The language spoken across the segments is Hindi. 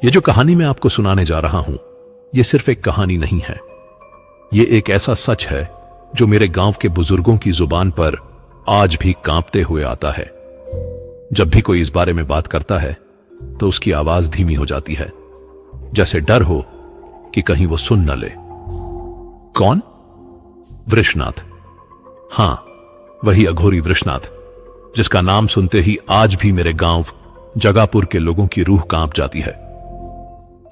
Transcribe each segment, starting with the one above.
ये जो कहानी मैं आपको सुनाने जा रहा हूं, ये सिर्फ एक कहानी नहीं है। ये एक ऐसा सच है जो मेरे गांव के बुजुर्गों की जुबान पर आज भी कांपते हुए आता है। जब भी कोई इस बारे में बात करता है तो उसकी आवाज धीमी हो जाती है, जैसे डर हो कि कहीं वो सुन न ले। कौन? वृषनाथ। हां, वही अघोरी वृषनाथ, जिसका नाम सुनते ही आज भी मेरे गांव जगापुर के लोगों की रूह कांप जाती है।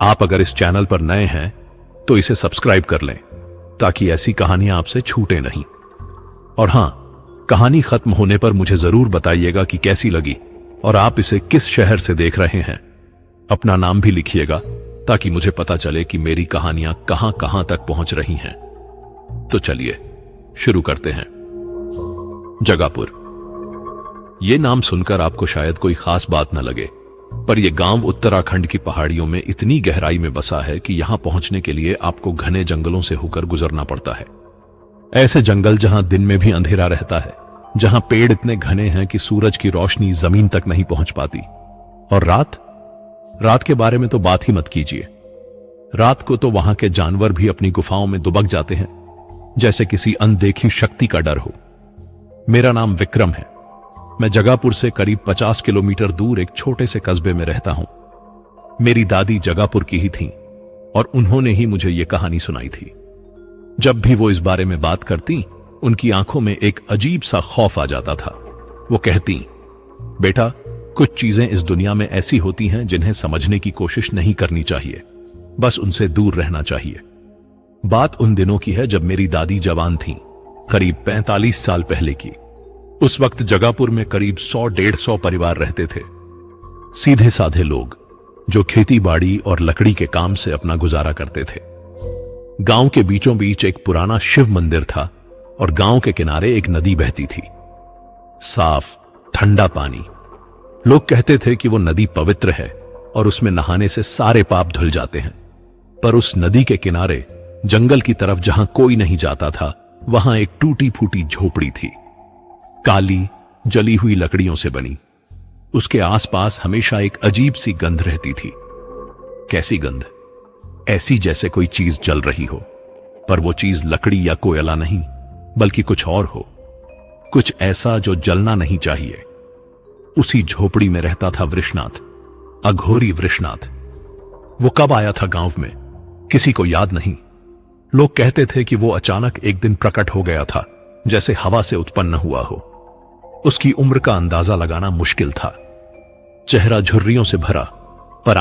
आप अगर इस चैनल पर नए हैं तो इसे सब्सक्राइब कर लें ताकि ऐसी कहानियां आपसे छूटे नहीं। और हां, कहानी खत्म होने पर मुझे जरूर बताइएगा कि कैसी लगी और आप इसे किस शहर से देख रहे हैं। अपना नाम भी लिखिएगा ताकि मुझे पता चले कि मेरी कहानियां कहां कहां तक पहुंच रही हैं। तो चलिए शुरू करते हैं। जगापुर। यह नाम सुनकर आपको शायद कोई खास बात न लगे, पर यह गांव उत्तराखंड की पहाड़ियों में इतनी गहराई में बसा है कि यहां पहुंचने के लिए आपको घने जंगलों से होकर गुजरना पड़ता है। ऐसे जंगल जहां दिन में भी अंधेरा रहता है, जहां पेड़ इतने घने हैं कि सूरज की रोशनी जमीन तक नहीं पहुंच पाती। और रात के बारे में तो बात ही मत कीजिए। रात को तो वहां के जानवर भी अपनी गुफाओं में दुबक जाते हैं, जैसे किसी अनदेखी शक्ति का डर हो। मेरा नाम विक्रम है। मैं जगापुर से करीब 50 किलोमीटर दूर एक छोटे से कस्बे में रहता हूं। मेरी दादी जगापुर की ही थीं और उन्होंने ही मुझे यह कहानी सुनाई थी। जब भी वो इस बारे में बात करती, उनकी आंखों में एक अजीब सा खौफ आ जाता था। वो कहती, बेटा, कुछ चीजें इस दुनिया में ऐसी होती हैं जिन्हें समझने की कोशिश नहीं करनी चाहिए, बस उनसे दूर रहना चाहिए। बात उन दिनों की है जब मेरी दादी जवान थीं, करीब 45 साल पहले की। उस वक्त जगापुर में करीब 100-150 परिवार रहते थे। सीधे साधे लोग जो खेती बाड़ी और लकड़ी के काम से अपना गुजारा करते थे। गांव के बीचों बीच एक पुराना शिव मंदिर था और गांव के किनारे एक नदी बहती थी। साफ ठंडा पानी। लोग कहते थे कि वो नदी पवित्र है और उसमें नहाने से सारे पाप धुल जाते हैं। पर उस नदी के किनारे जंगल की तरफ जहां कोई नहीं जाता था, वहां एक टूटी फूटी झोपड़ी थी, काली जली हुई लकड़ियों से बनी। उसके आसपास हमेशा एक अजीब सी गंध रहती थी। कैसी गंध? ऐसी जैसे कोई चीज जल रही हो, पर वो चीज लकड़ी या कोयला नहीं, बल्कि कुछ और हो, कुछ ऐसा जो जलना नहीं चाहिए। उसी झोपड़ी में रहता था वृषनाथ, अघोरी वृषनाथ। वो कब आया था गांव में, किसी को याद नहीं। लोग कहते थे कि वो अचानक एक दिन प्रकट हो गया था, जैसे हवा से उत्पन्न हुआ हो। उसकी उम्र का अंदाजा लगाना मुश्किल था। चेहरा झुर्रियों से भरा, पर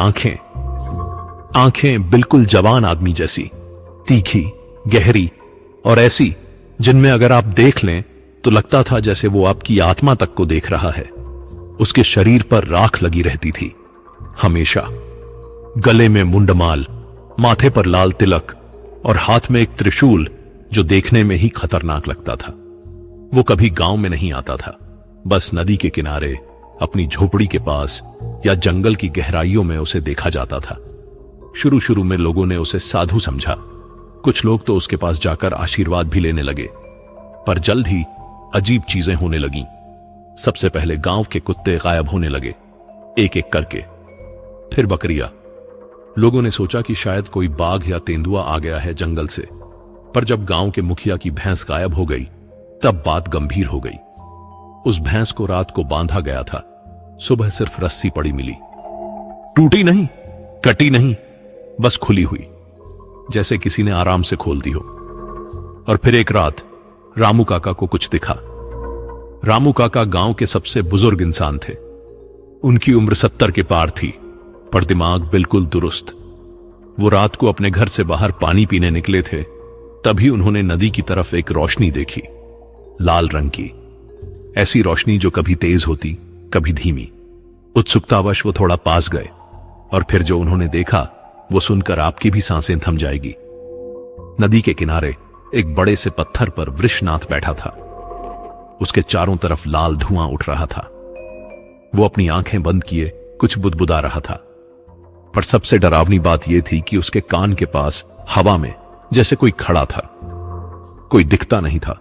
आंखें बिल्कुल जवान आदमी जैसी, तीखी, गहरी और ऐसी जिनमें अगर आप देख लें तो लगता था जैसे वो आपकी आत्मा तक को देख रहा है। उसके शरीर पर राख लगी रहती थी हमेशा। गले में मुंडमाल, माथे पर लाल तिलक और हाथ में एक त्रिशूल जो देखने में ही खतरनाक लगता था। वो कभी गांव में नहीं आता था, बस नदी के किनारे अपनी झोपड़ी के पास या जंगल की गहराइयों में उसे देखा जाता था। शुरू शुरू में लोगों ने उसे साधु समझा। कुछ लोग तो उसके पास जाकर आशीर्वाद भी लेने लगे। पर जल्द ही अजीब चीजें होने लगीं। सबसे पहले गांव के कुत्ते गायब होने लगे, एक एक करके। फिर बकरियां। लोगों ने सोचा कि शायद कोई बाघ या तेंदुआ आ गया है जंगल से। पर जब गांव के मुखिया की भैंस गायब हो गई, तब बात गंभीर हो गई। उस भैंस को रात को बांधा गया था, सुबह सिर्फ रस्सी पड़ी मिली। टूटी नहीं, कटी नहीं, बस खुली हुई, जैसे किसी ने आराम से खोल दी हो। और फिर एक रात रामू काका को कुछ दिखा। रामू काका गांव के सबसे बुजुर्ग इंसान थे। उनकी उम्र 70 के पार थी, पर दिमाग बिल्कुल दुरुस्त। वो रात को अपने घर से बाहर पानी पीने निकले थे, तभी उन्होंने नदी की तरफ एक रोशनी देखी, लाल रंग की। ऐसी रोशनी जो कभी तेज होती, कभी धीमी। उत्सुकतावश वो थोड़ा पास गए, और फिर जो उन्होंने देखा वो सुनकर आपकी भी सांसें थम जाएगी। नदी के किनारे एक बड़े से पत्थर पर वृषनाथ बैठा था। उसके चारों तरफ लाल धुआं उठ रहा था। वो अपनी आंखें बंद किए कुछ बुदबुदा रहा था। पर सबसे डरावनी बात यह थी कि उसके कान के पास हवा में जैसे कोई खड़ा था। कोई दिखता नहीं था,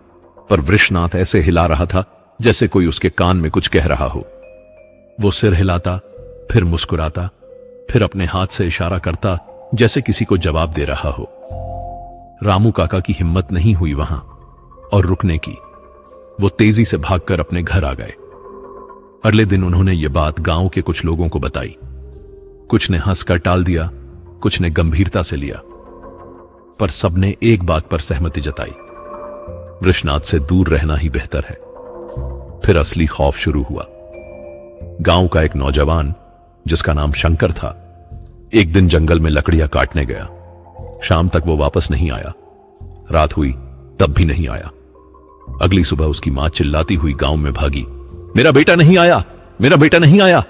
पर वृषनाथ ऐसे हिला रहा था जैसे कोई उसके कान में कुछ कह रहा हो। वो सिर हिलाता, फिर मुस्कुराता, फिर अपने हाथ से इशारा करता जैसे किसी को जवाब दे रहा हो। रामू काका की हिम्मत नहीं हुई वहां और रुकने की। वो तेजी से भागकर अपने घर आ गए। अगले दिन उन्होंने ये बात गांव के कुछ लोगों को बताई। कुछ ने हंसकर टाल दिया, कुछ ने गंभीरता से लिया, पर सबने एक बात पर सहमति जताई, वृषनाथ से दूर रहना ही बेहतर है। फिर असली खौफ शुरू हुआ। गांव का एक नौजवान जिसका नाम शंकर था, एक दिन जंगल में लकड़ियां काटने गया। शाम तक वो वापस नहीं आया। रात हुई तब भी नहीं आया। अगली सुबह उसकी मां चिल्लाती हुई गांव में भागी, मेरा बेटा नहीं आया, मेरा बेटा नहीं आया।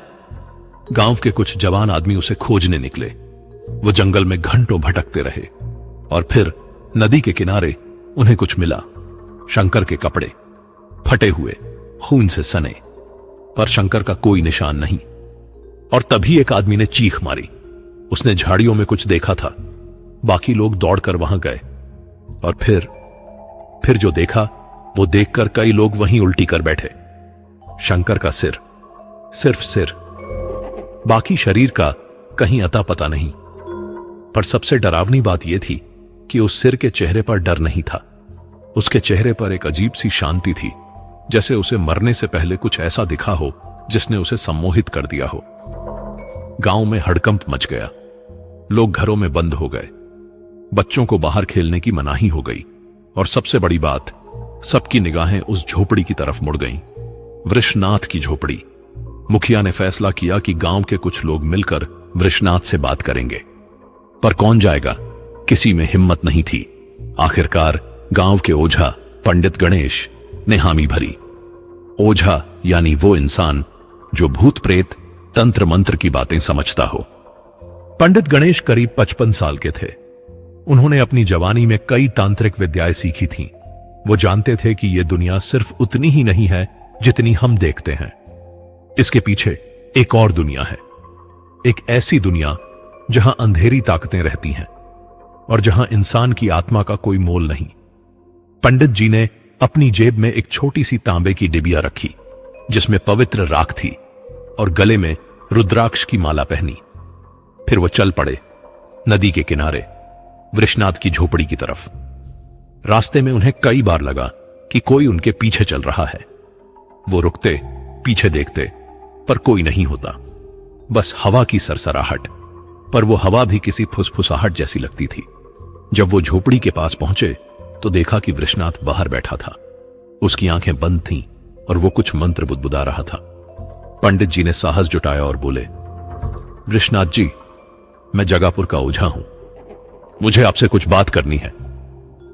गांव के कुछ जवान आदमी उसे खोजने निकले। वो जंगल में घंटों भटकते रहे और फिर नदी के किनारे उन्हें कुछ मिला। शंकर के कपड़े फटे हुए, खून से सने, पर शंकर का कोई निशान नहीं। और तभी एक आदमी ने चीख मारी। उसने झाड़ियों में कुछ देखा था। बाकी लोग दौड़कर वहां गए और फिर जो देखा वो देखकर कई लोग वहीं उल्टी कर बैठे। शंकर का सिर, सिर्फ सिर, बाकी शरीर का कहीं अता पता नहीं। पर सबसे डरावनी बात यह थी कि उस सिर के चेहरे पर डर नहीं था। उसके चेहरे पर एक अजीब सी शांति थी, जैसे उसे मरने से पहले कुछ ऐसा दिखा हो जिसने उसे सम्मोहित कर दिया हो। गांव में हड़कंप मच गया। लोग घरों में बंद हो गए। बच्चों को बाहर खेलने की मनाही हो गई और सबसे बड़ी बात, सबकी निगाहें उस झोपड़ी की तरफ मुड़ गईं, वृषनाथ की झोपड़ी। मुखिया ने फैसला किया कि गांव के कुछ लोग मिलकर वृषनाथ से बात करेंगे, पर कौन जाएगा? किसी में हिम्मत नहीं थी। आखिरकार गांव के ओझा पंडित गणेश ने हामी भरी। ओझा यानी वो इंसान जो भूत प्रेत, तंत्र मंत्र की बातें समझता हो। पंडित गणेश करीब 55 साल के थे। उन्होंने अपनी जवानी में कई तांत्रिक विद्याएं सीखी थीं। वो जानते थे कि यह दुनिया सिर्फ उतनी ही नहीं है जितनी हम देखते हैं। इसके पीछे एक और दुनिया है, एक ऐसी दुनिया जहां अंधेरी ताकतें रहती हैं और जहां इंसान की आत्मा का कोई मोल नहीं। पंडित जी ने अपनी जेब में एक छोटी सी तांबे की डिबिया रखी जिसमें पवित्र राख थी और गले में रुद्राक्ष की माला पहनी। फिर वो चल पड़े नदी के किनारे, वृषनाथ की झोपड़ी की तरफ। रास्ते में उन्हें कई बार लगा कि कोई उनके पीछे चल रहा है। वो रुकते, पीछे देखते, पर कोई नहीं होता, बस हवा की सरसराहट। पर वो हवा भी किसी फुसफुसाहट जैसी लगती थी। जब वो झोपड़ी के पास पहुंचे तो देखा कि वृषनाथ बाहर बैठा था। उसकी आंखें बंद थीं और वो कुछ मंत्र बुदबुदा रहा था। पंडित जी ने साहस जुटाया और बोले, वृषनाथ जी, मैं जगापुर का ओझा हूं, मुझे आपसे कुछ बात करनी है।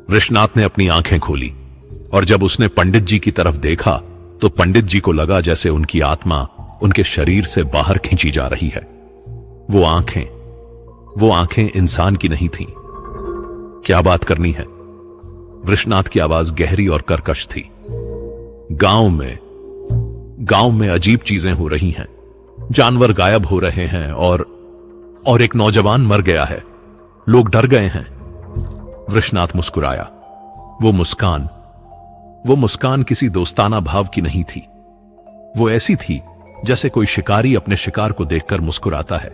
वृषनाथ ने अपनी आंखें खोली और जब उसने पंडित जी की तरफ देखा तो पंडित जी को लगा जैसे उनकी आत्मा उनके शरीर से बाहर खींची जा रही है। वो आंखें इंसान की नहीं थीं। क्या बात करनी है? वृषनाथ की आवाज गहरी और कर्कश थी। गांव में अजीब चीजें हो रही हैं। जानवर गायब हो रहे हैं और एक नौजवान मर गया है। लोग डर गए हैं। वृषनाथ मुस्कुराया। वो मुस्कान किसी दोस्ताना भाव की नहीं थी। वो ऐसी थी जैसे कोई शिकारी अपने शिकार को देखकर मुस्कुराता है।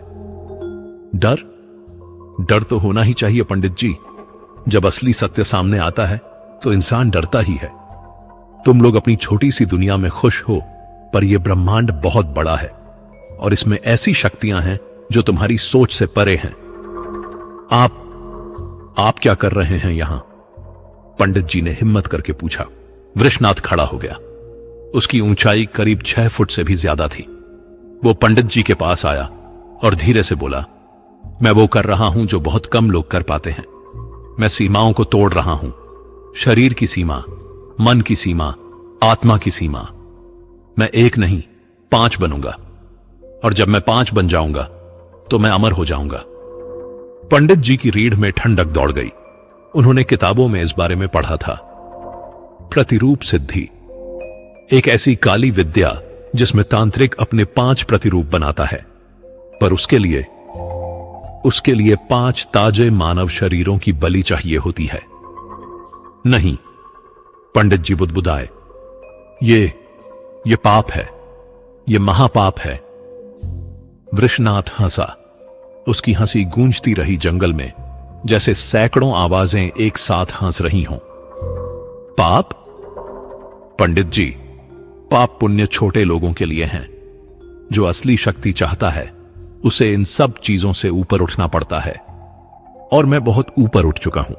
डर तो होना ही चाहिए पंडित जी। जब असली सत्य सामने आता है तो इंसान डरता ही है। तुम लोग अपनी छोटी सी दुनिया में खुश हो, पर यह ब्रह्मांड बहुत बड़ा है और इसमें ऐसी शक्तियां हैं जो तुम्हारी सोच से परे हैं। आप क्या कर रहे हैं यहां? पंडित जी ने हिम्मत करके पूछा। वृषनाथ खड़ा हो गया। उसकी ऊंचाई करीब 6 फुट से भी ज्यादा थी। वो पंडित जी के पास आया और धीरे से बोला, मैं वो कर रहा हूं जो बहुत कम लोग कर पाते हैं। मैं सीमाओं को तोड़ रहा हूं। शरीर की सीमा, मन की सीमा, आत्मा की सीमा। मैं 1 नहीं 5 बनूंगा और जब मैं 5 बन जाऊंगा तो मैं अमर हो जाऊंगा। पंडित जी की रीढ़ में ठंडक दौड़ गई। उन्होंने किताबों में इस बारे में पढ़ा था। प्रतिरूप सिद्धि, एक ऐसी काली विद्या जिसमें तांत्रिक अपने 5 प्रतिरूप बनाता है, पर उसके लिए 5 ताजे मानव शरीरों की बलि चाहिए होती है। नहीं, पंडित जी बुदबुदाए, ये पाप है, ये महापाप है। वृषनाथ हंसा। उसकी हंसी गूंजती रही जंगल में, जैसे सैकड़ों आवाजें एक साथ हंस रही हों। पाप? पंडित जी, पाप पुण्य छोटे लोगों के लिए हैं। जो असली शक्ति चाहता है उसे इन सब चीजों से ऊपर उठना पड़ता है, और मैं बहुत ऊपर उठ चुका हूं।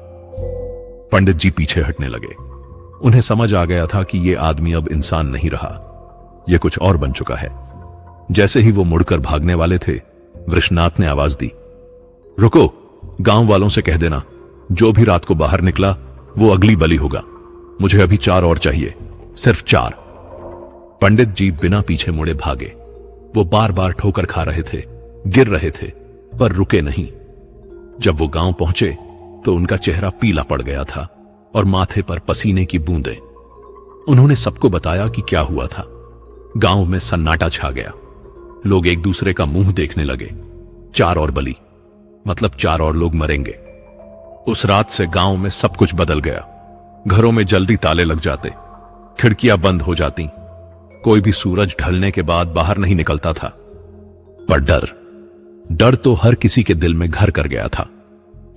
पंडित जी पीछे हटने लगे। उन्हें समझ आ गया था कि यह आदमी अब इंसान नहीं रहा, यह कुछ और बन चुका है। जैसे ही वो मुड़कर भागने वाले थे, वृषनाथ ने आवाज दी, रुको, गांव वालों से कह देना जो भी रात को बाहर निकला वो अगली बलि होगा। मुझे अभी 4 और चाहिए, सिर्फ 4। पंडित जी बिना पीछे मुड़े भागे। वो बार बार ठोकर खा रहे थे, गिर रहे थे, पर रुके नहीं। जब वो गांव पहुंचे तो उनका चेहरा पीला पड़ गया था और माथे पर पसीने की बूंदें। उन्होंने सबको बताया कि क्या हुआ था। गांव में सन्नाटा छा गया। लोग एक दूसरे का मुंह देखने लगे। 4 और बलि, मतलब 4 और लोग मरेंगे। उस रात से गांव में सब कुछ बदल गया। घरों में जल्दी ताले लग जाते, खिड़कियां बंद हो जाती, कोई भी सूरज ढलने के बाद बाहर नहीं निकलता था। पर डर तो हर किसी के दिल में घर कर गया था,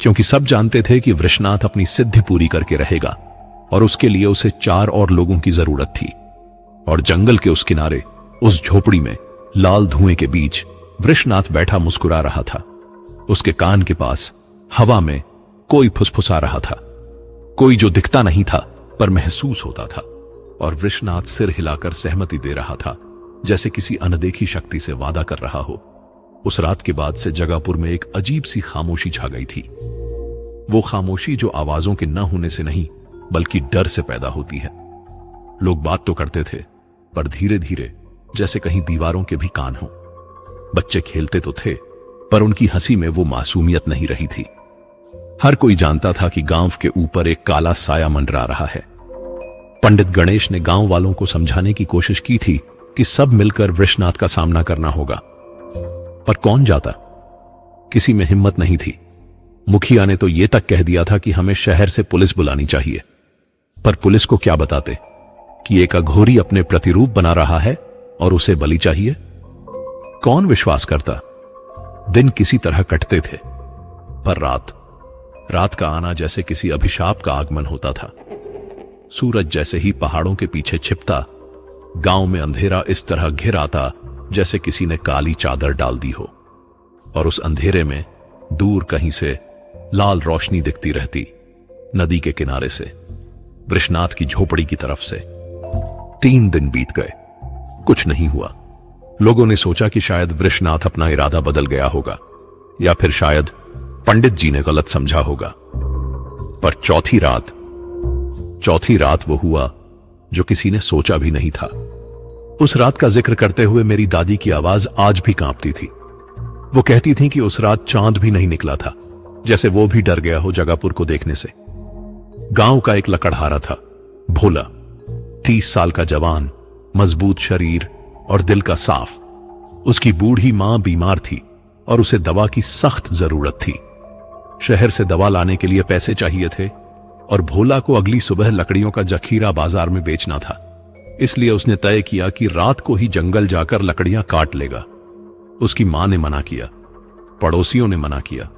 क्योंकि सब जानते थे कि वृषनाथ अपनी सिद्धि पूरी करके रहेगा, और उसके लिए उसे 4 और लोगों की जरूरत थी। और जंगल के उस किनारे, उस झोपड़ी में, लाल धुएं के बीच वृषनाथ बैठा मुस्कुरा रहा था। उसके कान के पास हवा में कोई फुसफुसा रहा था, कोई जो दिखता नहीं था पर महसूस होता था। और वृषनाथ सिर हिलाकर सहमति दे रहा था, जैसे किसी अनदेखी शक्ति से वादा कर रहा हो। उस रात के बाद से जगापुर में एक अजीब सी खामोशी छा गई थी। वो खामोशी जो आवाजों के न होने से नहीं, बल्कि डर से पैदा होती है। लोग बात तो करते थे, पर धीरे धीरे, जैसे कहीं दीवारों के भी कान हों। बच्चे खेलते तो थे, पर उनकी हंसी में वो मासूमियत नहीं रही थी। हर कोई जानता था कि गांव के ऊपर एक काला साया मंडरा रहा है। पंडित गणेश ने गांव वालों को समझाने की कोशिश की थी कि सब मिलकर वृषनाथ का सामना करना होगा, पर कौन जाता? किसी में हिम्मत नहीं थी। मुखिया ने तो यह तक कह दिया था कि हमें शहर से पुलिस बुलानी चाहिए, पर पुलिस को क्या बताते कि एक अघोरी अपने प्रतिरूप बना रहा है और उसे बलि चाहिए? कौन विश्वास करता? दिन किसी तरह कटते थे, पर रात का आना जैसे किसी अभिशाप का आगमन होता था। सूरज जैसे ही पहाड़ों के पीछे छिपता, गांव में अंधेरा इस तरह घिर आता जैसे किसी ने काली चादर डाल दी हो, और उस अंधेरे में दूर कहीं से लाल रोशनी दिखती रहती, नदी के किनारे से, वृषनाथ की झोपड़ी की तरफ से। 3 दिन बीत गए, कुछ नहीं हुआ। लोगों ने सोचा कि शायद वृषनाथ अपना इरादा बदल गया होगा, या फिर शायद पंडित जी ने गलत समझा होगा। पर चौथी रात वो हुआ जो किसी ने सोचा भी नहीं था। उस रात का जिक्र करते हुए मेरी दादी की आवाज आज भी कांपती थी। वो कहती थी कि उस रात चांद भी नहीं निकला था, जैसे वो भी डर गया हो जगापुर को देखने से। गांव का एक लकड़हारा था, भोला, 30 साल का जवान, मजबूत शरीर और दिल का साफ। उसकी बूढ़ी मां बीमार थी और उसे दवा की सख्त जरूरत थी। शहर से दवा लाने के लिए पैसे चाहिए थे, और भोला को अगली सुबह लकड़ियों का जखीरा बाजार में बेचना था। इसलिए उसने तय किया कि रात को ही जंगल जाकर लकड़ियां काट लेगा। उसकी मां ने मना किया, पड़ोसियों ने मना किया,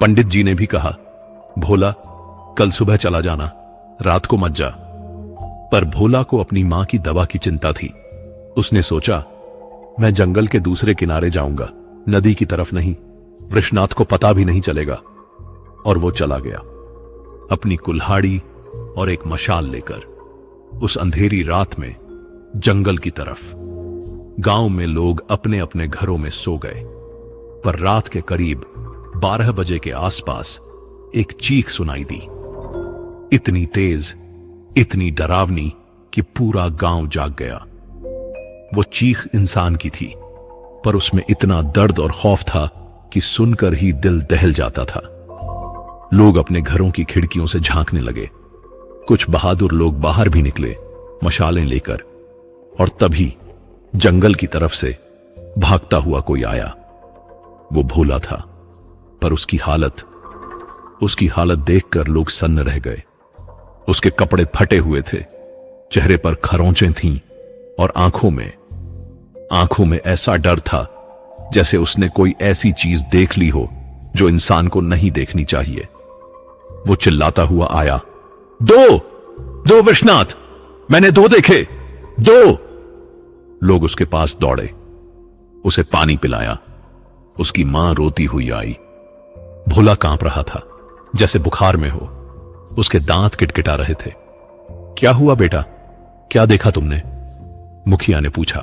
पंडित जी ने भी कहा, भोला कल सुबह चला जाना, रात को मत जा। पर भोला को अपनी मां की दवा की चिंता थी। उसने सोचा, मैं जंगल के दूसरे किनारे जाऊंगा, नदी की तरफ नहीं, वृषनाथ को पता भी नहीं चलेगा। और वो चला गया, अपनी कुल्हाड़ी और एक मशाल लेकर, उस अंधेरी रात में जंगल की तरफ। गांव में लोग अपने अपने घरों में सो गए, पर रात के करीब 12 बजे के आसपास एक चीख सुनाई दी, इतनी तेज, इतनी डरावनी कि पूरा गांव जाग गया। वो चीख इंसान की थी, पर उसमें इतना दर्द और खौफ था कि सुनकर ही दिल दहल जाता था। लोग अपने घरों की खिड़कियों से झांकने लगे। कुछ बहादुर लोग बाहर भी निकले, मशालें लेकर, और तभी जंगल की तरफ से भागता हुआ कोई आया। वो भोला था, पर उसकी हालत देखकर लोग सन्न रह गए। उसके कपड़े फटे हुए थे, चेहरे पर खरोंचें थीं, और आंखों में ऐसा डर था जैसे उसने कोई ऐसी चीज देख ली हो जो इंसान को नहीं देखनी चाहिए। वो चिल्लाता हुआ आया, दो दो विश्वनाथ, मैंने दो देखे, दो। लोग उसके पास दौड़े, उसे पानी पिलाया। उसकी मां रोती हुई आई। भोला कांप रहा था, जैसे बुखार में हो। उसके दांत किटकिटा रहे थे। क्या हुआ बेटा, क्या देखा तुमने? मुखिया ने पूछा।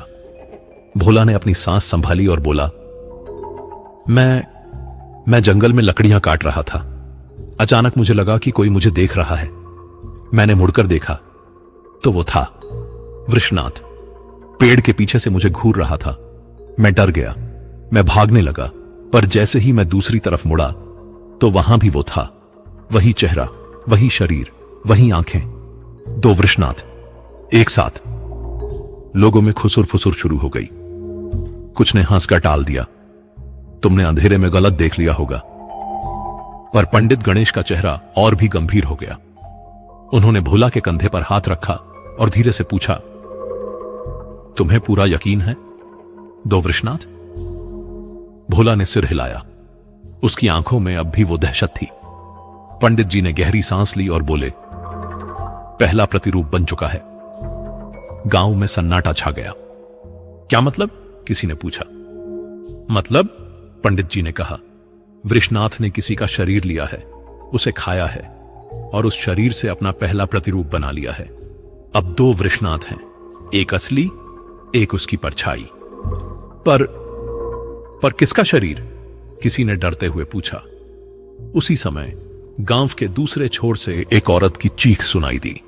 भोला ने अपनी सांस संभाली और बोला, मैं जंगल में लकड़ियां काट रहा था। अचानक मुझे लगा कि कोई मुझे देख रहा है। मैंने मुड़कर देखा तो वो था वृषनाथ। पेड़ के पीछे से मुझे घूर रहा था। मैं डर गया, मैं भागने लगा, पर जैसे ही मैं दूसरी तरफ मुड़ा तो वहां भी वो था। वही चेहरा, वही शरीर, वही आंखें। दो वृषनाथ एक साथ। लोगों में खुसुर फुसुर शुरू हो गई। कुछ ने हंसकर टाल दिया, तुमने अंधेरे में गलत देख लिया होगा। पर पंडित गणेश का चेहरा और भी गंभीर हो गया। उन्होंने भोला के कंधे पर हाथ रखा और धीरे से पूछा, तुम्हें पूरा यकीन है दो वृषनाथ? भोला ने सिर हिलाया। उसकी आंखों में अब भी वो दहशत थी। पंडित जी ने गहरी सांस ली और बोले, पहला प्रतिरूप बन चुका है। गांव में सन्नाटा छा गया। क्या मतलब? किसी ने पूछा। मतलब, पंडित जी ने कहा, वृषनाथ ने किसी का शरीर लिया है, उसे खाया है और उस शरीर से अपना पहला प्रतिरूप बना लिया है। अब दो वृषनाथ हैं, एक असली, एक उसकी परछाई। पर किसका शरीर? किसी ने डरते हुए पूछा। उसी समय गांव के दूसरे छोर से एक औरत की चीख सुनाई दी।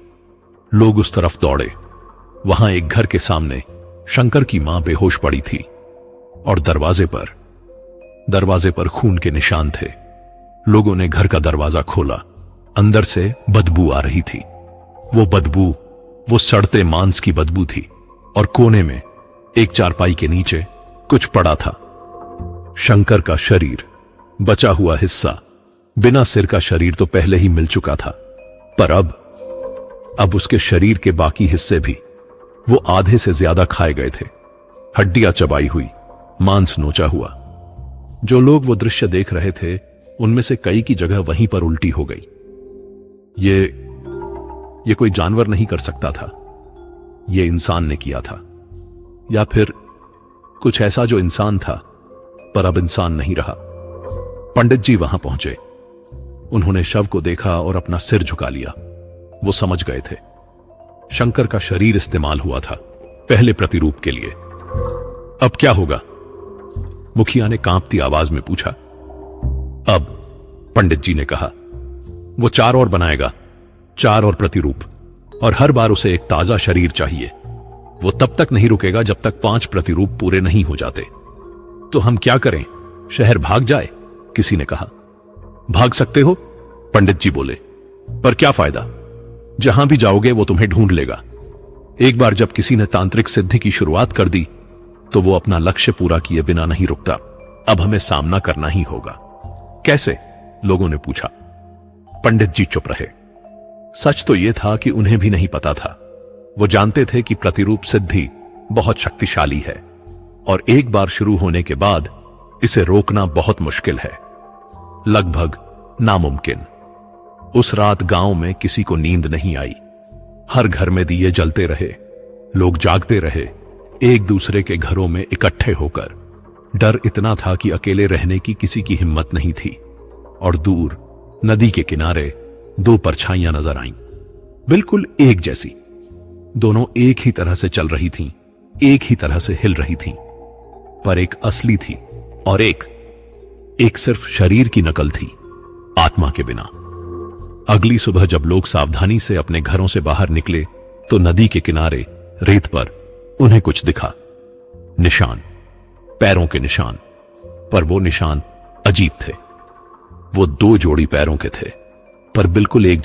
लोग उस तरफ दौड़े। वहां एक घर के सामने शंकर की मां बेहोश पड़ी थी और दरवाजे पर खून के निशान थे। लोगों ने घर का दरवाजा खोला। अंदर से बदबू आ रही थी। वो बदबू वो सड़ते मांस की बदबू थी और कोने में एक चारपाई के नीचे कुछ पड़ा था। शंकर का शरीर, बचा हुआ हिस्सा। बिना सिर का शरीर तो पहले ही मिल चुका था, पर अब उसके शरीर के बाकी हिस्से भी वो आधे से ज्यादा खाए गए थे। हड्डियां चबाई हुई, मांस नोचा हुआ। जो लोग वो दृश्य देख रहे थे उनमें से कई की जगह वहीं पर उल्टी हो गई। ये कोई जानवर नहीं कर सकता था, ये इंसान ने किया था, या फिर कुछ ऐसा जो इंसान था पर अब इंसान नहीं रहा। पंडित जी वहां पहुंचे। उन्होंने शव को देखा और अपना सिर झुका लिया। वो समझ गए थे, शंकर का शरीर इस्तेमाल हुआ था पहले प्रतिरूप के लिए। अब क्या होगा? मुखिया ने कांपती आवाज में पूछा। अब, पंडित जी ने कहा, वो 4 और बनाएगा, 4 और प्रतिरूप, और हर बार उसे एक ताजा शरीर चाहिए। वो तब तक नहीं रुकेगा जब तक 5 प्रतिरूप पूरे नहीं हो जाते। तो हम क्या करें? शहर भाग जाए? किसी ने कहा। भाग सकते हो, पंडित जी बोले, पर क्या फायदा? जहां भी जाओगे वो तुम्हें ढूंढ लेगा। एक बार जब किसी ने तांत्रिक सिद्धि की शुरुआत कर दी तो वो अपना लक्ष्य पूरा किए बिना नहीं रुकता। अब हमें सामना करना ही होगा। कैसे? लोगों ने पूछा। पंडित जी चुप रहे। सच तो यह था कि उन्हें भी नहीं पता था। वो जानते थे कि प्रतिरूप सिद्धि बहुत शक्तिशाली है और एक बार शुरू होने के बाद इसे रोकना बहुत मुश्किल है, लगभग नामुमकिन। उस रात गांव में किसी को नींद नहीं आई। हर घर में दिए जलते रहे, लोग जागते रहे, एक दूसरे के घरों में इकट्ठे होकर। डर इतना था कि अकेले रहने की किसी की हिम्मत नहीं थी। और दूर नदी के किनारे 2 परछाइयां नजर आईं, बिल्कुल एक जैसी। दोनों एक ही तरह से चल रही थीं, एक ही तरह से हिल रही थीं, पर एक असली थी और एक सिर्फ शरीर की नकल थी, आत्मा के बिना। अगली सुबह जब लोग सावधानी से अपने घरों से बाहर निकले तो नदी के किनारे रेत पर उन्हें कुछ दिखा। निशान, पैरों के निशान, पर वो निशान अजीब थे। वो 2 जोड़ी पैरों के थे, पर बिल्कुल एक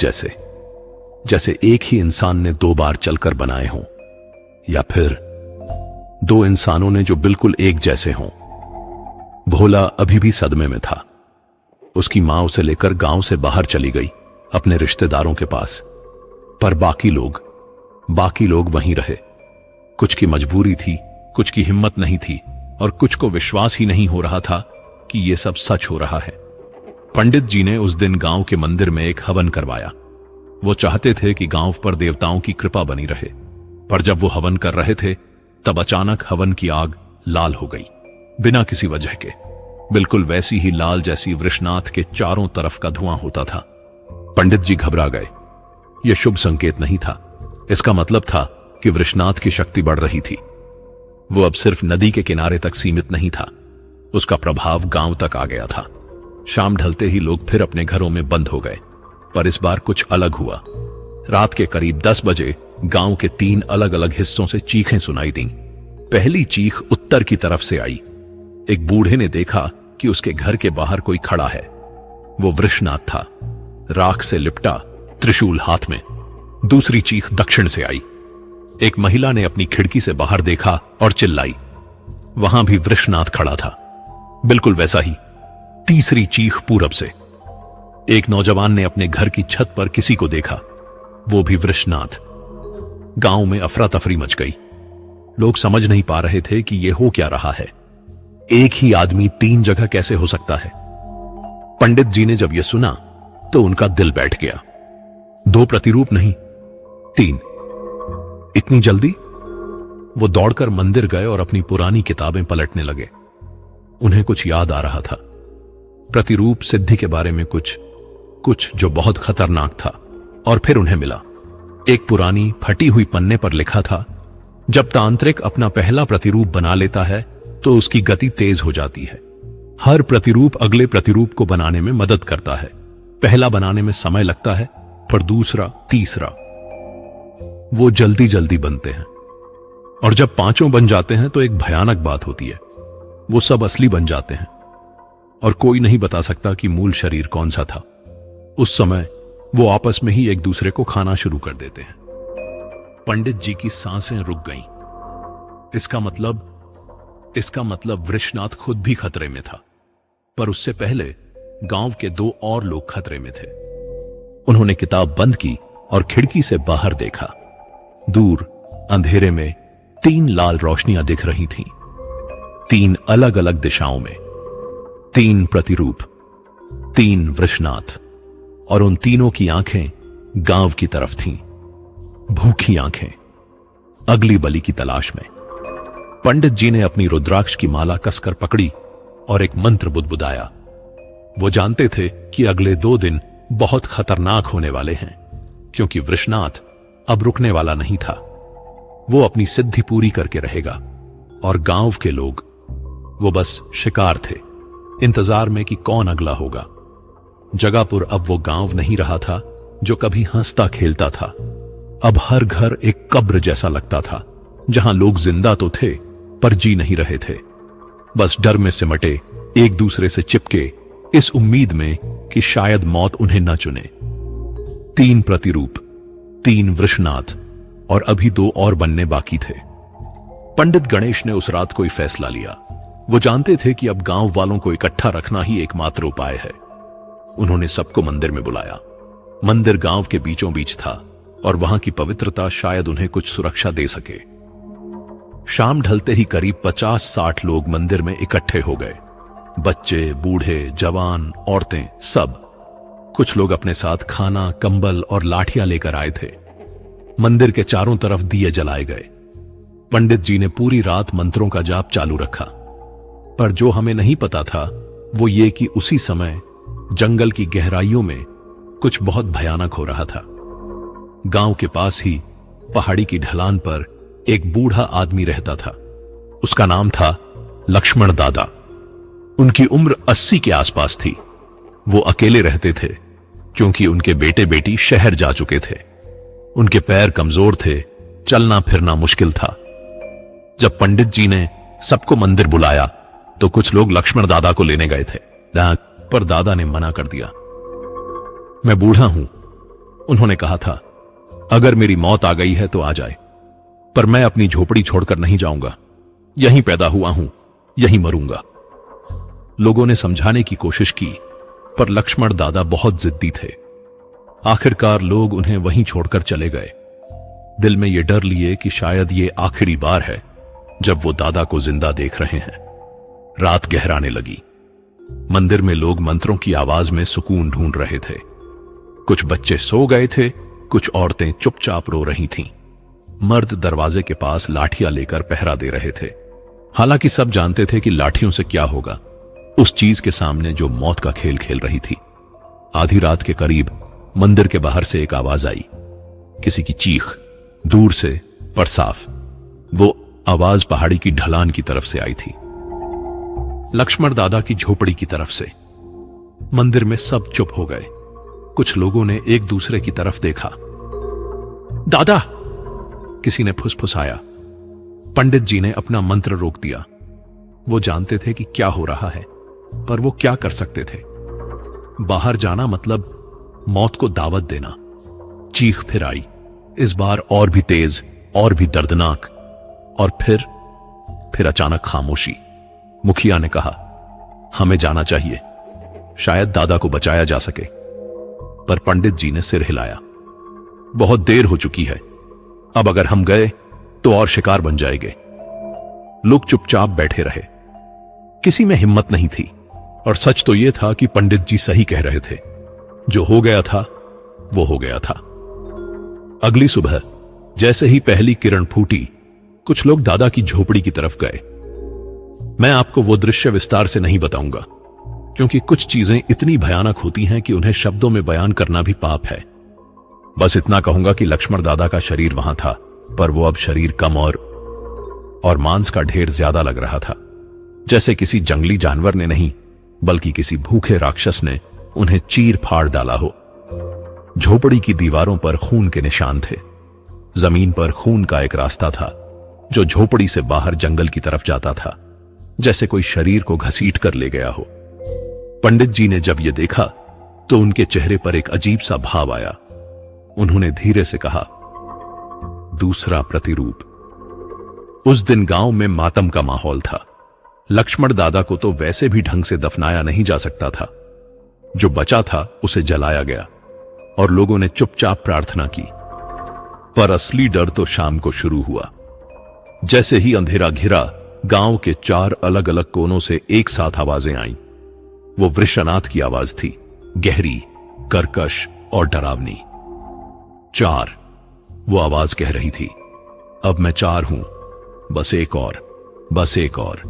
जैसे एक ही इंसान ने 2 बार चलकर बनाए हों, या फिर 2 इंसानों ने जो बिल्कुल एक जैसे हों। भोला अभी भी सदमे में था। उसकी मां उसे लेकर गांव से बाहर चली गई अपने रिश्तेदारों के पास, पर बाकी लोग वहीं रहे। कुछ की मजबूरी थी, कुछ की हिम्मत नहीं थी और कुछ को विश्वास ही नहीं हो रहा था कि यह सब सच हो रहा है। पंडित जी ने उस दिन गांव के मंदिर में एक हवन करवाया। वो चाहते थे कि गांव पर देवताओं की कृपा बनी रहे, पर जब वो हवन कर रहे थे तब अचानक हवन की आग लाल हो गई, बिना किसी वजह के। बिल्कुल वैसी ही लाल जैसी वृषनाथ के चारों तरफ का धुआं होता था। पंडित जी घबरा गए। यह शुभ संकेत नहीं था। इसका मतलब था कि वृषनाथ की शक्ति बढ़ रही थी। वो अब सिर्फ नदी के किनारे तक सीमित नहीं था, उसका प्रभाव गांव तक आ गया था। शाम ढलते ही लोग फिर अपने घरों में बंद हो गए, पर इस बार कुछ अलग हुआ। रात के करीब 10 बजे गांव के 3 अलग अलग हिस्सों से चीखें सुनाई दीं। पहली चीख उत्तर की तरफ से आई। एक बूढ़े ने देखा कि उसके घर के बाहर कोई खड़ा है। वो वृषनाथ था, राख से लिपटा, त्रिशूल हाथ में। दूसरी चीख दक्षिण से आई। एक महिला ने अपनी खिड़की से बाहर देखा और चिल्लाई। वहां भी वृषनाथ खड़ा था, बिल्कुल वैसा ही। तीसरी चीख पूरब से। एक नौजवान ने अपने घर की छत पर किसी को देखा, वो भी वृषनाथ। गांव में अफरा तफरी मच गई। लोग समझ नहीं पा रहे थे कि यह हो क्या रहा है। एक ही आदमी 3 जगह कैसे हो सकता है। पंडित जी ने जब यह सुना तो उनका दिल बैठ गया। 2 प्रतिरूप नहीं, 3। इतनी जल्दी? वो दौड़कर मंदिर गए और अपनी पुरानी किताबें पलटने लगे। उन्हें कुछ याद आ रहा था, प्रतिरूप सिद्धि के बारे में कुछ जो बहुत खतरनाक था। और फिर उन्हें मिला। एक पुरानी फटी हुई पन्ने पर लिखा था, जब तांत्रिक अपना पहला प्रतिरूप बना लेता है तो उसकी गति तेज हो जाती है। हर प्रतिरूप अगले प्रतिरूप को बनाने में मदद करता है। पहला बनाने में समय लगता है, पर दूसरा, तीसरा वो जल्दी जल्दी बनते हैं। और जब 5 बन जाते हैं तो एक भयानक बात होती है, वो सब असली बन जाते हैं और कोई नहीं बता सकता कि मूल शरीर कौन सा था। उस समय वो आपस में ही एक दूसरे को खाना शुरू कर देते हैं। पंडित जी की सांसें रुक गईं। इसका मतलब वृषनाथ खुद भी खतरे में था, पर उससे पहले गांव के 2 और लोग खतरे में थे। उन्होंने किताब बंद की और खिड़की से बाहर देखा। दूर अंधेरे में 3 लाल रोशनियां दिख रही थीं। 3 अलग अलग दिशाओं में, 3 प्रतिरूप, 3 वृषनाथ। और उन तीनों की आंखें गांव की तरफ थीं, भूखी आंखें, अगली बलि की तलाश में। पंडित जी ने अपनी रुद्राक्ष की माला कसकर पकड़ी और एक मंत्र बुदबुदाया। वो जानते थे कि अगले 2 दिन बहुत खतरनाक होने वाले हैं, क्योंकि वृषनाथ अब रुकने वाला नहीं था। वो अपनी सिद्धि पूरी करके रहेगा और गांव के लोग, वो बस शिकार थे, इंतजार में कि कौन अगला होगा। जगापुर अब वो गांव नहीं रहा था जो कभी हंसता खेलता था। अब हर घर एक कब्र जैसा लगता था, जहां लोग जिंदा तो थे पर जी नहीं रहे थे, बस डर में सिमटे, एक दूसरे से चिपके, इस उम्मीद में कि शायद मौत उन्हें न चुने। 3 प्रतिरूप, 3 वृषनाथ, और अभी 2 और बनने बाकी थे। पंडित गणेश ने उस रात कोई फैसला लिया। वो जानते थे कि अब गांव वालों को इकट्ठा रखना ही एकमात्र उपाय है। उन्होंने सबको मंदिर में बुलाया। मंदिर गांव के बीचों बीच था और वहां की पवित्रता शायद उन्हें कुछ सुरक्षा दे सके। शाम ढलते ही करीब 50-60 लोग मंदिर में इकट्ठे हो गए। बच्चे, बूढ़े, जवान, औरतें, सब। कुछ लोग अपने साथ खाना, कंबल और लाठियां लेकर आए थे। मंदिर के चारों तरफ दिए जलाए गए। पंडित जी ने पूरी रात मंत्रों का जाप चालू रखा, पर जो हमें नहीं पता था वो ये कि उसी समय जंगल की गहराइयों में कुछ बहुत भयानक हो रहा था। गांव के पास ही पहाड़ी की ढलान पर एक बूढ़ा आदमी रहता था। उसका नाम था लक्ष्मण दादा। उनकी उम्र 80 के आसपास थी। वो अकेले रहते थे क्योंकि उनके बेटे बेटी शहर जा चुके थे। उनके पैर कमजोर थे, चलना फिरना मुश्किल था। जब पंडित जी ने सबको मंदिर बुलाया तो कुछ लोग लक्ष्मण दादा को लेने गए थे, पर दादा ने मना कर दिया। मैं बूढ़ा हूं, उन्होंने कहा था, अगर मेरी मौत आ गई है तो आ जाए, पर मैं अपनी झोपड़ी छोड़कर नहीं जाऊंगा। यहीं पैदा हुआ हूं, यहीं मरूंगा। लोगों ने समझाने की कोशिश की, पर लक्ष्मण दादा बहुत जिद्दी थे। आखिरकार लोग उन्हें वहीं छोड़कर चले गए, दिल में यह डर लिए कि शायद ये आखिरी बार है जब वो दादा को जिंदा देख रहे हैं। रात गहराने लगी। मंदिर में लोग मंत्रों की आवाज में सुकून ढूंढ रहे थे। कुछ बच्चे सो गए थे, कुछ औरतें चुपचाप रो रही थीं। मर्द दरवाजे के पास लाठियां लेकर पहरा दे रहे थे। हालांकि सब जानते थे कि लाठियों से क्या होगा उस चीज के सामने जो मौत का खेल खेल रही थी। आधी रात के करीब मंदिर के बाहर से एक आवाज आई, किसी की चीख, दूर से पर साफ। वो आवाज पहाड़ी की ढलान की तरफ से आई थी, लक्ष्मण दादा की झोपड़ी की तरफ से। मंदिर में सब चुप हो गए। कुछ लोगों ने एक दूसरे की तरफ देखा। दादा, किसी ने फुसफुसाया। पंडित जी ने अपना मंत्र रोक दिया। वो जानते थे कि क्या हो रहा है, पर वो क्या कर सकते थे। बाहर जाना मतलब मौत को दावत देना। चीख फिर आई, इस बार और भी तेज, और भी दर्दनाक। और फिर अचानक खामोशी। मुखिया ने कहा, हमें जाना चाहिए, शायद दादा को बचाया जा सके। पर पंडित जी ने सिर हिलाया। बहुत देर हो चुकी है, अब अगर हम गए तो और शिकार बन जाएंगे। लोग चुपचाप बैठे रहे। किसी में हिम्मत नहीं थी। और सच तो यह था कि पंडित जी सही कह रहे थे। जो हो गया था वो हो गया था। अगली सुबह जैसे ही पहली किरण फूटी, कुछ लोग दादा की झोपड़ी की तरफ गए। मैं आपको वो दृश्य विस्तार से नहीं बताऊंगा, क्योंकि कुछ चीजें इतनी भयानक होती हैं कि उन्हें शब्दों में बयान करना भी पाप है। बस इतना कहूंगा कि लक्ष्मण दादा का शरीर वहां था, पर वो अब शरीर कम और मांस का ढेर ज्यादा लग रहा था। जैसे किसी जंगली जानवर ने नहीं, बल्कि किसी भूखे राक्षस ने उन्हें चीर फाड़ डाला हो। झोपड़ी की दीवारों पर खून के निशान थे। जमीन पर खून का एक रास्ता था जो झोपड़ी से बाहर जंगल की तरफ जाता था, जैसे कोई शरीर को घसीट कर ले गया हो। पंडित जी ने जब यह देखा तो उनके चेहरे पर एक अजीब सा भाव आया। उन्होंने धीरे से कहा, दूसरा प्रतिरूप। उस दिन गांव में मातम का माहौल था। लक्ष्मण दादा को तो वैसे भी ढंग से दफनाया नहीं जा सकता था। जो बचा था उसे जलाया गया और लोगों ने चुपचाप प्रार्थना की। पर असली डर तो शाम को शुरू हुआ। जैसे ही अंधेरा घिरा, गांव के 4 अलग अलग कोनों से एक साथ आवाजें आईं। वो वृषनाथ की आवाज थी, गहरी, कर्कश और डरावनी। 4। वो आवाज कह रही थी, अब मैं 4 हूं, बस एक और, बस एक और।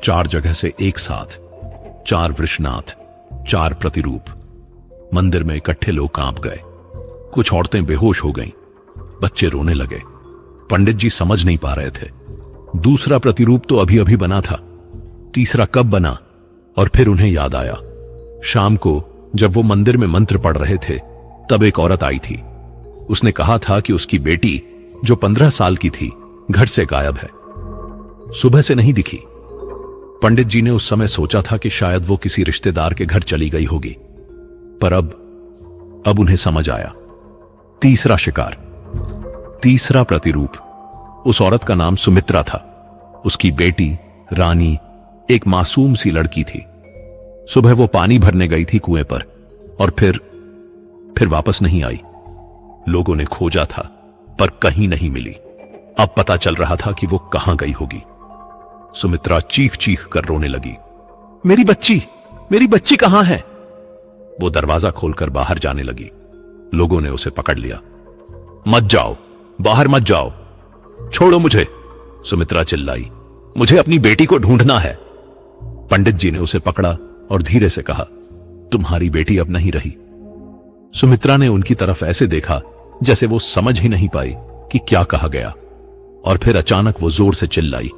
4 जगह से एक साथ, 4 वृषनाथ, 4 प्रतिरूप। मंदिर में इकट्ठे लोग कांप गए। कुछ औरतें बेहोश हो गईं, बच्चे रोने लगे। पंडित जी समझ नहीं पा रहे थे। दूसरा प्रतिरूप तो अभी अभी बना था, तीसरा कब बना? और फिर उन्हें याद आया, शाम को जब वो मंदिर में मंत्र पढ़ रहे थे, तब एक औरत आई थी। उसने कहा था कि उसकी बेटी, जो 15 साल की थी, घर से गायब है, सुबह से नहीं दिखी। पंडित जी ने उस समय सोचा था कि शायद वो किसी रिश्तेदार के घर चली गई होगी, पर अब उन्हें समझ आया। तीसरा शिकार, तीसरा प्रतिरूप। उस औरत का नाम सुमित्रा था। उसकी बेटी रानी एक मासूम सी लड़की थी। सुबह वो पानी भरने गई थी कुएं पर और फिर वापस नहीं आई। लोगों ने खोजा था पर कहीं नहीं मिली। अब पता चल रहा था कि वो कहां गई होगी। सुमित्रा चीख चीख कर रोने लगी, मेरी बच्ची कहां है? वो दरवाजा खोलकर बाहर जाने लगी। लोगों ने उसे पकड़ लिया। मत जाओ, बाहर मत जाओ, छोड़ो मुझे, सुमित्रा चिल्लाई। मुझे अपनी बेटी को ढूंढना है। पंडित जी ने उसे पकड़ा और धीरे से कहा, तुम्हारी बेटी अब नहीं रही। सुमित्रा ने उनकी तरफ ऐसे देखा जैसे वो समझ ही नहीं पाई कि क्या कहा गया। और फिर अचानक वो जोर से चिल्लाई,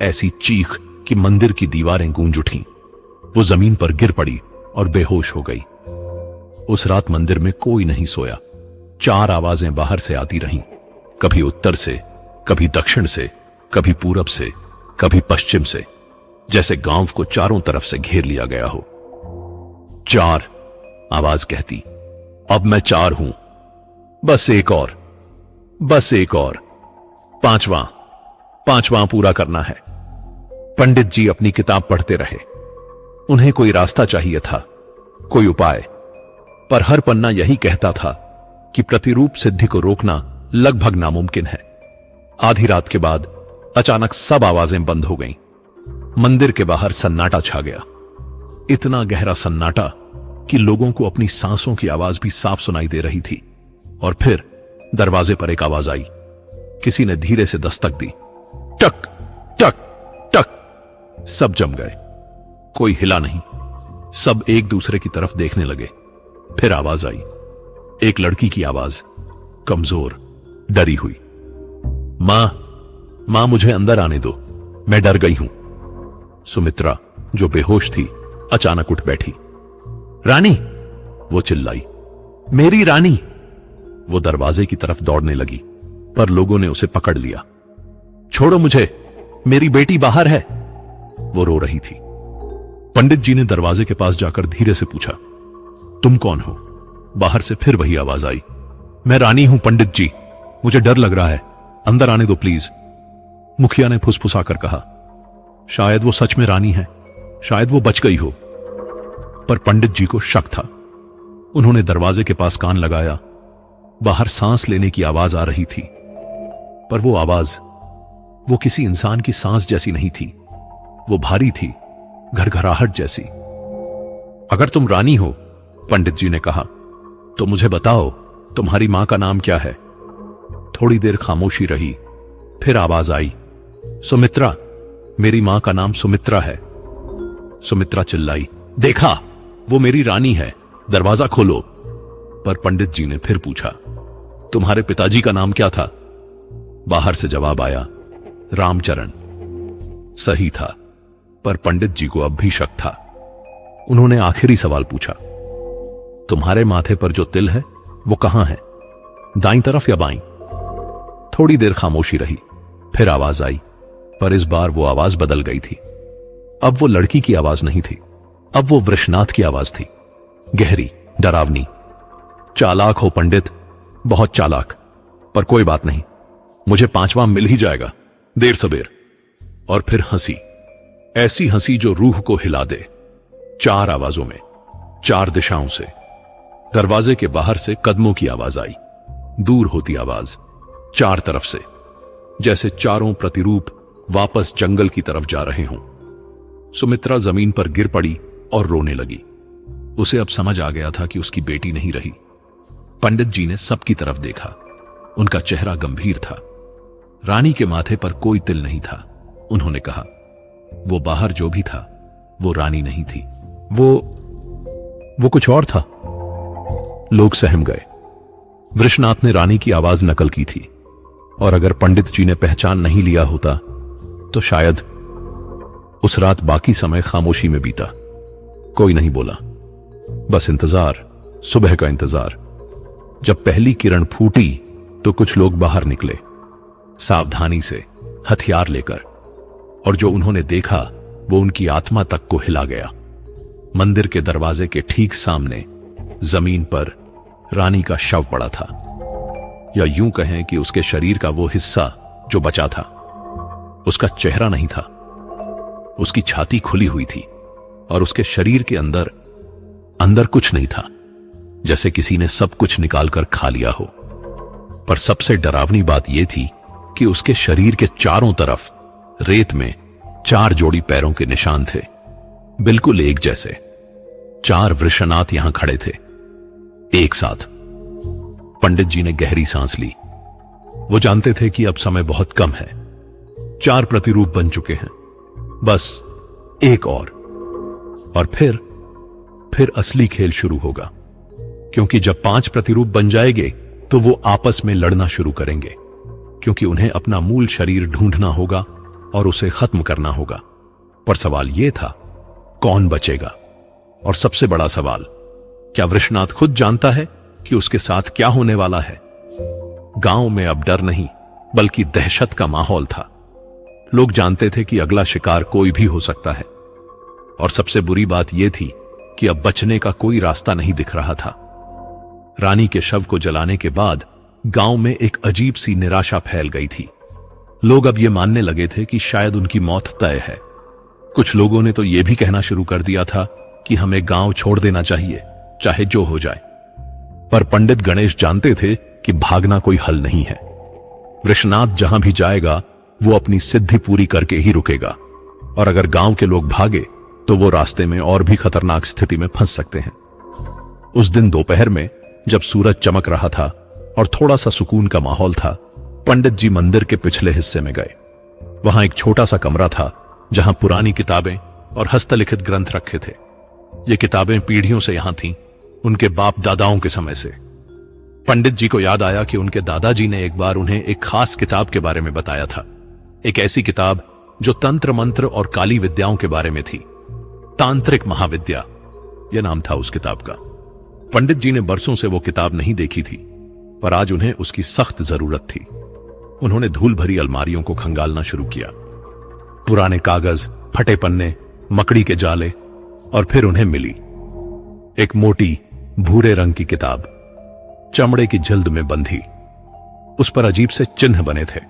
ऐसी चीख कि मंदिर की दीवारें गूंज उठीं। वो जमीन पर गिर पड़ी और बेहोश हो गई। उस रात मंदिर में कोई नहीं सोया। 4 आवाजें बाहर से आती रहीं, कभी उत्तर से, कभी दक्षिण से, कभी पूरब से, कभी पश्चिम से, जैसे गांव को चारों तरफ से घेर लिया गया हो। 4 आवाज कहती, अब मैं 4 हूं, बस एक और, बस एक और। पांचवां पूरा करना है। पंडित जी अपनी किताब पढ़ते रहे। उन्हें कोई रास्ता चाहिए था, कोई उपाय, पर हर पन्ना यही कहता था कि प्रतिरूप सिद्धि को रोकना लगभग नामुमकिन है। आधी रात के बाद अचानक सब आवाजें बंद हो गईं। मंदिर के बाहर सन्नाटा छा गया। इतना गहरा सन्नाटा कि लोगों को अपनी सांसों की आवाज भी साफ सुनाई दे रही थी। और फिर दरवाजे पर एक आवाज आई। किसी ने धीरे से दस्तक दी। टक टक टक। सब जम गए। कोई हिला नहीं। सब एक दूसरे की तरफ देखने लगे। फिर आवाज आई। एक लड़की की आवाज, कमजोर, डरी हुई। मां मुझे अंदर आने दो, मैं डर गई हूं। सुमित्रा, जो बेहोश थी, अचानक उठ बैठी। रानी, वो चिल्लाई। मेरी रानी। वो दरवाजे की तरफ दौड़ने लगी, पर लोगों ने उसे पकड़ लिया। छोड़ो मुझे, मेरी बेटी बाहर है। वो रो रही थी। पंडित जी ने दरवाजे के पास जाकर धीरे से पूछा, तुम कौन हो? बाहर से फिर वही आवाज आई। मैं रानी हूं पंडित जी, मुझे डर लग रहा है, अंदर आने दो प्लीज। मुखिया ने फुसफुसाकर कहा, शायद वो सच में रानी है, शायद वो बच गई हो। पर पंडित जी को शक था। उन्होंने दरवाजे के पास कान लगाया। बाहर सांस लेने की आवाज आ रही थी, पर वो आवाज वो किसी इंसान की सांस जैसी नहीं थी। वो भारी थी, घरघराहट जैसी। अगर तुम रानी हो, पंडित जी ने कहा, तो मुझे बताओ तुम्हारी मां का नाम क्या है? थोड़ी देर खामोशी रही। फिर आवाज आई, सुमित्रा, मेरी मां का नाम सुमित्रा है। सुमित्रा चिल्लाई, देखा, वो मेरी रानी है, दरवाजा खोलो। पर पंडित जी ने फिर पूछा, तुम्हारे पिताजी का नाम क्या था? बाहर से जवाब आया, रामचरण। सही था, पर पंडित जी को अब भी शक था। उन्होंने आखिरी सवाल पूछा, तुम्हारे माथे पर जो तिल है वो कहां है, दाईं तरफ या बाईं? थोड़ी देर खामोशी रही। फिर आवाज आई, पर इस बार वो आवाज बदल गई थी। अब वो लड़की की आवाज नहीं थी, अब वो वृषनाथ की आवाज थी, गहरी, डरावनी। चालाक हो पंडित, बहुत चालाक, पर कोई बात नहीं, मुझे 5वां मिल ही जाएगा, देर सबेर। और फिर हंसी, ऐसी हंसी जो रूह को हिला दे। 4 आवाजों में, 4 दिशाओं से। दरवाजे के बाहर से कदमों की आवाज आई, दूर होती आवाज, 4 तरफ से, जैसे चारों प्रतिरूप वापस जंगल की तरफ जा रहे हों। सुमित्रा जमीन पर गिर पड़ी और रोने लगी। उसे अब समझ आ गया था कि उसकी बेटी नहीं रही। पंडित जी ने सबकी तरफ देखा। उनका चेहरा गंभीर था। रानी के माथे पर कोई तिल नहीं था। उन्होंने कहा, वो बाहर जो भी था वो रानी नहीं थी, वो कुछ और था। लोग सहम गए। वृषनाथ ने रानी की आवाज नकल की थी, और अगर पंडित जी ने पहचान नहीं लिया होता तो शायद उस रात बाकी समय खामोशी में बीता। कोई नहीं बोला, बस इंतजार, सुबह का इंतजार। जब पहली किरण फूटी तो कुछ लोग बाहर निकले, सावधानी से, हथियार लेकर, और जो उन्होंने देखा वो उनकी आत्मा तक को हिला गया। मंदिर के दरवाजे के ठीक सामने जमीन पर रानी का शव पड़ा था, या यूं कहें कि उसके शरीर का वो हिस्सा जो बचा था। उसका चेहरा नहीं था, उसकी छाती खुली हुई थी, और उसके शरीर के अंदर कुछ नहीं था, जैसे किसी ने सब कुछ निकालकर खा लिया हो। पर सबसे डरावनी बात यह थी कि उसके शरीर के चारों तरफ रेत में 4 जोड़ी पैरों के निशान थे, बिल्कुल एक जैसे। 4 वृषनाथ यहां खड़े थे, एक साथ। पंडित जी ने गहरी सांस ली। वो जानते थे कि अब समय बहुत कम है। 4 प्रतिरूप बन चुके हैं, बस एक और फिर असली खेल शुरू होगा। क्योंकि जब 5 प्रतिरूप बन जाएंगे तो वो आपस में लड़ना शुरू करेंगे, क्योंकि उन्हें अपना मूल शरीर ढूंढना होगा और उसे खत्म करना होगा। पर सवाल यह था, कौन बचेगा? और सबसे बड़ा सवाल, क्या वृषनाथ खुद जानता है कि उसके साथ क्या होने वाला है? गांव में अब डर नहीं, बल्कि दहशत का माहौल था। लोग जानते थे कि अगला शिकार कोई भी हो सकता है। और सबसे बुरी बात यह थी कि अब बचने का कोई रास्ता नहीं दिख रहा था। रानी के शव को जलाने के बाद गांव में एक अजीब सी निराशा फैल गई थी। लोग अब यह मानने लगे थे कि शायद उनकी मौत तय है। कुछ लोगों ने तो यह भी कहना शुरू कर दिया था कि हमें गांव छोड़ देना चाहिए, चाहे जो हो जाए। पर पंडित गणेश जानते थे कि भागना कोई हल नहीं है। वृषनाथ जहां भी जाएगा वो अपनी सिद्धि पूरी करके ही रुकेगा, और अगर गांव के लोग भागे तो वो रास्ते में और भी खतरनाक स्थिति में फंस सकते हैं। उस दिन दोपहर में जब सूरज चमक रहा था और थोड़ा सा सुकून का माहौल था, पंडित जी मंदिर के पिछले हिस्से में गए। वहां एक छोटा सा कमरा था जहां पुरानी किताबें और हस्तलिखित ग्रंथ रखे थे। ये किताबें पीढ़ियों से यहां थीं, उनके बाप दादाओं के समय से। पंडित जी को याद आया कि उनके दादाजी ने एक बार उन्हें एक खास किताब के बारे में बताया था। एक ऐसी किताब जो तंत्र मंत्र और काली विद्याओं के बारे में थी। तांत्रिक महाविद्या, यह नाम था उस किताब का। पंडित जी ने बरसों से वो किताब नहीं देखी थी, पर आज उन्हें उसकी सख्त जरूरत थी। उन्होंने धूल भरी अलमारियों को खंगालना शुरू किया। पुराने कागज, फटे पन्ने, मकड़ी के जाले, और फिर उन्हें मिली एक मोटी भूरे रंग की किताब, चमड़े की जिल्द में बंधी। उस पर अजीब से चिन्ह बने थे।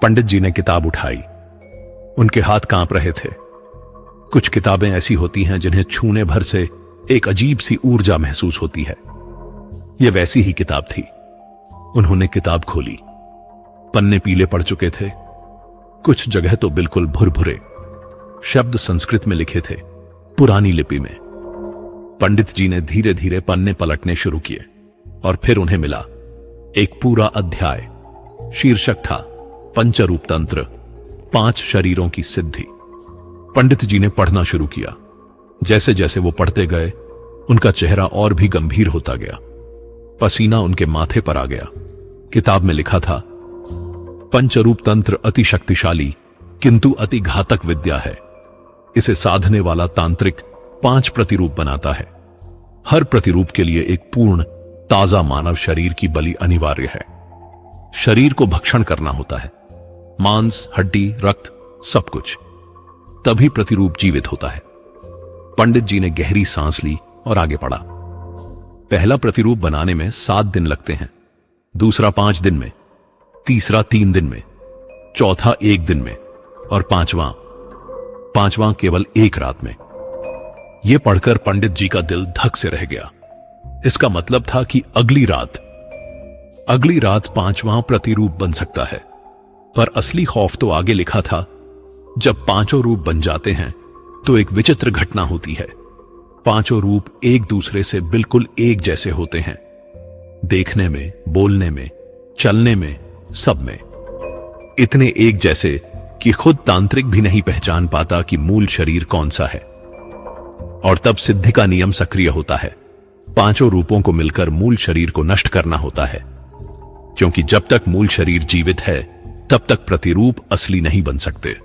पंडित जी ने किताब उठाई। उनके हाथ कांप रहे थे। कुछ किताबें ऐसी होती हैं जिन्हें छूने भर से एक अजीब सी ऊर्जा महसूस होती है। यह वैसी ही किताब थी। उन्होंने किताब खोली। पन्ने पीले पड़ चुके थे, कुछ जगह तो बिल्कुल भुरभुरे। शब्द संस्कृत में लिखे थे, पुरानी लिपि में। पंडित जी ने धीरे धीरे पन्ने पलटने शुरू किए और फिर उन्हें मिला एक पूरा अध्याय। शीर्षक था पंचरूप तंत्र, 5 शरीरों की सिद्धि। पंडित जी ने पढ़ना शुरू किया। जैसे जैसे वो पढ़ते गए, उनका चेहरा और भी गंभीर होता गया। पसीना उनके माथे पर आ गया। किताब में लिखा था, पंचरूप तंत्र अति शक्तिशाली किंतु अति घातक विद्या है। इसे साधने वाला तांत्रिक 5 प्रतिरूप बनाता है। हर प्रतिरूप के लिए एक पूर्ण ताजा मानव शरीर की बलि अनिवार्य है। शरीर को भक्षण करना होता है, मांस, हड्डी, रक्त, सब कुछ। तभी प्रतिरूप जीवित होता है। पंडित जी ने गहरी सांस ली और आगे बढ़ा। पहला प्रतिरूप बनाने में 7 दिन लगते हैं, दूसरा 5 दिन में, तीसरा 3 दिन में, चौथा 1 दिन में, और पांचवां केवल 1 रात में। यह पढ़कर पंडित जी का दिल धक से रह गया। इसका मतलब था कि अगली रात 5वां प्रतिरूप बन सकता है। पर असली खौफ तो आगे लिखा था। जब 5 रूप बन जाते हैं तो एक विचित्र घटना होती है। 5 रूप एक दूसरे से बिल्कुल एक जैसे होते हैं, देखने में, बोलने में, चलने में, सब में। इतने एक जैसे कि खुद तांत्रिक भी नहीं पहचान पाता कि मूल शरीर कौन सा है। और तब सिद्धि का नियम सक्रिय होता है। 5 रूपों को मिलकर मूल शरीर को नष्ट करना होता है, क्योंकि जब तक मूल शरीर जीवित है तब तक प्रतिरूप असली नहीं बन सकते।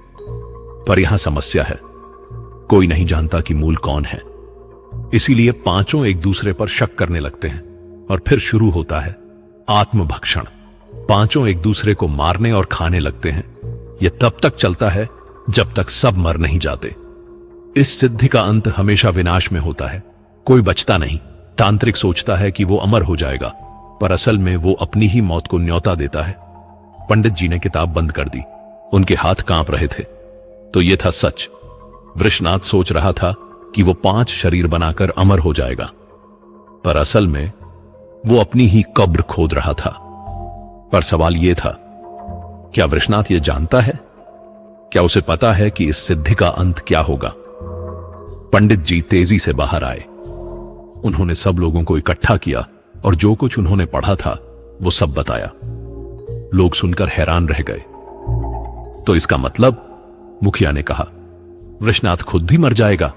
पर यहां समस्या है, कोई नहीं जानता कि मूल कौन है। इसीलिए 5 एक दूसरे पर शक करने लगते हैं और फिर शुरू होता है आत्मभक्षण। 5 एक दूसरे को मारने और खाने लगते हैं। यह तब तक चलता है जब तक सब मर नहीं जाते। इस सिद्धि का अंत हमेशा विनाश में होता है। कोई बचता नहीं। तांत्रिक सोचता है कि वो अमर हो जाएगा, पर असल में वो अपनी ही मौत को न्योता देता है। पंडित जी ने किताब बंद कर दी। उनके हाथ कांप रहे थे। तो यह था सच। वृषनाथ सोच रहा था कि वो 5 शरीर बनाकर अमर हो जाएगा, पर असल में वो अपनी ही कब्र खोद रहा था। पर सवाल यह था, क्या वृषनाथ ये जानता है? क्या उसे पता है कि इस सिद्धि का अंत क्या होगा? पंडित जी तेजी से बाहर आए। उन्होंने सब लोगों को इकट्ठा किया और जो कुछ उन्होंने पढ़ा था वो सब बताया। लोग सुनकर हैरान रह गए। तो इसका मतलब, मुखिया ने कहा, वृषनाथ खुद भी मर जाएगा?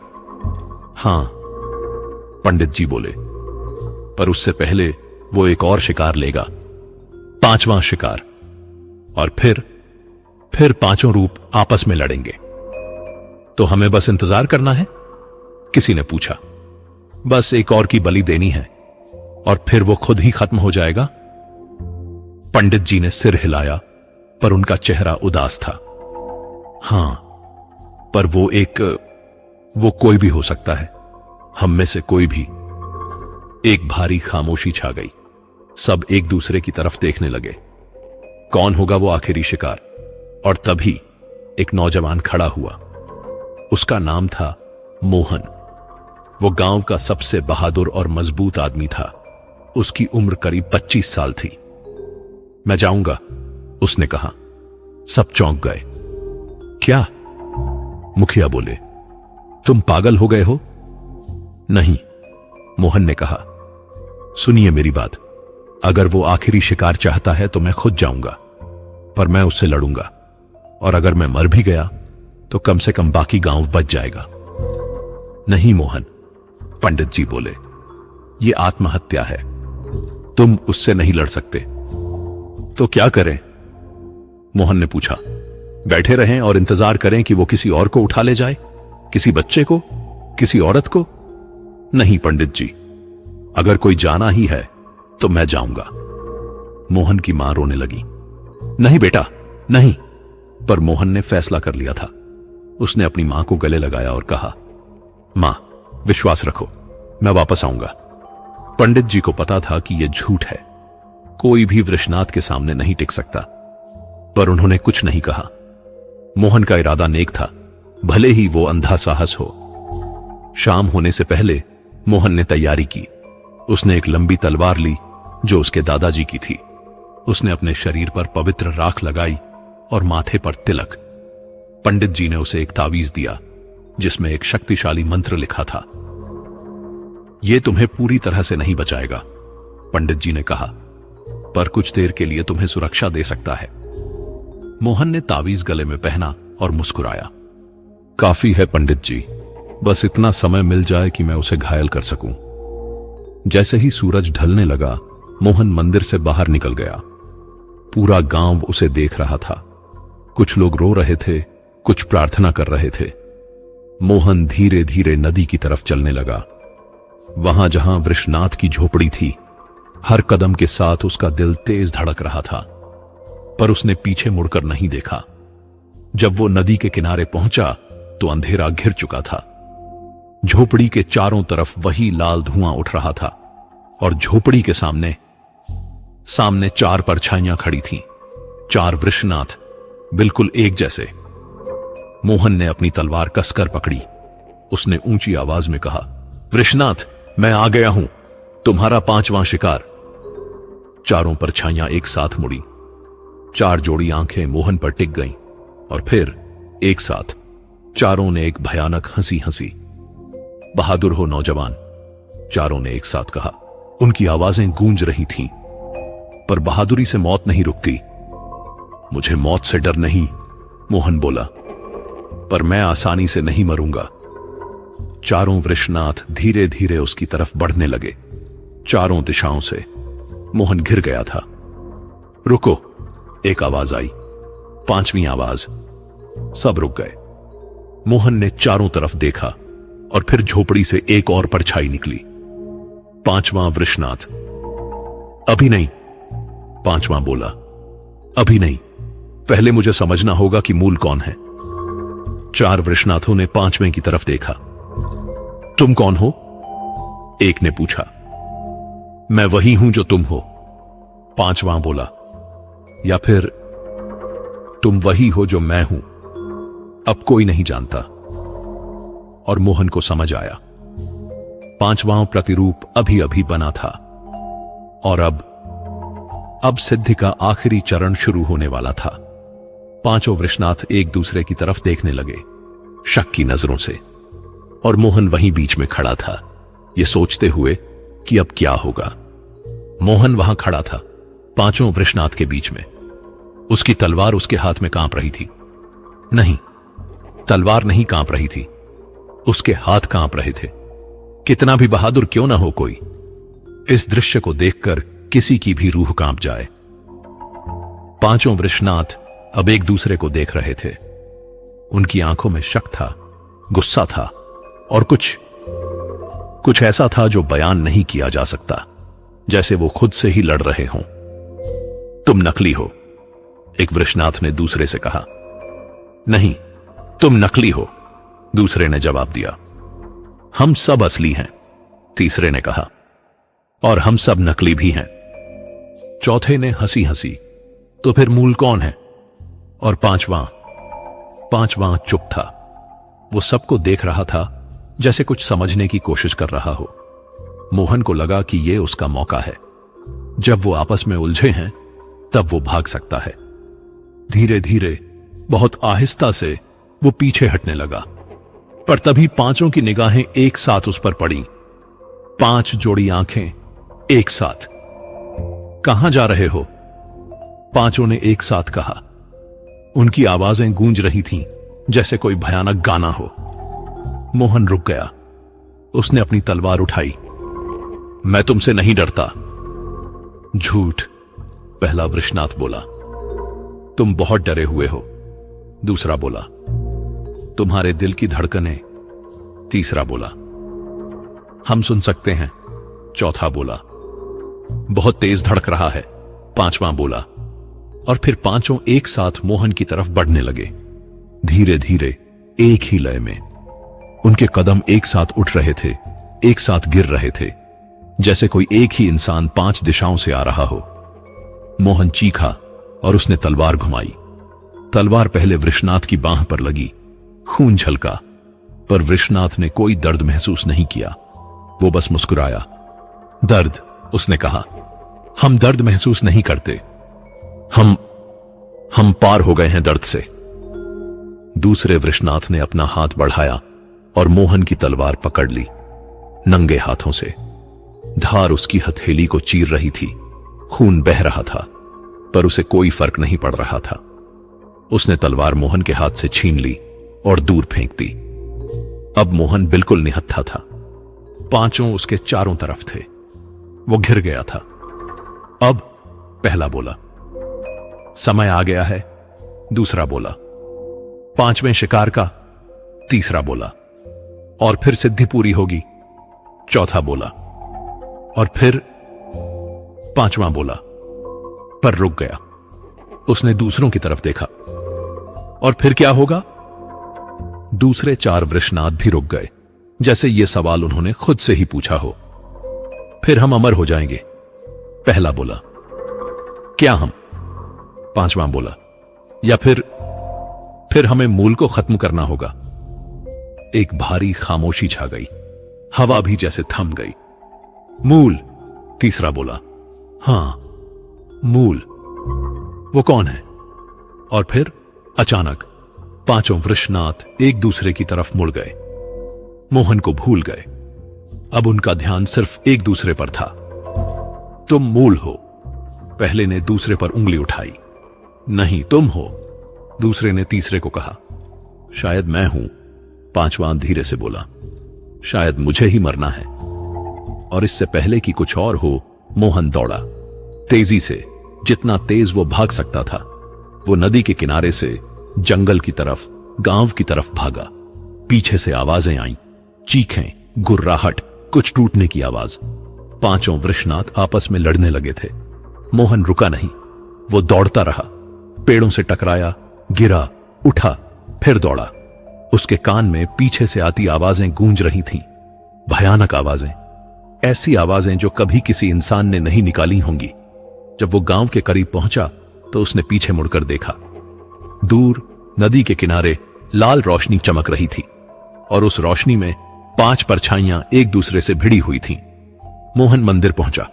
हां, पंडित जी बोले, पर उससे पहले वो एक और शिकार लेगा, 5वां शिकार। और फिर 5 रूप आपस में लड़ेंगे। तो हमें बस इंतजार करना है? किसी ने पूछा। बस एक और की बलि देनी है और फिर वो खुद ही खत्म हो जाएगा। पंडित जी ने सिर हिलाया, पर उनका चेहरा उदास था। हां, पर वो कोई भी हो सकता है, हम में से कोई भी। एक भारी खामोशी छा गई। सब एक दूसरे की तरफ देखने लगे। कौन होगा वो आखिरी शिकार? और तभी एक नौजवान खड़ा हुआ। उसका नाम था मोहन। वो गांव का सबसे बहादुर और मजबूत आदमी था। उसकी उम्र करीब 25 साल थी। मैं जाऊंगा, उसने कहा। सब चौंक गए। क्या? मुखिया बोले। तुम पागल हो गए हो? नहीं, मोहन ने कहा। सुनिए मेरी बात, अगर वो आखिरी शिकार चाहता है तो मैं खुद जाऊंगा, पर मैं उससे लड़ूंगा, और अगर मैं मर भी गया तो कम से कम बाकी गांव बच जाएगा। नहीं मोहन, पंडित जी बोले, ये आत्महत्या है, तुम उससे नहीं लड़ सकते। तो क्या करें? मोहन ने पूछा। बैठे रहें और इंतजार करें कि वो किसी और को उठा ले जाए, किसी बच्चे को, किसी औरत को? नहीं पंडित जी, अगर कोई जाना ही है तो मैं जाऊंगा। मोहन की मां रोने लगी। नहीं बेटा, नहीं। पर मोहन ने फैसला कर लिया था। उसने अपनी मां को गले लगाया और कहा, मां, विश्वास रखो, मैं वापस आऊंगा। पंडित जी को पता था कि यह झूठ है, कोई भी वृषनाथ के सामने नहीं टिक सकता, पर उन्होंने कुछ नहीं कहा। मोहन का इरादा नेक था, भले ही वो अंधा साहस हो। शाम होने से पहले मोहन ने तैयारी की। उसने एक लंबी तलवार ली जो उसके दादाजी की थी। उसने अपने शरीर पर पवित्र राख लगाई और माथे पर तिलक। पंडित जी ने उसे एक तावीज दिया जिसमें एक शक्तिशाली मंत्र लिखा था। यह तुम्हें पूरी तरह से नहीं बचाएगा, पंडित जी ने कहा, पर कुछ देर के लिए तुम्हें सुरक्षा दे सकता है। मोहन ने तावीज गले में पहना और मुस्कुराया। काफी है पंडित जी, बस इतना समय मिल जाए कि मैं उसे घायल कर सकूं। जैसे ही सूरज ढलने लगा, मोहन मंदिर से बाहर निकल गया। पूरा गांव उसे देख रहा था। कुछ लोग रो रहे थे, कुछ प्रार्थना कर रहे थे। मोहन धीरे धीरे नदी की तरफ चलने लगा। वहां जहां वृषनाथ की झोपड़ी थी, हर कदम के साथ उसका दिल तेज धड़क रहा था, पर उसने पीछे मुड़कर नहीं देखा। जब वो नदी के किनारे पहुंचा तो अंधेरा घिर चुका था। झोपड़ी के चारों तरफ वही लाल धुआं उठ रहा था और झोपड़ी के सामने चार परछाइयां खड़ी थीं, चार वृषनाथ, बिल्कुल एक जैसे। मोहन ने अपनी तलवार कसकर पकड़ी। उसने ऊंची आवाज में कहा, वृषनाथ, मैं आ गया हूं, तुम्हारा 5वां शिकार। चारों परछाइयां एक साथ मुड़ी। 4 जोड़ी आंखें मोहन पर टिक गईं और फिर एक साथ चारों ने एक भयानक हंसी हंसी। बहादुर हो नौजवान, चारों ने एक साथ कहा। उनकी आवाजें गूंज रही थीं, पर बहादुरी से मौत नहीं रुकती। मुझे मौत से डर नहीं, मोहन बोला, पर मैं आसानी से नहीं मरूंगा। चारों वृषनाथ धीरे धीरे उसकी तरफ बढ़ने लगे, चारों दिशाओं से। मोहन घिर गया था। रुको, एक आवाज आई, 5वीं आवाज। सब रुक गए। मोहन ने चारों तरफ देखा और फिर झोपड़ी से एक और परछाई निकली। 5वां वृषनाथ। अभी नहीं, 5वां बोला, अभी नहीं, पहले मुझे समझना होगा कि मूल कौन है। 4 वृषनाथों ने 5वें की तरफ देखा। तुम कौन हो? एक ने पूछा। मैं वही हूं जो तुम हो, 5वां बोला। या फिर तुम वही हो जो मैं हूं? अब कोई नहीं जानता। और मोहन को समझ आया, 5वां प्रतिरूप अभी अभी बना था और अब सिद्धि का आखिरी चरण शुरू होने वाला था। 5 वृषनाथ एक दूसरे की तरफ देखने लगे, शक की नजरों से, और मोहन वहीं बीच में खड़ा था, यह सोचते हुए कि अब क्या होगा। मोहन वहां खड़ा था, 5 वृषनाथ के बीच में। उसकी तलवार उसके हाथ में कांप रही थी। नहीं, तलवार नहीं कांप रही थी, उसके हाथ कांप रहे थे। कितना भी बहादुर क्यों ना हो कोई, इस दृश्य को देखकर किसी की भी रूह कांप जाए। 5 वृषनाथ अब एक दूसरे को देख रहे थे। उनकी आंखों में शक था, गुस्सा था और कुछ ऐसा था जो बयान नहीं किया जा सकता, जैसे वो खुद से ही लड़ रहे हों। तुम नकली हो, एक वृषनाथ ने दूसरे से कहा। नहीं, तुम नकली हो, दूसरे ने जवाब दिया। हम सब असली हैं, तीसरे ने कहा। और हम सब नकली भी हैं, चौथे ने हंसी हंसी। तो फिर मूल कौन है? और पांचवां चुप था। वो सबको देख रहा था, जैसे कुछ समझने की कोशिश कर रहा हो। मोहन को लगा कि यह उसका मौका है। जब वो आपस में उलझे हैं, तब वो भाग सकता है। धीरे धीरे, बहुत आहिस्ता से वो पीछे हटने लगा। पर तभी पांचों की निगाहें एक साथ उस पर पड़ी। 5 जोड़ी आंखें एक साथ। कहां जा रहे हो? पांचों ने एक साथ कहा। उनकी आवाजें गूंज रही थीं जैसे कोई भयानक गाना हो। मोहन रुक गया। उसने अपनी तलवार उठाई। मैं तुमसे नहीं डरता। झूठ, पहला वृषनाथ बोला। तुम बहुत डरे हुए हो, दूसरा बोला। तुम्हारे दिल की धड़कनें, तीसरा बोला। हम सुन सकते हैं, चौथा बोला। बहुत तेज धड़क रहा है, पांचवां बोला। और फिर पांचों एक साथ मोहन की तरफ बढ़ने लगे, धीरे धीरे, एक ही लय में। उनके कदम एक साथ उठ रहे थे, एक साथ गिर रहे थे, जैसे कोई एक ही इंसान 5 दिशाओं से आ रहा हो। मोहन चीखा और उसने तलवार घुमाई। तलवार पहले वृषनाथ की बांह पर लगी। खून छलका, पर वृषनाथ ने कोई दर्द महसूस नहीं किया। वो बस मुस्कुराया। दर्द, उसने कहा। हम दर्द महसूस नहीं करते। हम पार हो गए हैं दर्द से। दूसरे वृषनाथ ने अपना हाथ बढ़ाया और मोहन की तलवार पकड़ ली, नंगे हाथों से। धार उसकी हथेली को चीर रही थी। खून बह रहा था, पर उसे कोई फर्क नहीं पड़ रहा था। उसने तलवार मोहन के हाथ से छीन ली और दूर फेंक दी। अब मोहन बिल्कुल निहत्था था। पांचों उसके चारों तरफ थे। वो घिर गया था। अब, पहला बोला। समय आ गया है, दूसरा बोला। 5वें शिकार का, तीसरा बोला। और फिर सिद्धि पूरी होगी, चौथा बोला। और फिर 5वां बोला, पर रुक गया। उसने दूसरों की तरफ देखा। और फिर क्या होगा? दूसरे 4 वृषनाथ भी रुक गए, जैसे यह सवाल उन्होंने खुद से ही पूछा हो। फिर हम अमर हो जाएंगे, पहला बोला। क्या हम? 5वां बोला। या फिर हमें मूल को खत्म करना होगा। एक भारी खामोशी छा गई। हवा भी जैसे थम गई। मूल, तीसरा बोला। हां, मूल। वो कौन है? और फिर अचानक पांचों वृषनाथ एक दूसरे की तरफ मुड़ गए। मोहन को भूल गए। अब उनका ध्यान सिर्फ एक दूसरे पर था। तुम मूल हो, पहले ने दूसरे पर उंगली उठाई। नहीं, तुम हो, दूसरे ने तीसरे को कहा। शायद मैं हूं, पांचवां धीरे से बोला। शायद मुझे ही मरना है। और इससे पहले कि कुछ और हो, मोहन दौड़ा तेजी से, जितना तेज वो भाग सकता था। वो नदी के किनारे से जंगल की तरफ, गांव की तरफ भागा। पीछे से आवाजें आईं, चीखें, गुर्राहट, कुछ टूटने की आवाज। पांचों वृषनाथ आपस में लड़ने लगे थे। मोहन रुका नहीं। वो दौड़ता रहा, पेड़ों से टकराया, गिरा, उठा, फिर दौड़ा। उसके कान में पीछे से आती आवाजें गूंज रही थीं, भयानक आवाजें, ऐसी आवाजें जो कभी किसी इंसान ने नहीं निकाली होंगी। जब वो गांव के करीब पहुंचा तो उसने पीछे मुड़कर देखा। दूर नदी के किनारे लाल रोशनी चमक रही थी और उस रोशनी में 5 परछाइयां एक दूसरे से भिड़ी हुई थीं। मोहन मंदिर पहुंचा।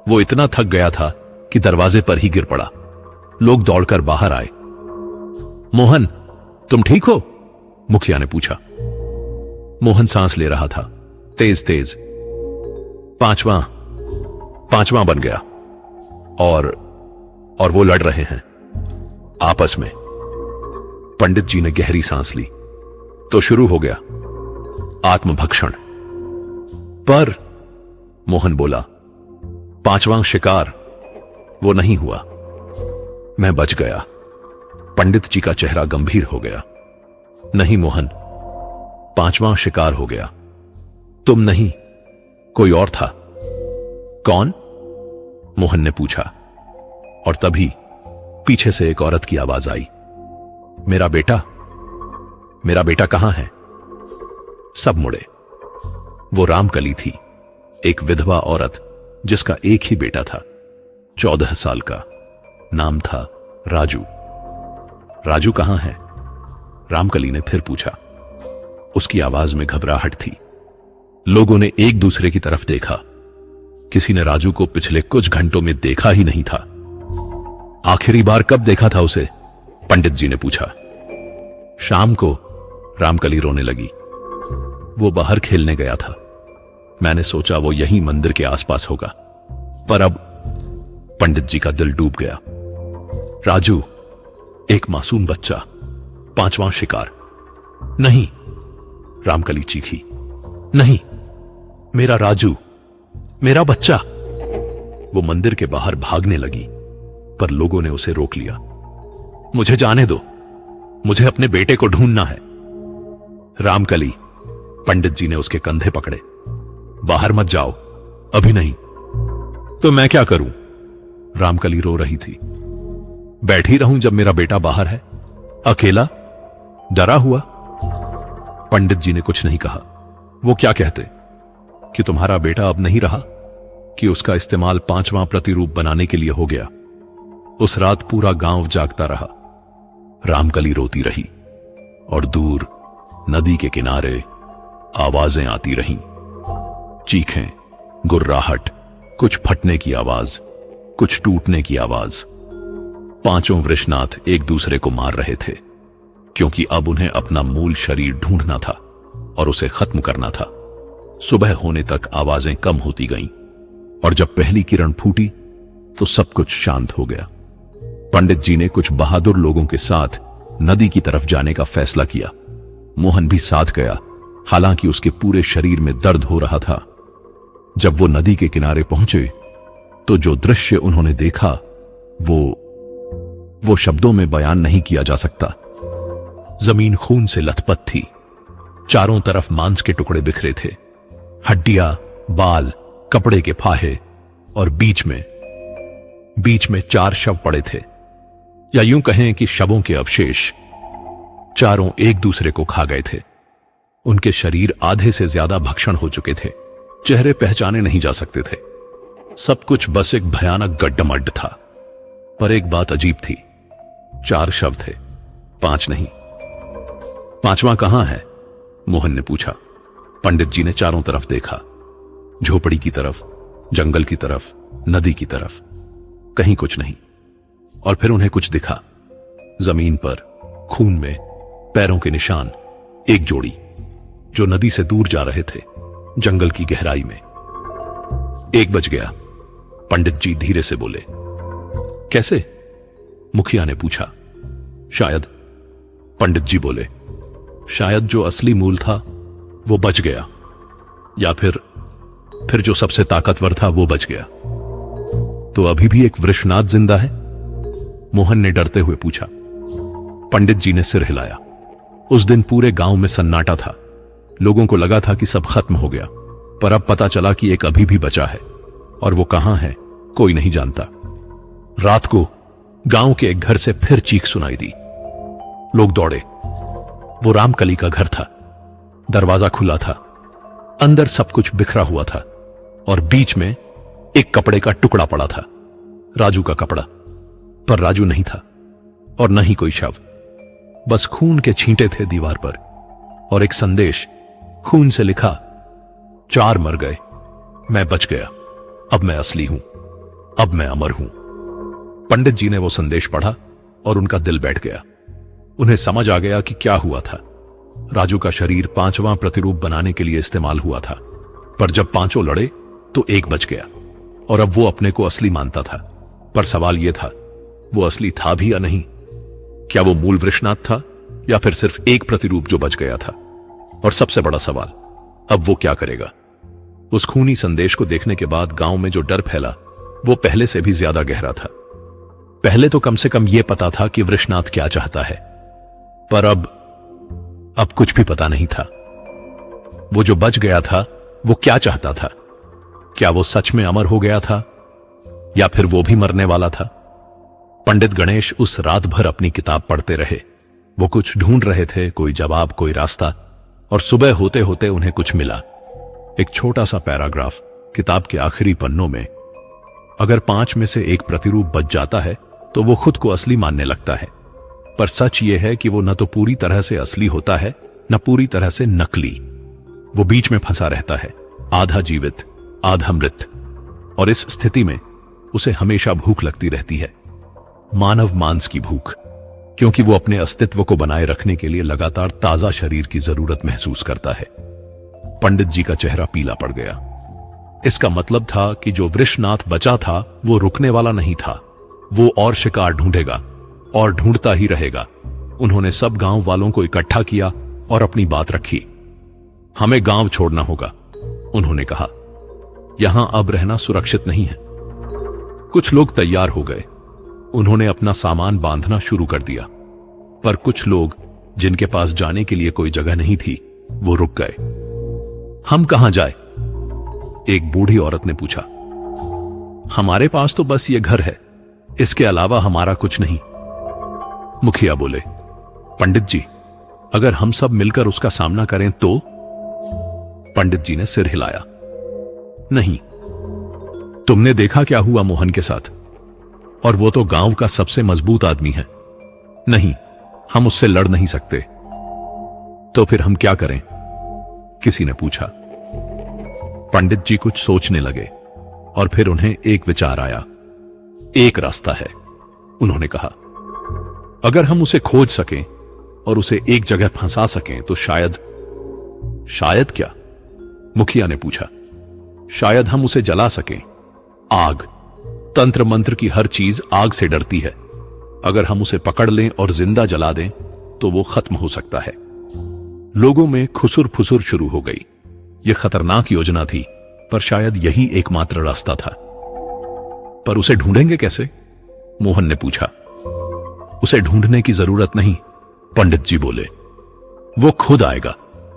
वो इतना थक गया था कि दरवाजे पर ही गिर पड़ा। लोग दौड़कर बाहर आए। मोहन, तुम ठीक हो? मुखिया ने पूछा। मोहन सांस ले रहा था, तेज तेज। पांचवां बन गया। और वो लड़ रहे हैं आपस में। पंडित जी ने गहरी सांस ली। तो शुरू हो गया आत्मभक्षण। पर मोहन बोला, 5वां शिकार वो नहीं हुआ। मैं बच गया। पंडित जी का चेहरा गंभीर हो गया। नहीं मोहन, 5वां शिकार हो गया। तुम नहीं, कोई और था। कौन? मोहन ने पूछा। और तभी पीछे से एक औरत की आवाज आई। मेरा बेटा कहां है? सब मुड़े। वो रामकली थी, एक विधवा औरत जिसका एक ही बेटा था, 14 साल का। नाम था राजू। राजू कहां है? रामकली ने फिर पूछा। उसकी आवाज में घबराहट थी। लोगों ने एक दूसरे की तरफ देखा। किसी ने राजू को पिछले कुछ घंटों में देखा ही नहीं था। आखिरी बार कब देखा था उसे? पंडित जी ने पूछा। शाम को, रामकली रोने लगी। वो बाहर खेलने गया था। मैंने सोचा वो यहीं मंदिर के आसपास होगा, पर अब पंडित जी का दिल डूब गया। राजू, एक मासूम बच्चा, 5वां शिकार। नहीं, रामकली चीखी, नहीं, मेरा राजू, मेरा बच्चा। वो मंदिर के बाहर भागने लगी, पर लोगों ने उसे रोक लिया। मुझे जाने दो, मुझे अपने बेटे को ढूंढना है। रामकली, पंडित जी ने उसके कंधे पकड़े। बाहर मत जाओ, अभी नहीं। तो मैं क्या करूं? रामकली रो रही थी। बैठी रहूं जब मेरा बेटा बाहर है, अकेला, डरा हुआ? पंडित जी ने कुछ नहीं कहा। वो क्या कहते कि तुम्हारा बेटा अब नहीं रहा, कि उसका इस्तेमाल 5वां प्रतिरूप बनाने के लिए हो गया। उस रात पूरा गांव जागता रहा। रामकली रोती रही और दूर नदी के किनारे आवाजें आती रहीं। चीखें, गुर्राहट, कुछ फटने की आवाज, कुछ टूटने की आवाज। 5 वृषनाथ एक दूसरे को मार रहे थे, क्योंकि अब उन्हें अपना मूल शरीर ढूंढना था और उसे खत्म करना था। सुबह होने तक आवाजें कम होती गईं, और जब पहली किरण फूटी तो सब कुछ शांत हो गया। पंडित जी ने कुछ बहादुर लोगों के साथ नदी की तरफ जाने का फैसला किया। मोहन भी साथ गया, हालांकि उसके पूरे शरीर में दर्द हो रहा था। जब वो नदी के किनारे पहुंचे तो जो दृश्य उन्होंने देखा वो शब्दों में बयान नहीं किया जा सकता। जमीन खून से लथपथ थी। चारों तरफ मांस के टुकड़े बिखरे थे, हड्डियां, बाल, कपड़े के फाहे, और बीच में 4 शव पड़े थे, या यूं कहें कि शवों के अवशेष। चारों एक दूसरे को खा गए थे। उनके शरीर आधे से ज्यादा भक्षण हो चुके थे। चेहरे पहचाने नहीं जा सकते थे। सब कुछ बस एक भयानक गड्ढमड्ढ था। पर एक बात अजीब थी, 4 शव थे, 5 नहीं। 5वां कहां है? मोहन ने पूछा। पंडित जी ने चारों तरफ देखा, झोपड़ी की तरफ, जंगल की तरफ, नदी की तरफ। कहीं कुछ नहीं। और फिर उन्हें कुछ दिखा। जमीन पर खून में पैरों के निशान, एक जोड़ी, जो नदी से दूर जा रहे थे, जंगल की गहराई में। 1 बज गया, पंडित जी धीरे से बोले। कैसे? मुखिया ने पूछा। शायद, पंडित जी बोले, शायद जो असली मूल था वो बच गया, या फिर जो सबसे ताकतवर था वो बच गया। तो अभी भी एक वृषनाथ जिंदा है? मोहन ने डरते हुए पूछा। पंडित जी ने सिर हिलाया। उस दिन पूरे गांव में सन्नाटा था। लोगों को लगा था कि सब खत्म हो गया, पर अब पता चला कि एक अभी भी बचा है, और वो कहां है कोई नहीं जानता। रात को गांव के एक घर से फिर चीख सुनाई दी। लोग दौड़े। वो रामकली का घर था। दरवाजा खुला था। अंदर सब कुछ बिखरा हुआ था, और बीच में एक कपड़े का टुकड़ा पड़ा था, राजू का कपड़ा। पर राजू नहीं था, और न ही कोई शव। बस खून के छींटे थे दीवार पर, और एक संदेश खून से लिखा, 4 मर गए, मैं बच गया, अब मैं असली हूं, अब मैं अमर हूं। पंडित जी ने वो संदेश पढ़ा और उनका दिल बैठ गया। उन्हें समझ आ गया कि क्या हुआ था। राजू का शरीर 5वां प्रतिरूप बनाने के लिए इस्तेमाल हुआ था, पर जब 5 लड़े तो 1 बच गया, और अब वो अपने को असली मानता था। पर सवाल यह था, वो असली था भी या नहीं? क्या वो मूल वृषनाथ था, या फिर सिर्फ एक प्रतिरूप जो बच गया था? और सबसे बड़ा सवाल, अब वो क्या करेगा? उस खूनी संदेश को देखने के बाद गांव में जो डर फैला वो पहले से भी ज्यादा गहरा था। पहले तो कम से कम यह पता था कि वृषनाथ क्या चाहता है, पर अब कुछ भी पता नहीं था। वो जो बच गया था वो क्या चाहता था? क्या वो सच में अमर हो गया था, या फिर वो भी मरने वाला था? पंडित गणेश उस रात भर अपनी किताब पढ़ते रहे। वो कुछ ढूंढ रहे थे, कोई जवाब, कोई रास्ता। और सुबह होते होते उन्हें कुछ मिला। एक छोटा सा पैराग्राफ किताब के आखिरी पन्नों में। अगर 5 में से 1 प्रतिरूप बच जाता है तो वो खुद को असली मानने लगता है, पर सच ये है कि वो न तो पूरी तरह से असली होता है, न पूरी तरह से नकली। वो बीच में फंसा रहता है, आधा जीवित, आधा मृत। और इस स्थिति में उसे हमेशा भूख लगती रहती है, मानव मांस की भूख, क्योंकि वो अपने अस्तित्व को बनाए रखने के लिए लगातार ताजा शरीर की जरूरत महसूस करता है। पंडित जी का चेहरा पीला पड़ गया। इसका मतलब था कि जो वृषनाथ बचा था वो रुकने वाला नहीं था। वो और शिकार ढूंढेगा और ढूंढता ही रहेगा। उन्होंने सब गांव वालों को इकट्ठा किया और अपनी बात रखी। हमें गांव छोड़ना होगा, उन्होंने कहा। यहां अब रहना सुरक्षित नहीं है। कुछ लोग तैयार हो गए। उन्होंने अपना सामान बांधना शुरू कर दिया। पर कुछ लोग, जिनके पास जाने के लिए कोई जगह नहीं थी, वो रुक गए। हम कहां जाए? एक बूढ़ी औरत ने पूछा। हमारे पास तो बस ये घर है, इसके अलावा हमारा कुछ नहीं। मुखिया बोले, पंडित जी, अगर हम सब मिलकर उसका सामना करें तो? पंडित जी ने सिर हिलाया। नहीं। तुमने देखा क्या हुआ मोहन के साथ? और वो तो गांव का सबसे मजबूत आदमी है। नहीं, हम उससे लड़ नहीं सकते। तो फिर हम क्या करें? किसी ने पूछा। पंडित जी कुछ सोचने लगे और फिर उन्हें एक विचार आया। एक रास्ता है, उन्होंने कहा। अगर हम उसे खोज सकें और उसे एक जगह फंसा सकें तो शायद। शायद क्या? मुखिया ने पूछा। शायद हम उसे जला सकें। आग, तंत्र मंत्र की हर चीज आग से डरती है। अगर हम उसे पकड़ लें और जिंदा जला दें तो वो खत्म हो सकता है। लोगों में खुसुर फुसुर शुरू हो गई। यह खतरनाक योजना थी, पर शायद यही एकमात्र रास्ता था। पर उसे ढूंढेंगे कैसे? मोहन ने पूछा। उसे ढूंढने की जरूरत नहीं, पंडित जी बोले। वो खुद आएगा।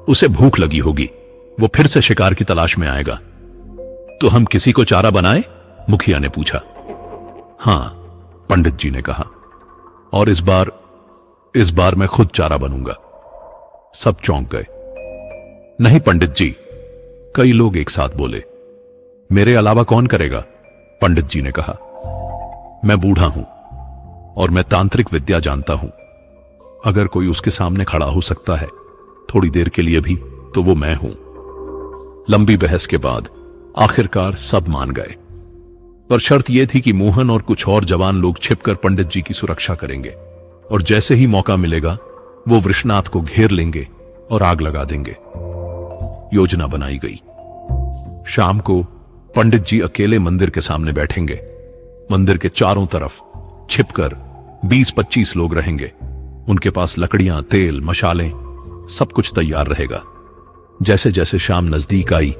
उसे भूख लगी होगी, वो फिर से शिकार की तलाश में आएगा। तो हम किसी को चारा बनाएं? मुखिया ने पूछा। हां, पंडित जी ने कहा। और इस बार मैं खुद चारा बनूंगा। सब चौंक गए। नहीं पंडित जी, कई लोग एक साथ बोले। मेरे अलावा कौन करेगा? पंडित जी ने कहा। मैं बूढ़ा हूं और मैं तांत्रिक विद्या जानता हूं। अगर कोई उसके सामने खड़ा हो सकता है थोड़ी देर के लिए भी, तो वो मैं हूं। लंबी बहस के बाद आखिरकार सब मान गए। पर शर्त यह थी कि मोहन और कुछ और जवान लोग छिपकर पंडित जी की सुरक्षा करेंगे और जैसे ही मौका मिलेगा वो वृषनाथ को घेर लेंगे और आग लगा देंगे। योजना बनाई गई। शाम को पंडित जी अकेले मंदिर के सामने बैठेंगे। मंदिर के चारों तरफ छिपकर 20-25 लोग रहेंगे। उनके पास लकड़ियां, तेल, मशालें, सब कुछ तैयार रहेगा। जैसे जैसे शाम नजदीक आई,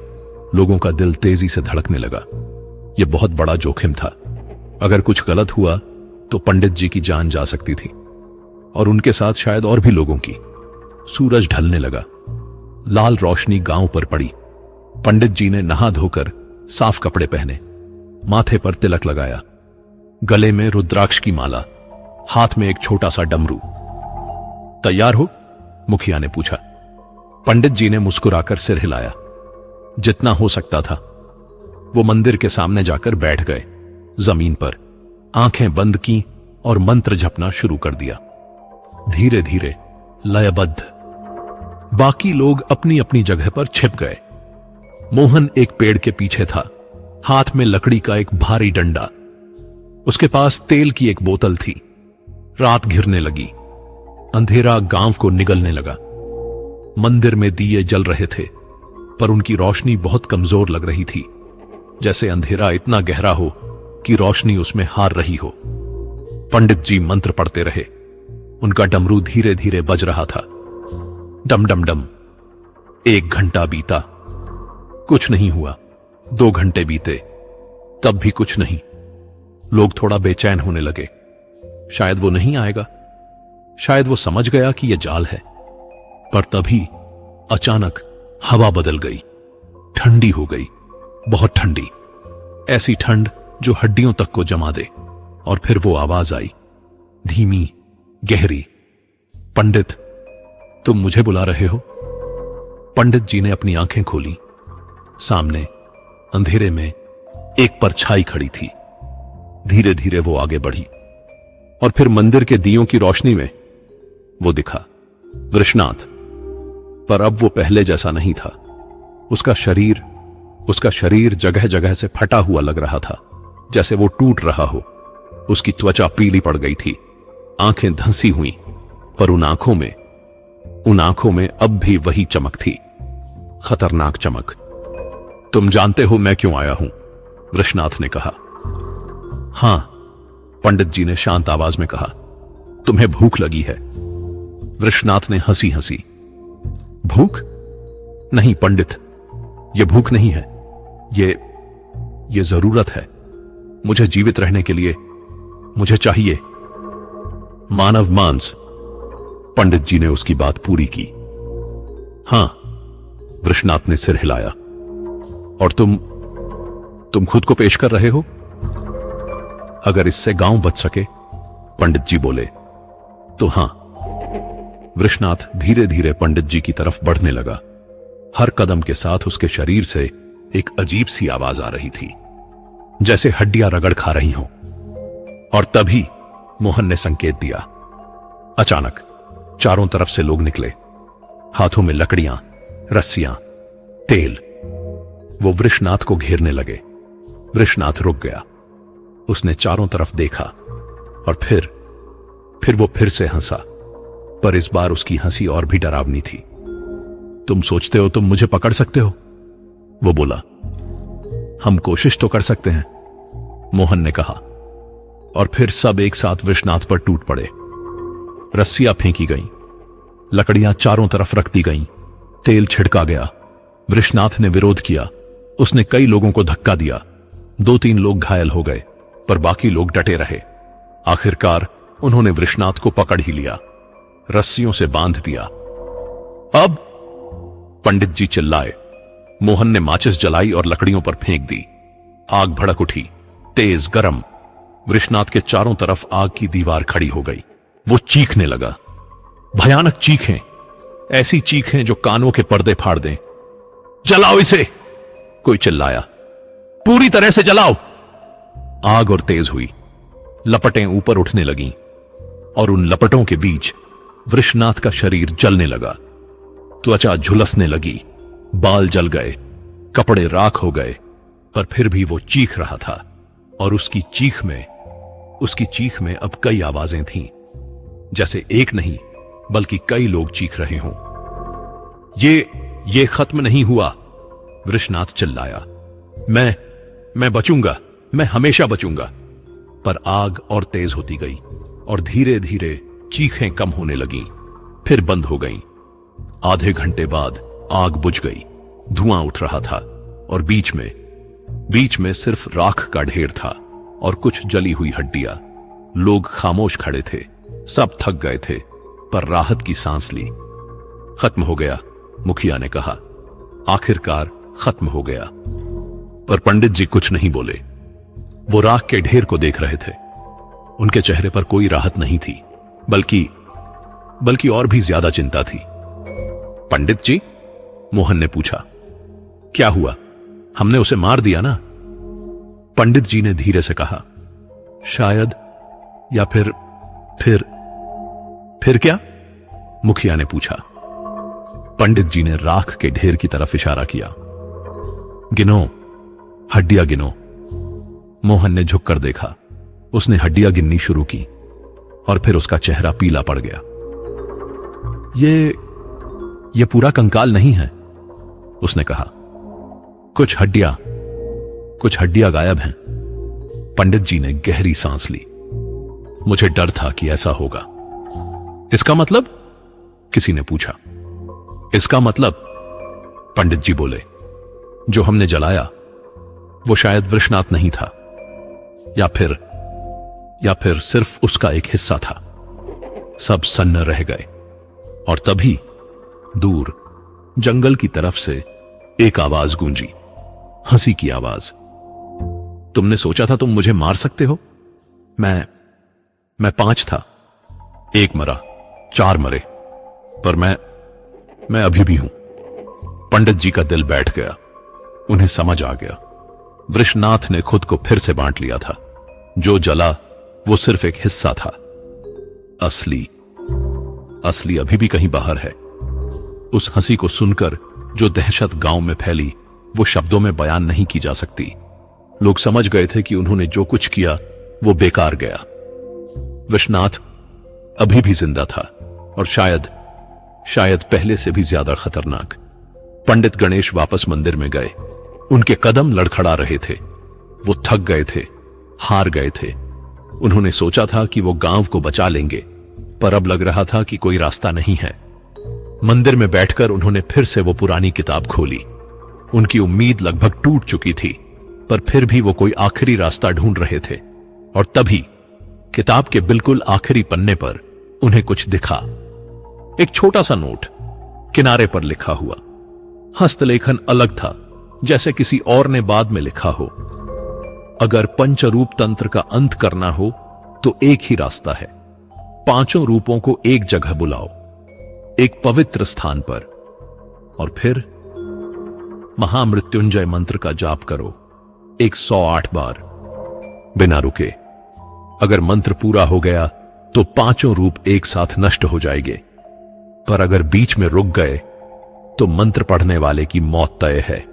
लोगों का दिल तेजी से धड़कने लगा। यह बहुत बड़ा जोखिम था। अगर कुछ गलत हुआ तो पंडित जी की जान जा सकती थी और उनके साथ शायद और भी लोगों की। सूरज ढलने लगा। लाल रोशनी गांव पर पड़ी। पंडित जी ने नहा धोकर साफ कपड़े पहने, माथे पर तिलक लगाया, गले में रुद्राक्ष की माला, हाथ में एक छोटा सा डमरू। तैयार हो? मुखिया ने पूछा। पंडित जी ने मुस्कुराकर सिर हिलाया। जितना हो सकता था। वो मंदिर के सामने जाकर बैठ गए। जमीन पर आंखें बंद की और मंत्र जपना शुरू कर दिया। धीरे धीरे, लयबद्ध। बाकी लोग अपनी अपनी जगह पर छिप गए। मोहन एक पेड़ के पीछे था, हाथ में लकड़ी का एक भारी डंडा। उसके पास तेल की एक बोतल थी। रात घिरने लगी। अंधेरा गांव को निगलने लगा। मंदिर में दिए जल रहे थे, पर उनकी रोशनी बहुत कमजोर लग रही थी, जैसे अंधेरा इतना गहरा हो कि रोशनी उसमें हार रही हो। पंडित जी मंत्र पढ़ते रहे। उनका डमरू धीरे धीरे बज रहा था। डम डम डम। 1 घंटा बीता, कुछ नहीं हुआ। 2 घंटे बीते, तब भी कुछ नहीं। लोग थोड़ा बेचैन होने लगे। शायद वो नहीं आएगा, शायद वो समझ गया कि यह जाल है। पर तभी अचानक हवा बदल गई। ठंडी हो गई, बहुत ठंडी। ऐसी ठंड जो हड्डियों तक को जमा दे। और फिर वो आवाज आई, धीमी, गहरी। पंडित, तुम मुझे बुला रहे हो? पंडित जी ने अपनी आंखें खोली। सामने अंधेरे में एक परछाई खड़ी थी। धीरे धीरे वो आगे बढ़ी और फिर मंदिर के दियों की रोशनी में वो दिखा, वृषनाथ। पर अब वो पहले जैसा नहीं था। उसका शरीर जगह जगह से फटा हुआ लग रहा था, जैसे वो टूट रहा हो। उसकी त्वचा पीली पड़ गई थी, आंखें धंसी हुई, पर उन आंखों में अब भी वही चमक थी। खतरनाक चमक। तुम जानते हो मैं क्यों आया हूं? वृषनाथ ने कहा। हां, पंडित जी ने शांत आवाज में कहा। तुम्हें भूख लगी है? वृषनाथ ने हंसी हंसी। भूख? नहीं पंडित, यह भूख नहीं है, ये जरूरत है। मुझे जीवित रहने के लिए मुझे चाहिए मानव मांस। पंडित जी ने उसकी बात पूरी की। हां, वृषनाथ ने सिर हिलाया। और तुम खुद को पेश कर रहे हो? अगर इससे गांव बच सके, पंडित जी बोले, तो हां। वृषनाथ धीरे धीरे पंडित जी की तरफ बढ़ने लगा। हर कदम के साथ उसके शरीर से एक अजीब सी आवाज आ रही थी, जैसे हड्डियां रगड़ खा रही हों। और तभी मोहन ने संकेत दिया। अचानक चारों तरफ से लोग निकले, हाथों में लकड़ियां, रस्सियां, तेल। वो वृषनाथ को घेरने लगे। वृषनाथ रुक गया। उसने चारों तरफ देखा और फिर वो फिर से हंसा, पर इस बार उसकी हंसी और भी डरावनी थी। तुम सोचते हो तुम मुझे पकड़ सकते हो? वो बोला। हम कोशिश तो कर सकते हैं, मोहन ने कहा। और फिर सब एक साथ वृषनाथ पर टूट पड़े। रस्सियां फेंकी गईं, लकड़ियां चारों तरफ रख दी गईं, तेल छिड़का गया। वृषनाथ ने विरोध किया। उसने कई लोगों को धक्का दिया। 2-3 लोग घायल हो गए, पर बाकी लोग डटे रहे। आखिरकार उन्होंने वृषनाथ को पकड़ ही लिया, रस्सियों से बांध दिया। अब पंडित जी चिल्लाए। मोहन ने माचिस जलाई और लकड़ियों पर फेंक दी। आग भड़क उठी, तेज, गरम। वृषनाथ के चारों तरफ आग की दीवार खड़ी हो गई। वो चीखने लगा, भयानक चीखें, ऐसी चीखें जो कानों के पर्दे फाड़ दें। जलाओ इसे, कोई चिल्लाया, पूरी तरह से जलाओ। आग और तेज हुई, लपटें ऊपर उठने लगीं और उन लपटों के बीच वृषनाथ का शरीर जलने लगा। त्वचा झुलसने लगी, बाल जल गए, कपड़े राख हो गए, पर फिर भी वो चीख रहा था। और उसकी चीख में अब कई आवाजें थीं, जैसे एक नहीं बल्कि कई लोग चीख रहे हों। ये खत्म नहीं हुआ, वृषनाथ चिल्लाया। मैं बचूंगा, मैं हमेशा बचूंगा। पर आग और तेज होती गई और धीरे धीरे चीखें कम होने लगीं, फिर बंद हो गईं। आधे घंटे बाद आग बुझ गई, धुआं उठ रहा था और बीच में सिर्फ राख का ढेर था और कुछ जली हुई हड्डियां। लोग खामोश खड़े थे, सब थक गए थे, पर राहत की सांस ली। खत्म हो गया, मुखिया ने कहा। आखिरकार खत्म हो गया। पर पंडित जी कुछ नहीं बोले। वो राख के ढेर को देख रहे थे। उनके चेहरे पर कोई राहत नहीं थी, बल्कि और भी ज्यादा चिंता थी। पंडित जी, मोहन ने पूछा, क्या हुआ? हमने उसे मार दिया ना? पंडित जी ने धीरे से कहा, शायद, या फिर क्या? मुखिया ने पूछा। पंडित जी ने राख के ढेर की तरफ इशारा किया। गिनो, हड्डियां गिनो। मोहन ने झुककर देखा। उसने हड्डियां गिननी शुरू की और फिर उसका चेहरा पीला पड़ गया। ये पूरा कंकाल नहीं है, उसने कहा। कुछ हड्डियां गायब हैं। पंडित जी ने गहरी सांस ली। मुझे डर था कि ऐसा होगा। इसका मतलब? किसी ने पूछा। इसका मतलब, पंडित जी बोले, जो हमने जलाया वो शायद वृषनाथ नहीं था, या फिर सिर्फ उसका एक हिस्सा था। सब सन्न रह गए और तभी दूर जंगल की तरफ से एक आवाज गूंजी, हंसी की आवाज। तुमने सोचा था तुम मुझे मार सकते हो? मैं 5 था, 1 मरा, 4 मरे, पर मैं अभी भी हूं। पंडित जी का दिल बैठ गया। उन्हें समझ आ गया, वृषनाथ ने खुद को फिर से बांट लिया था। जो जला वो सिर्फ एक हिस्सा था। असली अभी भी कहीं बाहर है। उस हंसी को सुनकर जो दहशत गांव में फैली, वो शब्दों में बयान नहीं की जा सकती। लोग समझ गए थे कि उन्होंने जो कुछ किया वो बेकार गया। वृषनाथ अभी भी जिंदा था और शायद पहले से भी ज्यादा खतरनाक। पंडित गणेश वापस मंदिर में गए। उनके कदम लड़खड़ा रहे थे। वो थक गए थे, हार गए थे। उन्होंने सोचा था कि वो गांव को बचा लेंगे, पर अब लग रहा था कि कोई रास्ता नहीं है। मंदिर में बैठकर उन्होंने फिर से वो पुरानी किताब खोली। उनकी उम्मीद लगभग टूट चुकी थी, पर फिर भी वो कोई आखिरी रास्ता ढूंढ रहे थे। और तभी किताब के बिल्कुल आखिरी पन्ने पर उन्हें कुछ दिखा। एक छोटा सा नोट, किनारे पर लिखा हुआ। हस्तलेखन अलग था, जैसे किसी और ने बाद में लिखा हो। अगर पंचरूप तंत्र का अंत करना हो तो एक ही रास्ता है। 5 रूपों को एक जगह बुलाओ, एक पवित्र स्थान पर, और फिर महामृत्युंजय मंत्र का जाप करो 108 बार बिना रुके। अगर मंत्र पूरा हो गया तो 5 रूप एक साथ नष्ट हो जाएंगे, पर अगर बीच में रुक गए तो मंत्र पढ़ने वाले की मौत तय है।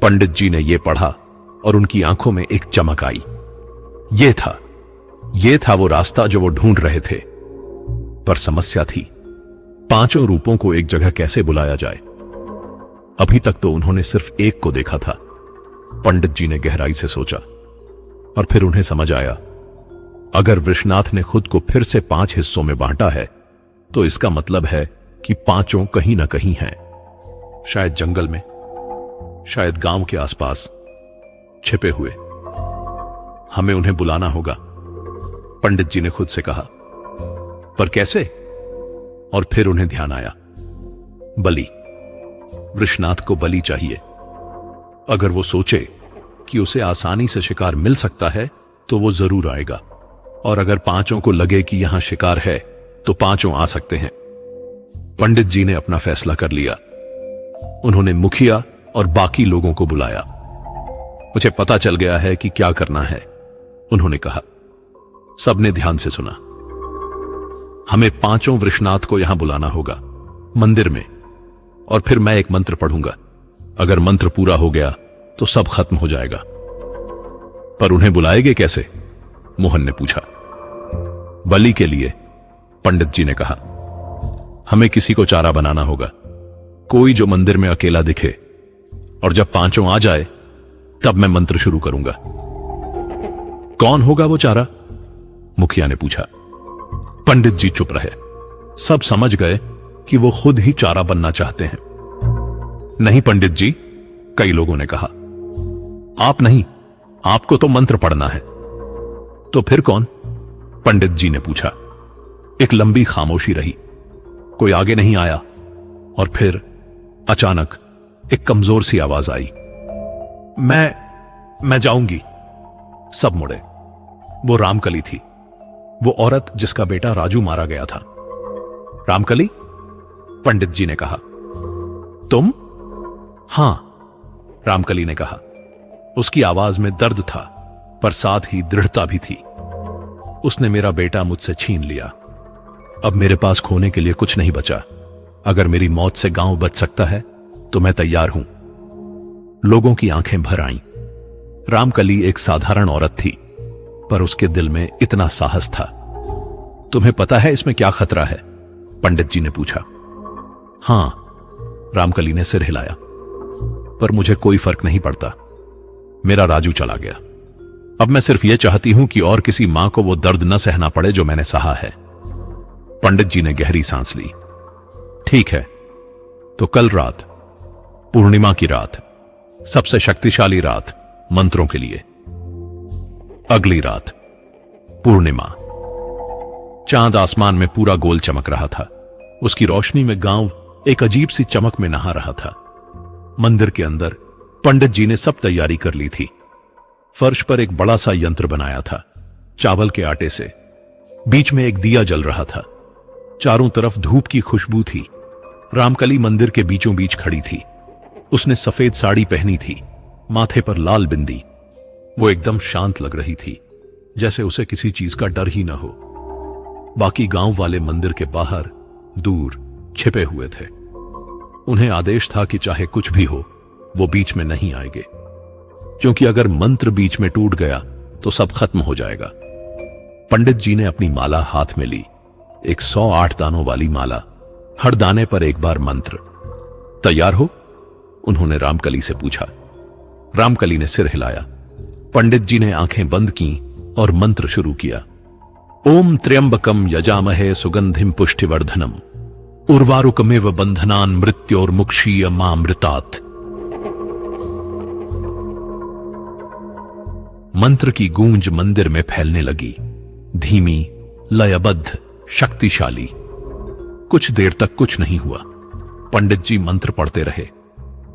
पंडित जी ने यह पढ़ा और उनकी आंखों में एक चमक आई। यह था वो रास्ता जो वो ढूंढ रहे थे। पर समस्या थी, 5 रूपों को एक जगह कैसे बुलाया जाए। अभी तक तो उन्होंने सिर्फ एक को देखा था। पंडित जी ने गहराई से सोचा और फिर उन्हें समझ आया, अगर वृषनाथ ने खुद को फिर से 5 हिस्सों में बांटा है तो इसका मतलब है कि 5 कहीं ना कहीं हैं। शायद जंगल में, शायद गांव के आसपास छिपे हुए। हमें उन्हें बुलाना होगा, पंडित जी ने खुद से कहा। पर कैसे? और फिर उन्हें ध्यान आया, बलि। वृषनाथ को बलि चाहिए। अगर वो सोचे कि उसे आसानी से शिकार मिल सकता है तो वो जरूर आएगा, और अगर 5 को लगे कि यहां शिकार है तो 5 आ सकते हैं। पंडित जी ने अपना फैसला कर लिया। उन्होंने मुखिया और बाकी लोगों को बुलाया। मुझे पता चल गया है कि क्या करना है, उन्होंने कहा। सबने ध्यान से सुना। हमें 5 वृषनाथ को यहां बुलाना होगा, मंदिर में, और फिर मैं एक मंत्र पढ़ूंगा। अगर मंत्र पूरा हो गया तो सब खत्म हो जाएगा। पर उन्हें बुलाएंगे कैसे? मोहन ने पूछा। बलि के लिए, पंडित जी ने कहा, हमें किसी को चारा बनाना होगा, कोई जो मंदिर में अकेला दिखे, और जब 5 आ जाए तब मैं मंत्र शुरू करूंगा। कौन होगा वो चारा? मुखिया ने पूछा। पंडित जी चुप रहे। सब समझ गए कि वो खुद ही चारा बनना चाहते हैं। नहीं पंडित जी, कई लोगों ने कहा। आप नहीं, आपको तो मंत्र पढ़ना है। तो फिर कौन? पंडित जी ने पूछा। एक लंबी खामोशी रही। कोई आगे नहीं आया, और फिर अचानक एक कमजोर सी आवाज आई, मैं जाऊंगी। सब मुड़े। वो रामकली थी, वो औरत जिसका बेटा राजू मारा गया था। रामकली? पंडित जी ने कहा। तुम? हां, रामकली ने कहा। उसकी आवाज में दर्द था, पर साथ ही दृढ़ता भी थी। उसने मेरा बेटा मुझसे छीन लिया। अब मेरे पास खोने के लिए कुछ नहीं बचा। अगर मेरी मौत से गांव बच सकता है तो मैं तैयार हूं। लोगों की आंखें भर आईं। रामकली एक साधारण औरत थी, पर उसके दिल में इतना साहस था। तुम्हें पता है इसमें क्या खतरा है? पंडित जी ने पूछा। हां, रामकली ने सिर हिलाया। पर मुझे कोई फर्क नहीं पड़ता। मेरा राजू चला गया। अब मैं सिर्फ यह चाहती हूं कि और किसी मां को वो दर्द न सहना पड़े जो मैंने सहा है। पंडित जी ने गहरी सांस ली। ठीक है, तो कल रात, पूर्णिमा की रात, सबसे शक्तिशाली रात मंत्रों के लिए। अगली रात, पूर्णिमा। चांद आसमान में पूरा गोल चमक रहा था। उसकी रोशनी में गांव एक अजीब सी चमक में नहा रहा था। मंदिर के अंदर पंडित जी ने सब तैयारी कर ली थी। फर्श पर एक बड़ा सा यंत्र बनाया था, चावल के आटे से। बीच में एक दिया जल रहा था। चारों तरफ धूप की खुशबू थी। रामकली मंदिर के बीचों बीच खड़ी थी। उसने सफेद साड़ी पहनी थी, माथे पर लाल बिंदी। वो एकदम शांत लग रही थी, जैसे उसे किसी चीज का डर ही न हो। बाकी गांव वाले मंदिर के बाहर दूर छिपे हुए थे। उन्हें आदेश था कि चाहे कुछ भी हो, वो बीच में नहीं आएंगे, क्योंकि अगर मंत्र बीच में टूट गया तो सब खत्म हो जाएगा। पंडित जी ने अपनी माला हाथ में ली, एक 108 दानों वाली माला। हर दाने पर एक बार मंत्र। तैयार हो? उन्होंने रामकली से पूछा। रामकली ने सिर हिलाया। पंडित जी ने आंखें बंद की और मंत्र शुरू किया। ओम त्र्यंबकम यजामहे सुगंधिम पुष्टिवर्धनम उर्वारुकमेव बंधनान मृत्योर्मुक्षीय मामृतात्। मंत्र की गूंज मंदिर में फैलने लगी, धीमी, लयबद्ध, शक्तिशाली। कुछ देर तक कुछ नहीं हुआ। पंडित जी मंत्र पढ़ते रहे।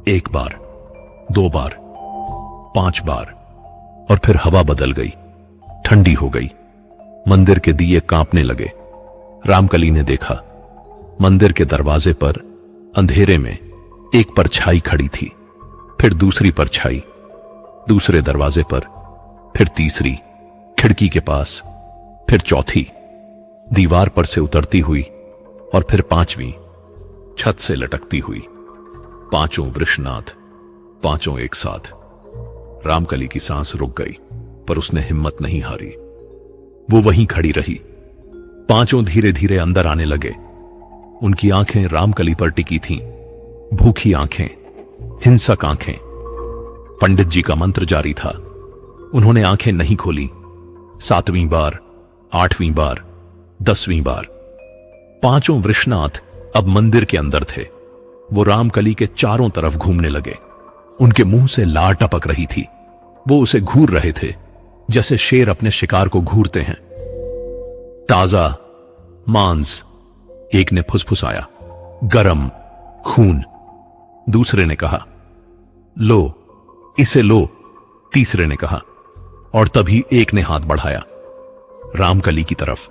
1 बार, 2 बार, 5 बार, और फिर हवा बदल गई, ठंडी हो गई। मंदिर के दिए कांपने लगे। रामकली ने देखा, मंदिर के दरवाजे पर अंधेरे में एक परछाई खड़ी थी, फिर दूसरी परछाई, दूसरे दरवाजे पर, फिर तीसरी, खिड़की के पास, फिर चौथी, दीवार पर से उतरती हुई, और फिर 5वीं, छत से लटकती हुई। 5 वृषनाथ, 5 एक साथ। रामकली की सांस रुक गई, पर उसने हिम्मत नहीं हारी। वो वहीं खड़ी रही। 5 धीरे धीरे अंदर आने लगे। उनकी आंखें रामकली पर टिकी थीं, भूखी आंखें, हिंसक आंखें। पंडित जी का मंत्र जारी था। उन्होंने आंखें नहीं खोली। 7वीं बार, 8वीं बार, 10वीं बार। 5 वृषनाथ अब मंदिर के अंदर थे। वो रामकली के चारों तरफ घूमने लगे। उनके मुंह से लार टपक रही थी। वो उसे घूर रहे थे, जैसे शेर अपने शिकार को घूरते हैं। ताजा मांस, एक ने फुसफुसाया। गरम खून, दूसरे ने कहा। लो, इसे लो, तीसरे ने कहा। और तभी एक ने हाथ बढ़ाया रामकली की तरफ,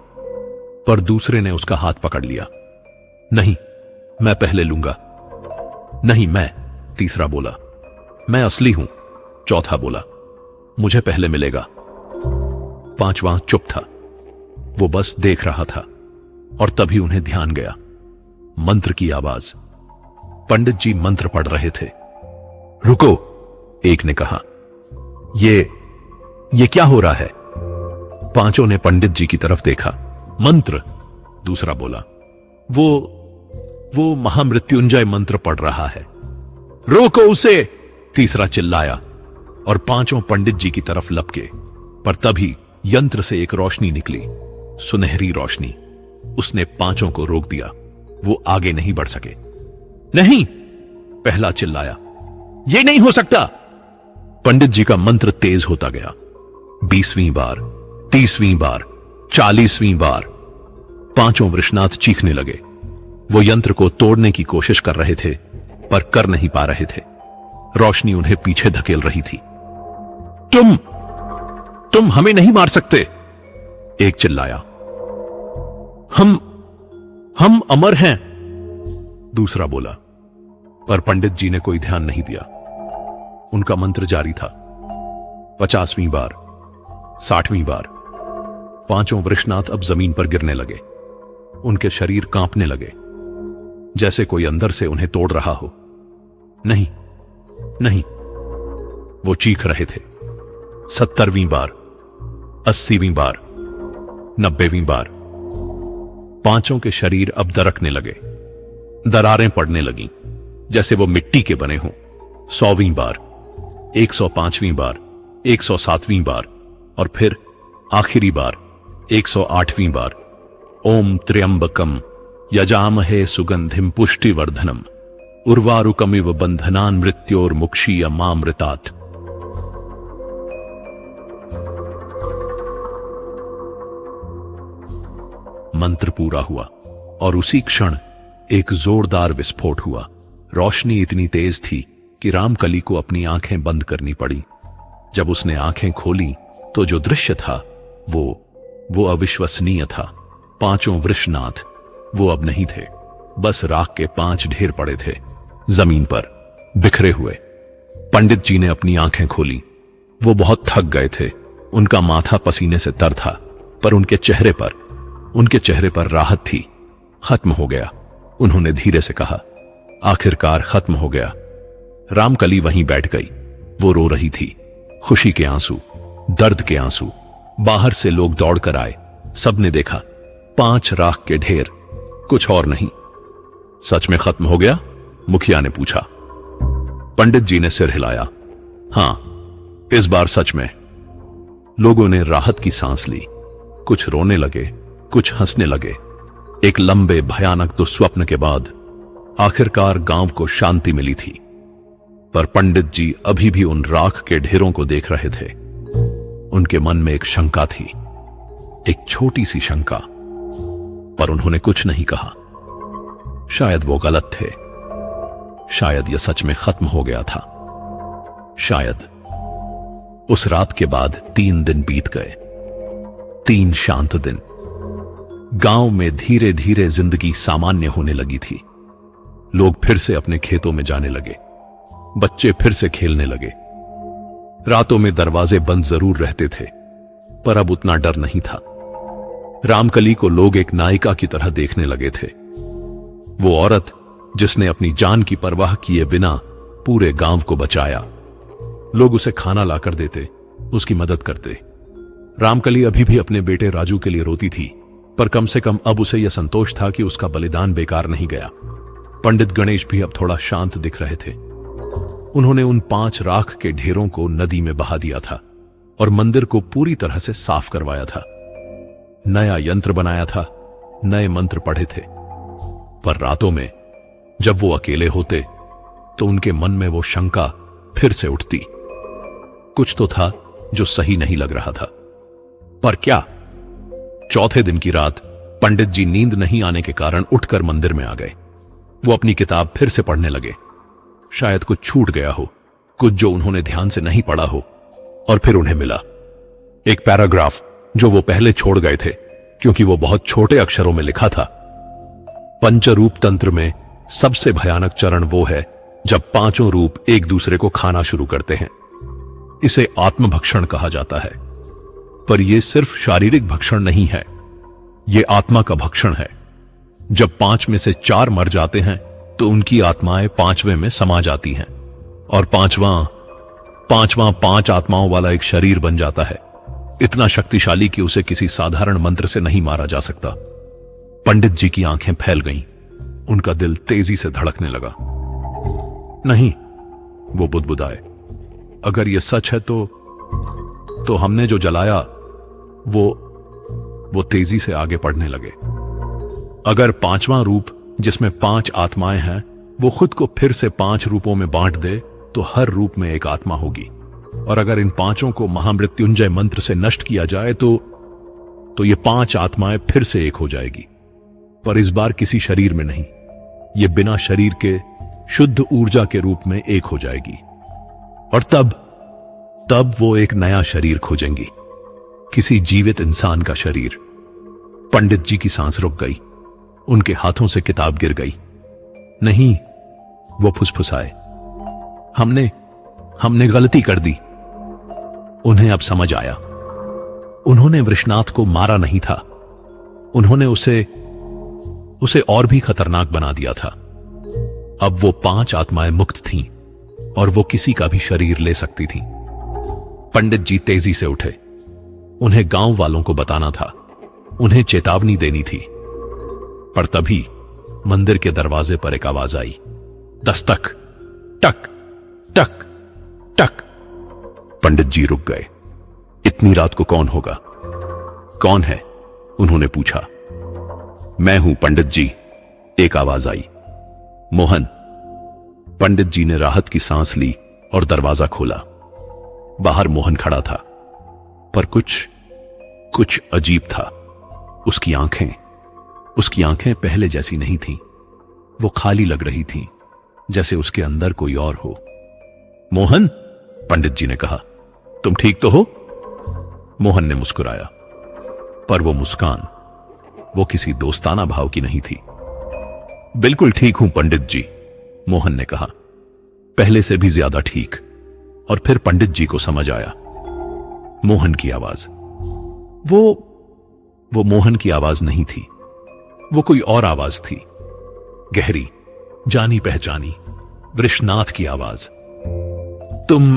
पर दूसरे ने उसका हाथ पकड़ लिया। नहीं, मैं पहले लूंगा। नहीं, मैं, तीसरा बोला। मैं असली हूं, चौथा बोला। मुझे पहले मिलेगा। 5वां चुप था। वो बस देख रहा था। और तभी उन्हें ध्यान गया। मंत्र की आवाज। पंडित जी मंत्र पढ़ रहे थे। रुको, एक ने कहा। ये क्या हो रहा है? 5 ने पंडित जी की तरफ देखा। मंत्र, दूसरा बोला। वो महामृत्युंजय मंत्र पढ़ रहा है। रोको उसे, तीसरा चिल्लाया। और 5 पंडित जी की तरफ लपके। पर तभी यंत्र से एक रोशनी निकली, सुनहरी रोशनी। उसने 5 को रोक दिया। वो आगे नहीं बढ़ सके। नहीं, पहला चिल्लाया। ये नहीं हो सकता। पंडित जी का मंत्र तेज होता गया। 20वीं बार, 30वीं बार, 40वीं बार। 5 वृषनाथ चीखने लगे। वो यंत्र को तोड़ने की कोशिश कर रहे थे, पर कर नहीं पा रहे थे। रोशनी उन्हें पीछे धकेल रही थी। तुम हमें नहीं मार सकते, एक चिल्लाया। हम अमर हैं, दूसरा बोला। पर पंडित जी ने कोई ध्यान नहीं दिया। उनका मंत्र जारी था। 50वीं बार, 60वीं बार। 5 वृषनाथ अब जमीन पर गिरने लगे। उनके शरीर कांपने लगे, जैसे कोई अंदर से उन्हें तोड़ रहा हो। नहीं, नहीं, वो चीख रहे थे। 70वीं बार, 80वीं बार, 90वीं बार। 5 के शरीर अब दरकने लगे। दरारें पड़ने लगीं, जैसे वो मिट्टी के बने हों। 100वीं बार, 105वीं बार, 107वीं बार, और फिर आखिरी बार 108वीं बार। ओम त्र्यंबकम यजामहे सुगंधिम पुष्टिवर्धनम उर्वारुकमिव बंधनान मृत्योर्मुक्षीय मामृतात्। मंत्र पूरा हुआ और उसी क्षण एक जोरदार विस्फोट हुआ। रोशनी इतनी तेज थी कि रामकली को अपनी आंखें बंद करनी पड़ी। जब उसने आंखें खोली तो जो दृश्य था वो अविश्वसनीय था। 5 वृषनाथ वो अब नहीं थे, बस राख के 5 ढेर पड़े थे जमीन पर, बिखरे हुए। पंडित जी ने अपनी आंखें खोली। वो बहुत थक गए थे। उनका माथा पसीने से तर था, पर उनके चेहरे पर राहत थी। खत्म हो गया, उन्होंने धीरे से कहा। आखिरकार खत्म हो गया। रामकली वहीं बैठ गई। वो रो रही थी, खुशी के आंसू, दर्द के आंसू। बाहर से लोग दौड़कर आए। सबने देखा 5 राख के ढेर, कुछ और नहीं। सच में खत्म हो गया, मुखिया ने पूछा। पंडित जी ने सिर हिलाया। हां, इस बार सच में। लोगों ने राहत की सांस ली। कुछ रोने लगे, कुछ हंसने लगे। एक लंबे भयानक दुस्वप्न के बाद आखिरकार गांव को शांति मिली थी। पर पंडित जी अभी भी उन राख के ढेरों को देख रहे थे। उनके मन में एक शंका थी, एक छोटी सी शंका, पर उन्होंने कुछ नहीं कहा। शायद वो गलत थे, शायद यह सच में खत्म हो गया था। शायद। उस रात के बाद 3 दिन बीत गए, 3 शांत दिन। गांव में धीरे धीरे जिंदगी सामान्य होने लगी थी। लोग फिर से अपने खेतों में जाने लगे, बच्चे फिर से खेलने लगे। रातों में दरवाजे बंद जरूर रहते थे, पर अब उतना डर नहीं था। रामकली को लोग एक नायिका की तरह देखने लगे थे। वो औरत जिसने अपनी जान की परवाह किए बिना पूरे गांव को बचाया। लोग उसे खाना लाकर देते, उसकी मदद करते। रामकली अभी भी अपने बेटे राजू के लिए रोती थी, पर कम से कम अब उसे यह संतोष था कि उसका बलिदान बेकार नहीं गया। पंडित गणेश भी अब थोड़ा शांत दिख रहे थे। उन्होंने उन 5 राख के ढेरों को नदी में बहा दिया था और मंदिर को पूरी तरह से साफ करवाया था। नया यंत्र बनाया था, नए मंत्र पढ़े थे। पर रातों में जब वो अकेले होते तो उनके मन में वो शंका फिर से उठती। कुछ तो था जो सही नहीं लग रहा था। पर क्या? चौथे दिन की रात पंडित जी नींद नहीं आने के कारण उठकर मंदिर में आ गए। वो अपनी किताब फिर से पढ़ने लगे। शायद कुछ छूट गया हो, कुछ जो उन्होंने ध्यान से नहीं पढ़ा हो। और फिर उन्हें मिला एक पैराग्राफ जो वो पहले छोड़ गए थे, क्योंकि वो बहुत छोटे अक्षरों में लिखा था। पंचरूप तंत्र में सबसे भयानक चरण वो है जब 5 रूप एक दूसरे को खाना शुरू करते हैं। इसे आत्मभक्षण कहा जाता है। पर यह सिर्फ शारीरिक भक्षण नहीं है, यह आत्मा का भक्षण है। जब 5 में से 4 मर जाते हैं तो उनकी आत्माएं 5वें में समा जाती हैं और पांचवां 5 आत्माओं वाला एक शरीर बन जाता है, इतना शक्तिशाली कि उसे किसी साधारण मंत्र से नहीं मारा जा सकता। पंडित जी की आंखें फैल गईं, उनका दिल तेजी से धड़कने लगा। नहीं, वो बुदबुदाए, अगर यह सच है तो हमने जो जलाया वो तेजी से आगे बढ़ने लगे। अगर 5वां रूप जिसमें 5 आत्माएं हैं वो खुद को फिर से 5 रूपों में बांट दे तो हर रूप में एक आत्मा होगी। और अगर इन 5 को महामृत्युंजय मंत्र से नष्ट किया जाए तो ये 5 आत्माएं फिर से एक हो जाएगी। पर इस बार किसी शरीर में नहीं, ये बिना शरीर के शुद्ध ऊर्जा के रूप में एक हो जाएगी। और तब वो एक नया शरीर खोजेंगी, किसी जीवित इंसान का शरीर। पंडित जी की सांस रुक गई, उनके हाथों से किताब गिर गई। नहीं, वो फुसफुसाए, हमने गलती कर दी। उन्हें अब समझ आया, उन्होंने वृषनाथ को मारा नहीं था, उन्होंने उसे और भी खतरनाक बना दिया था। अब वो 5 आत्माएं मुक्त थीं और वो किसी का भी शरीर ले सकती थीं। पंडित जी तेजी से उठे, उन्हें गांव वालों को बताना था, उन्हें चेतावनी देनी थी। पर तभी मंदिर के दरवाजे पर एक आवाज आई, दस्तक, टक टक टक। पंडित जी रुक गए। इतनी रात को कौन होगा? कौन है? उन्होंने पूछा। मैं हूं पंडित जी, एक आवाज आई। मोहन। पंडित जी ने राहत की सांस ली और दरवाजा खोला। बाहर मोहन खड़ा था, पर कुछ अजीब था। उसकी आंखें पहले जैसी नहीं थीं। वो खाली लग रही थीं, जैसे उसके अंदर कोई और हो। मोहन, पंडित जी ने कहा, तुम ठीक तो हो? मोहन ने मुस्कुराया, पर वो मुस्कान वो किसी दोस्ताना भाव की नहीं थी। बिल्कुल ठीक हूं पंडित जी, मोहन ने कहा, पहले से भी ज्यादा ठीक। और फिर पंडित जी को समझ आया, मोहन की आवाज वो मोहन की आवाज नहीं थी, वो कोई और आवाज थी, गहरी, जानी पहचानी, वृषनाथ की आवाज। तुम,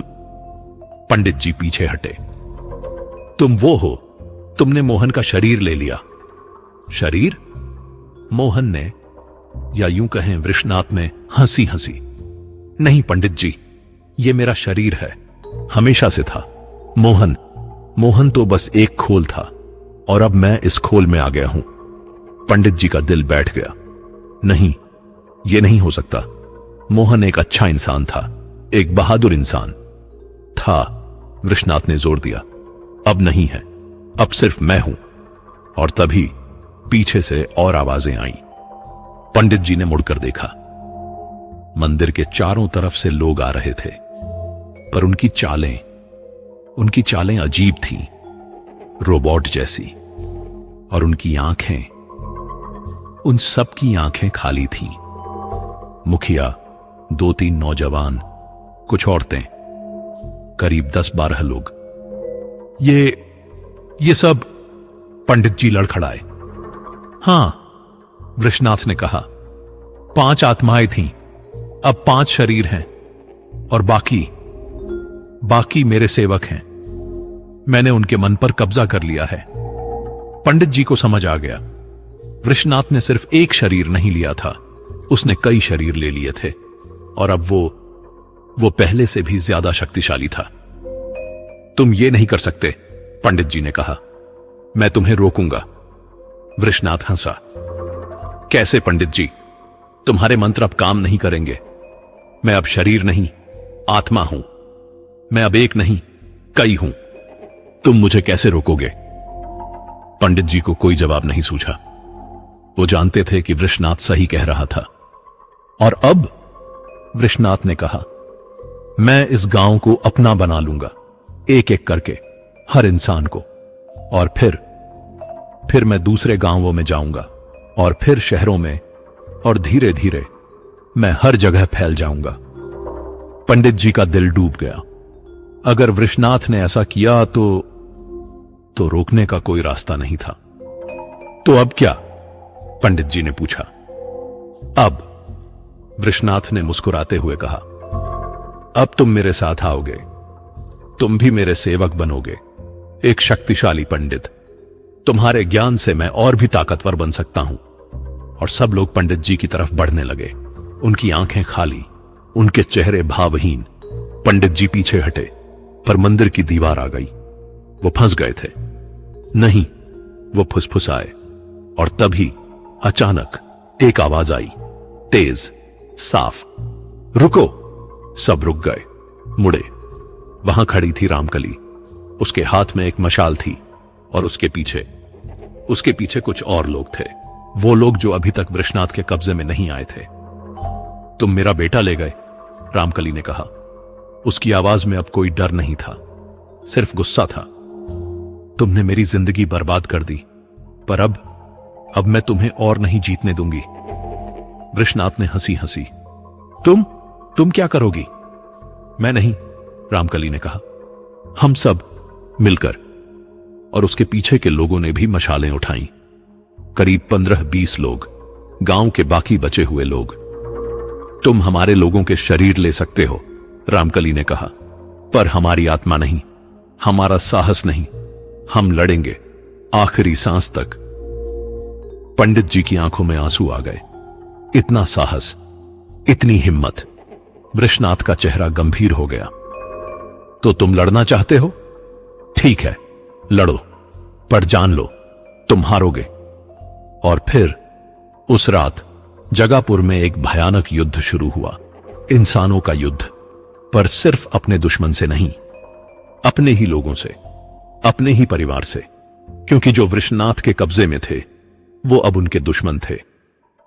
पंडित जी पीछे हटे, तुम वो हो, तुमने मोहन का शरीर ले लिया। शरीर? मोहन ने, या यूं कहें वृषनाथ ने हंसी हंसी। नहीं पंडित जी, ये मेरा शरीर है, हमेशा से था। मोहन तो बस एक खोल था और अब मैं इस खोल में आ गया हूं। पंडित जी का दिल बैठ गया। नहीं, ये नहीं हो सकता। मोहन एक अच्छा इंसान था, एक बहादुर इंसान था। वृषनाथ ने जोर दिया। अब नहीं है, अब सिर्फ मैं हूं। और तभी पीछे से और आवाजें आईं। पंडित जी ने मुड़कर देखा। मंदिर के चारों तरफ से लोग आ रहे थे, पर उनकी चालें अजीब थीं, रोबोट जैसी। और उनकी आंखें, उन सब की आंखें खाली थीं। मुखिया, 2-3 नौजवान, कुछ औरतें, करीब 10-12 लोग। ये सब। पंडित जी लड़खड़ाए। हां, वृषनाथ ने कहा, 5 आत्माएं थीं, अब 5 शरीर हैं और बाकी मेरे सेवक हैं। मैंने उनके मन पर कब्जा कर लिया है। पंडित जी को समझ आ गया, वृषनाथ ने सिर्फ एक शरीर नहीं लिया था, उसने कई शरीर ले लिए थे। और अब वो पहले से भी ज्यादा शक्तिशाली था। तुम ये नहीं कर सकते, पंडित जी ने कहा। मैं तुम्हें रोकूंगा। वृषनाथ हंसा। कैसे पंडित जी, तुम्हारे मंत्र अब काम नहीं करेंगे। मैं अब शरीर नहीं, आत्मा हूं। मैं अब एक नहीं, कई हूं। तुम मुझे कैसे रोकोगे? पंडित जी को कोई जवाब नहीं सूझा। वो जानते थे कि वृषनाथ सही कह रहा था। और अब वृषनाथ ने कहा, मैं इस गांव को अपना बना लूंगा, एक एक करके, हर इंसान को। और फिर मैं दूसरे गांवों में जाऊंगा और फिर शहरों में, और धीरे धीरे मैं हर जगह फैल जाऊंगा। पंडित जी का दिल डूब गया। अगर वृषनाथ ने ऐसा किया तो रोकने का कोई रास्ता नहीं था। तो अब क्या? पंडित जी ने पूछा। अब, वृषनाथ ने मुस्कुराते हुए कहा, अब तुम मेरे साथ आओगे, तुम भी मेरे सेवक बनोगे, एक शक्तिशाली पंडित। तुम्हारे ज्ञान से मैं और भी ताकतवर बन सकता हूं। और सब लोग पंडित जी की तरफ बढ़ने लगे, उनकी आंखें खाली, उनके चेहरे भावहीन। पंडित जी पीछे हटे, पर मंदिर की दीवार आ गई। वो फंस गए थे। नहीं, वो फुसफुसाए। और तभी अचानक एक आवाज आई, तेज, साफ, रुको। सब रुक गए, मुड़े। वहां खड़ी थी रामकली। उसके हाथ में एक मशाल थी और उसके पीछे कुछ और लोग थे। वो लोग जो अभी तक वृषनाथ के कब्जे में नहीं आए थे। तुम मेरा बेटा ले गए, रामकली ने कहा। उसकी आवाज में अब कोई डर नहीं था, सिर्फ गुस्सा था। तुमने मेरी जिंदगी बर्बाद कर दी, पर अब मैं तुम्हें और नहीं जीतने दूंगी। वृषनाथ ने हंसी हंसी। तुम क्या करोगी? मैं नहीं, रामकली ने कहा। हम सब मिलकर। और उसके पीछे के लोगों ने भी मशालें उठाई। करीब 15-20 लोग, गांव के बाकी बचे हुए लोग। तुम हमारे लोगों के शरीर ले सकते हो, रामकली ने कहा, पर हमारी आत्मा नहीं, हमारा साहस नहीं। हम लड़ेंगे आखिरी सांस तक। पंडित जी की आंखों में आंसू आ गए। इतना साहस, इतनी हिम्मत। वृषनाथ का चेहरा गंभीर हो गया। तो तुम लड़ना चाहते हो? ठीक है, लड़ो, पर जान लो, तुम हारोगे। और फिर उस रात जगापुर में एक भयानक युद्ध शुरू हुआ। इंसानों का युद्ध, पर सिर्फ अपने दुश्मन से नहीं, अपने ही लोगों से, अपने ही परिवार से। क्योंकि जो वृषनाथ के कब्जे में थे, वो अब उनके दुश्मन थे।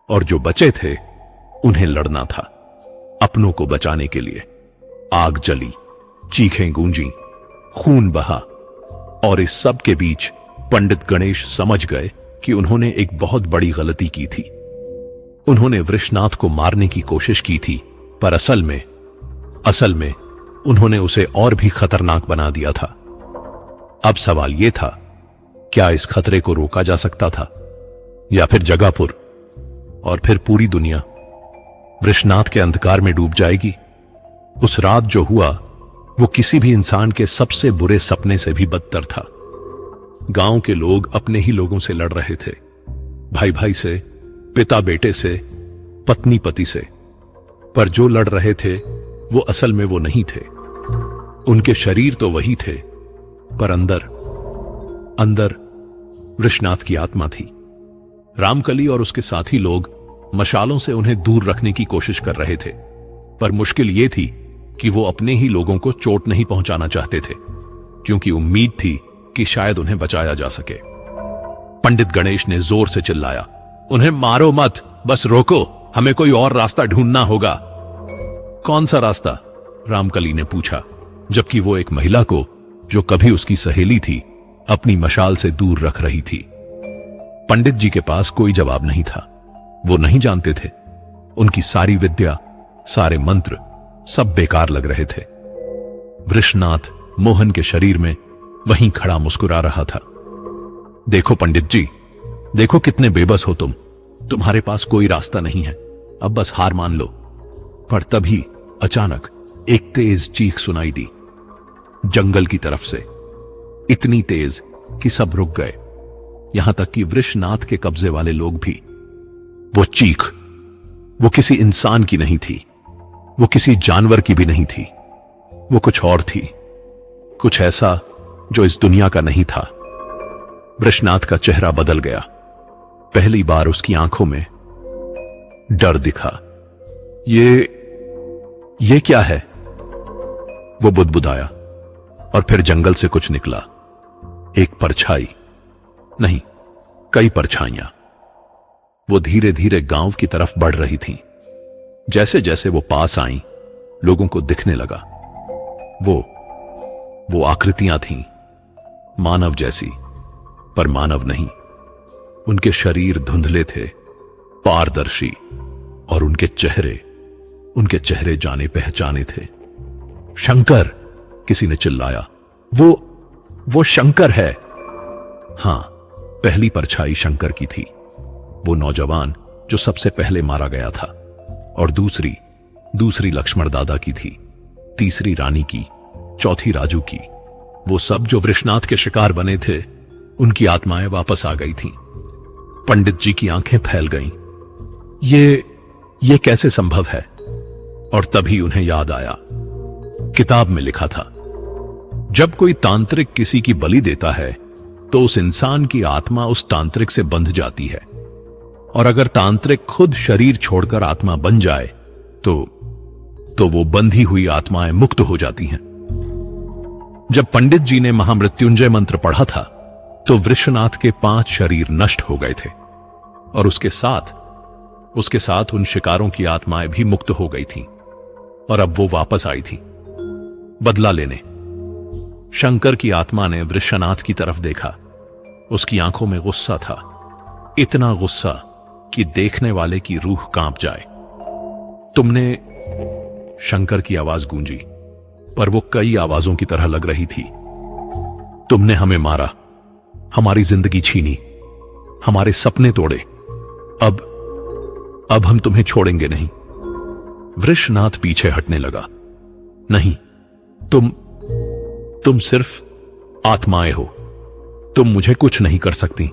और जो बचे थे, उन्हें लड़ना था, अपनों को बचाने के लिए। आग जली, चीखें गूंजी, खून बहा। और इस सब के बीच पंडित गणेश समझ गए कि उन्होंने एक बहुत बड़ी गलती की थी। उन्होंने वृषनाथ को मारने की कोशिश की थी, पर असल में उन्होंने उसे और भी खतरनाक बना दिया था। अब सवाल यह था, क्या इस खतरे को रोका जा सकता था? या फिर जगापुर और फिर पूरी दुनिया वृषनाथ के अंधकार में डूब जाएगी? उस रात जो हुआ, वो किसी भी इंसान के सबसे बुरे सपने से भी बदतर था। गांव के लोग अपने ही लोगों से लड़ रहे थे, भाई भाई से, पिता बेटे से, पत्नी पति से। पर जो लड़ रहे थे वो असल में वो नहीं थे। उनके शरीर तो वही थे, पर अंदर अंदर वृषनाथ की आत्मा थी। रामकली और उसके साथी लोग मशालों से उन्हें दूर रखने की कोशिश कर रहे थे, पर मुश्किल ये थी कि वो अपने ही लोगों को चोट नहीं पहुंचाना चाहते थे, क्योंकि उम्मीद थी कि शायद उन्हें बचाया जा सके। पंडित गणेश ने जोर से चिल्लाया, उन्हें मारो मत, बस रोको, हमें कोई और रास्ता ढूंढना होगा। कौन सा रास्ता? रामकली ने पूछा, जबकि वो एक महिला को, जो कभी उसकी सहेली थी, अपनी मशाल से दूर रख रही थी। पंडित जी के पास कोई जवाब नहीं था। वो नहीं जानते थे। उनकी सारी विद्या, सारे मंत्र सब बेकार लग रहे थे। वृषनाथ मोहन के शरीर में वहीं खड़ा मुस्कुरा रहा था। देखो पंडित जी, देखो कितने बेबस हो तुम। तुम्हारे पास कोई रास्ता नहीं है, अब बस हार मान लो। पर तभी अचानक एक तेज चीख सुनाई दी, जंगल की तरफ से, इतनी तेज कि सब रुक गए, यहां तक कि वृषनाथ के कब्जे वाले लोग भी। वो चीख, वो किसी इंसान की नहीं थी, वो किसी जानवर की भी नहीं थी। वो कुछ और थी, कुछ ऐसा जो इस दुनिया का नहीं था। वृषनाथ का चेहरा बदल गया। पहली बार उसकी आंखों में डर दिखा। ये क्या है? वो बुदबुदाया, और फिर जंगल से कुछ निकला। एक परछाई नहीं, कई परछाइयां। वो धीरे धीरे गांव की तरफ बढ़ रही थीं। जैसे जैसे वो पास आईं, लोगों को दिखने लगा। वो आकृतियां थीं, मानव जैसी, पर मानव नहीं। उनके शरीर धुंधले थे, पारदर्शी, और उनके चेहरे जाने पहचाने थे। शंकर! किसी ने चिल्लाया। वो शंकर है। हां, पहली परछाई शंकर की थी, वो नौजवान जो सबसे पहले मारा गया था। और दूसरी लक्ष्मण दादा की थी, तीसरी रानी की, चौथी राजू की। वो सब जो वृषनाथ के शिकार बने थे, उनकी आत्माएं वापस आ गई थीं। पंडित जी की आंखें फैल गईं। ये कैसे संभव है? और तभी उन्हें याद आया, किताब में लिखा था, जब कोई तांत्रिक किसी की बलि देता है तो उस इंसान की आत्मा उस तांत्रिक से बंध जाती है, और अगर तांत्रिक खुद शरीर छोड़कर आत्मा बन जाए तो वो बंधी हुई आत्माएं मुक्त हो जाती हैं। जब पंडित जी ने महामृत्युंजय मंत्र पढ़ा था तो वृषनाथ के 5 शरीर नष्ट हो गए थे, और उसके साथ उन शिकारों की आत्माएं भी मुक्त हो गई थीं, और अब वो वापस आई थी बदला लेने। शंकर की आत्मा ने वृषनाथ की तरफ देखा। उसकी आंखों में गुस्सा था, इतना गुस्सा कि देखने वाले की रूह कांप जाए। तुमने, शंकर की आवाज गूंजी, पर वो कई आवाजों की तरह लग रही थी। तुमने हमें मारा, हमारी जिंदगी छीनी, हमारे सपने तोड़े। अब हम तुम्हें छोड़ेंगे नहीं। वृषनाथ पीछे हटने लगा। नहीं, तुम सिर्फ आत्माएं हो, तुम मुझे कुछ नहीं कर सकती।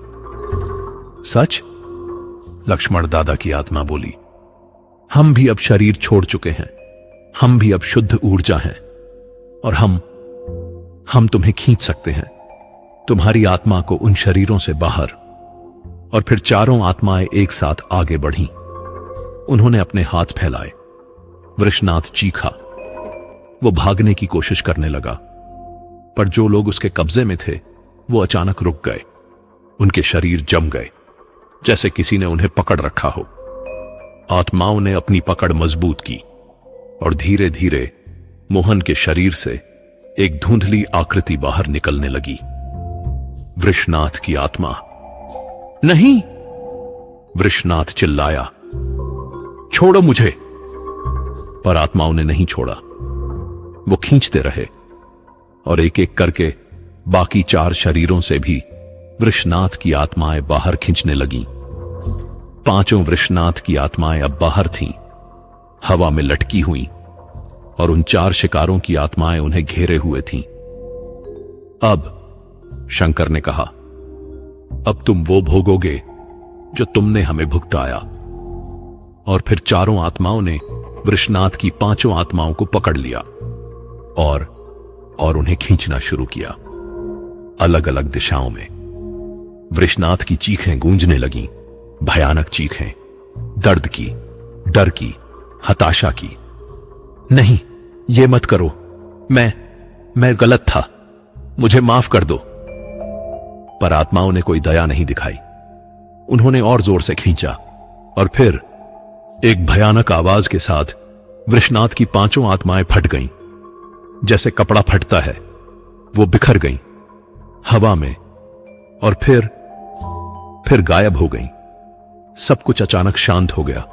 सच? लक्ष्मण दादा की आत्मा बोली, हम भी अब शरीर छोड़ चुके हैं, हम भी अब शुद्ध ऊर्जा हैं, और हम तुम्हें खींच सकते हैं, तुम्हारी आत्मा को उन शरीरों से बाहर। और फिर चारों आत्माएं एक साथ आगे बढ़ीं। उन्होंने अपने हाथ फैलाए। वृषनाथ चीखा। वो भागने की कोशिश करने लगा, पर जो लोग उसके कब्जे में थे वो अचानक रुक गए। उनके शरीर जम गए, जैसे किसी ने उन्हें पकड़ रखा हो। आत्माओं ने अपनी पकड़ मजबूत की, और धीरे धीरे मोहन के शरीर से एक धुंधली आकृति बाहर निकलने लगी। वृषनाथ की आत्मा। नहीं! वृषनाथ चिल्लाया, छोड़ो मुझे। पर आत्माओं ने नहीं छोड़ा। वो खींचते रहे, और एक एक करके बाकी 4 शरीरों से भी वृषनाथ की आत्माएं बाहर खींचने लगीं। 5 वृषनाथ की आत्माएं अब बाहर थीं, हवा में लटकी हुईं, और उन 4 शिकारों की आत्माएं उन्हें घेरे हुए थीं। अब, शंकर ने कहा, अब तुम वो भोगोगे जो तुमने हमें भुगताया। और फिर चारों आत्माओं ने वृषनाथ की पांचों आत्माओं को पकड़ लिया और उन्हें खींचना शुरू किया, अलग अलग दिशाओं में। वृषनाथ की चीखें गूंजने लगीं, भयानक चीखें, दर्द की, डर की, हताशा की। नहीं, ये मत करो, मैं गलत था, मुझे माफ कर दो। पर आत्माओं ने कोई दया नहीं दिखाई। उन्होंने और जोर से खींचा और फिर एक भयानक आवाज के साथ वृषनाथ की पांचों आत्माएं फट गईं। जैसे कपड़ा फटता है, वो बिखर गईं हवा में और फिर गायब हो गईं। सब कुछ अचानक शांत हो गया।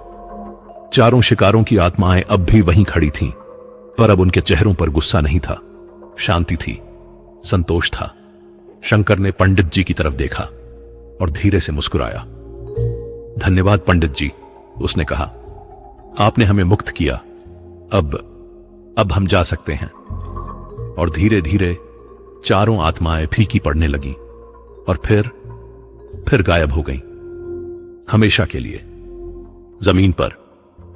चारों शिकारों की आत्माएं अब भी वहीं खड़ी थीं, पर अब उनके चेहरों पर गुस्सा नहीं था, शांति थी, संतोष था। शंकर ने पंडित जी की तरफ देखा और धीरे से मुस्कुराया। धन्यवाद पंडित जी, उसने कहा, आपने हमें मुक्त किया। अब हम जा सकते हैं। और धीरे धीरे चारों आत्माएं फीकी पड़ने लगी और फिर गायब हो गईं, हमेशा के लिए। जमीन पर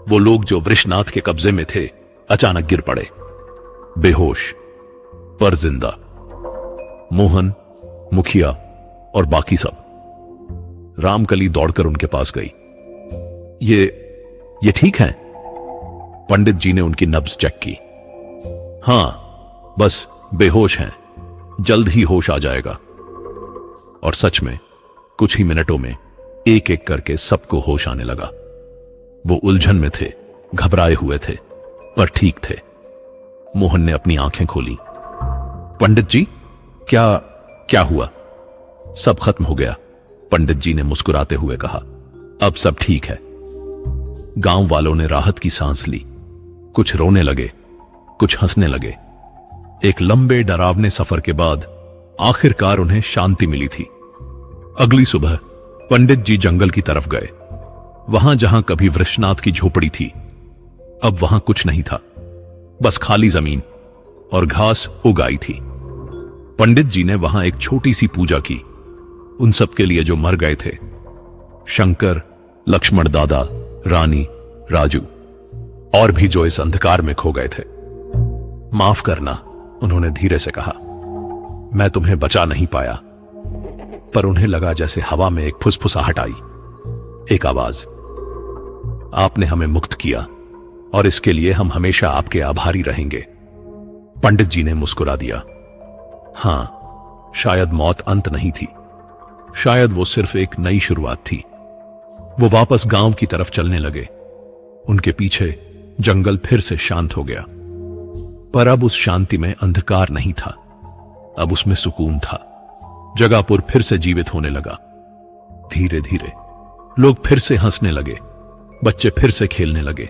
वो लोग जो वृषनाथ के कब्जे में थे अचानक गिर पड़े, बेहोश पर जिंदा। मोहन, मुखिया और बाकी सब। रामकली दौड़कर उनके पास गई। ये ठीक है? पंडित जी ने उनकी नब्ज चेक की। हां, बस बेहोश हैं, जल्द ही होश आ जाएगा। और सच में कुछ ही मिनटों में एक एक करके सबको होश आने लगा। वो उलझन में थे, घबराए हुए थे, पर ठीक थे। मोहन ने अपनी आंखें खोली। पंडित जी, क्या हुआ? सब खत्म हो गया, पंडित जी ने मुस्कुराते हुए कहा। अब सब ठीक है। गांव वालों ने राहत की सांस ली। कुछ रोने लगे, कुछ हंसने लगे। एक लंबे डरावने सफर के बाद आखिरकार उन्हें शांति मिली थी। अगली सुबह पंडित जी जंगल की तरफ गए। वहां जहां कभी वृषनाथ की झोपड़ी थी, अब वहां कुछ नहीं था, बस खाली जमीन और घास उगाई थी। पंडित जी ने वहां एक छोटी सी पूजा की, उन सब के लिए जो मर गए थे, शंकर, लक्ष्मण दादा, रानी, राजू और भी जो इस अंधकार में खो गए थे। माफ करना, उन्होंने धीरे से कहा। मैं तुम्हें बचा नहीं पाया। पर उन्हें लगा जैसे हवा में एक फुसफुसाहट आई, एक आवाज। आपने हमें मुक्त किया और इसके लिए हम हमेशा आपके आभारी रहेंगे। पंडित जी ने मुस्कुरा दिया। हां, शायद मौत अंत नहीं थी, शायद वो सिर्फ एक नई शुरुआत थी। वो वापस गांव की तरफ चलने लगे। उनके पीछे जंगल फिर से शांत हो गया, पर अब उस शांति में अंधकार नहीं था, अब उसमें सुकून था। जगापुर फिर से जीवित होने लगा। धीरे धीरे लोग फिर से हंसने लगे, बच्चे फिर से खेलने लगे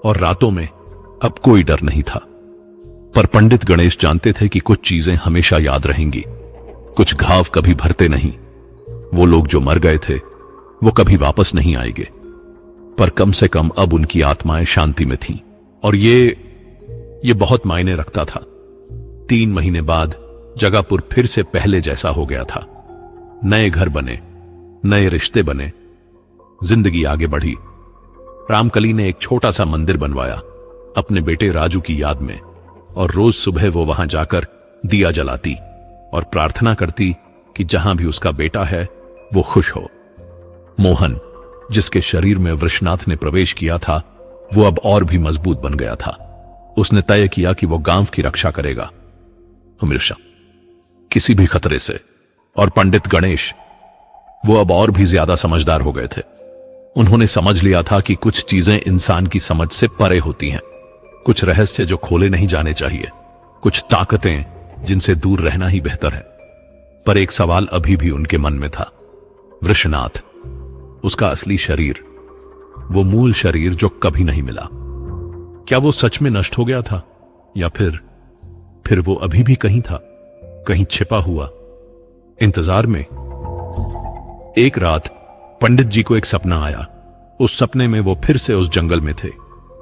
और रातों में अब कोई डर नहीं था। पर पंडित गणेश जानते थे कि कुछ चीजें हमेशा याद रहेंगी, कुछ घाव कभी भरते नहीं। वो लोग जो मर गए थे वो कभी वापस नहीं आएंगे, पर कम से कम अब उनकी आत्माएं शांति में थीं। और ये बहुत मायने रखता था। 3 महीने बाद जगापुर फिर से पहले जैसा हो गया था। नए घर बने, नए रिश्ते बने, जिंदगी आगे बढ़ी। रामकली ने एक छोटा सा मंदिर बनवाया अपने बेटे राजू की याद में, और रोज सुबह वो वहां जाकर दिया जलाती और प्रार्थना करती कि जहां भी उसका बेटा है वो खुश हो। मोहन, जिसके शरीर में वृषनाथ ने प्रवेश किया था, वो अब और भी मजबूत बन गया था। उसने तय किया कि वो गांव की रक्षा करेगा हमेशा, किसी भी खतरे से। और पंडित गणेश, वो अब और भी ज्यादा समझदार हो गए थे। उन्होंने समझ लिया था कि कुछ चीजें इंसान की समझ से परे होती हैं, कुछ रहस्य जो खोले नहीं जाने चाहिए, कुछ ताकतें जिनसे दूर रहना ही बेहतर है। पर एक सवाल अभी भी उनके मन में था। वृषनाथ, उसका असली शरीर, वो मूल शरीर जो कभी नहीं मिला, क्या वो सच में नष्ट हो गया था, या फिर वो अभी भी कहीं था, कहीं छिपा हुआ, इंतजार में। एक रात पंडित जी को एक सपना आया। उस सपने में वो फिर से उस जंगल में थे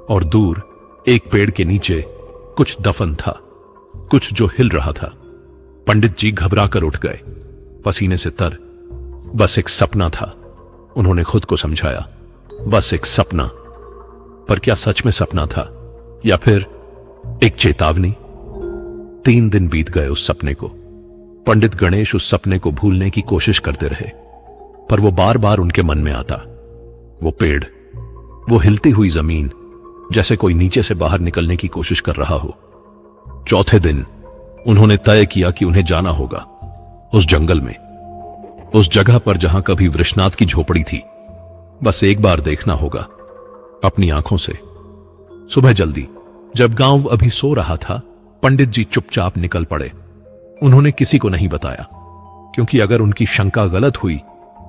और दूर एक पेड़ के नीचे कुछ दफन था, कुछ जो हिल रहा था। पंडित जी घबरा कर उठ गए, पसीने से तर। बस एक सपना था, उन्होंने खुद को समझाया, बस एक सपना। पर क्या सच में सपना था या फिर एक चेतावनी? 3 दिन बीत गए उस सपने को। पंडित गणेश उस सपने को भूलने की कोशिश करते रहे, पर वो बार बार उनके मन में आता। वो पेड़, वो हिलती हुई जमीन, जैसे कोई नीचे से बाहर निकलने की कोशिश कर रहा हो। चौथे दिन उन्होंने तय किया कि उन्हें जाना होगा उस जंगल में, उस जगह पर जहां कभी वृषनाथ की झोपड़ी थी। बस एक बार देखना होगा अपनी आंखों से। सुबह जल्दी, जब गांव अभी सो रहा था, पंडित जी चुपचाप निकल पड़े। उन्होंने किसी को नहीं बताया, क्योंकि अगर उनकी शंका गलत हुई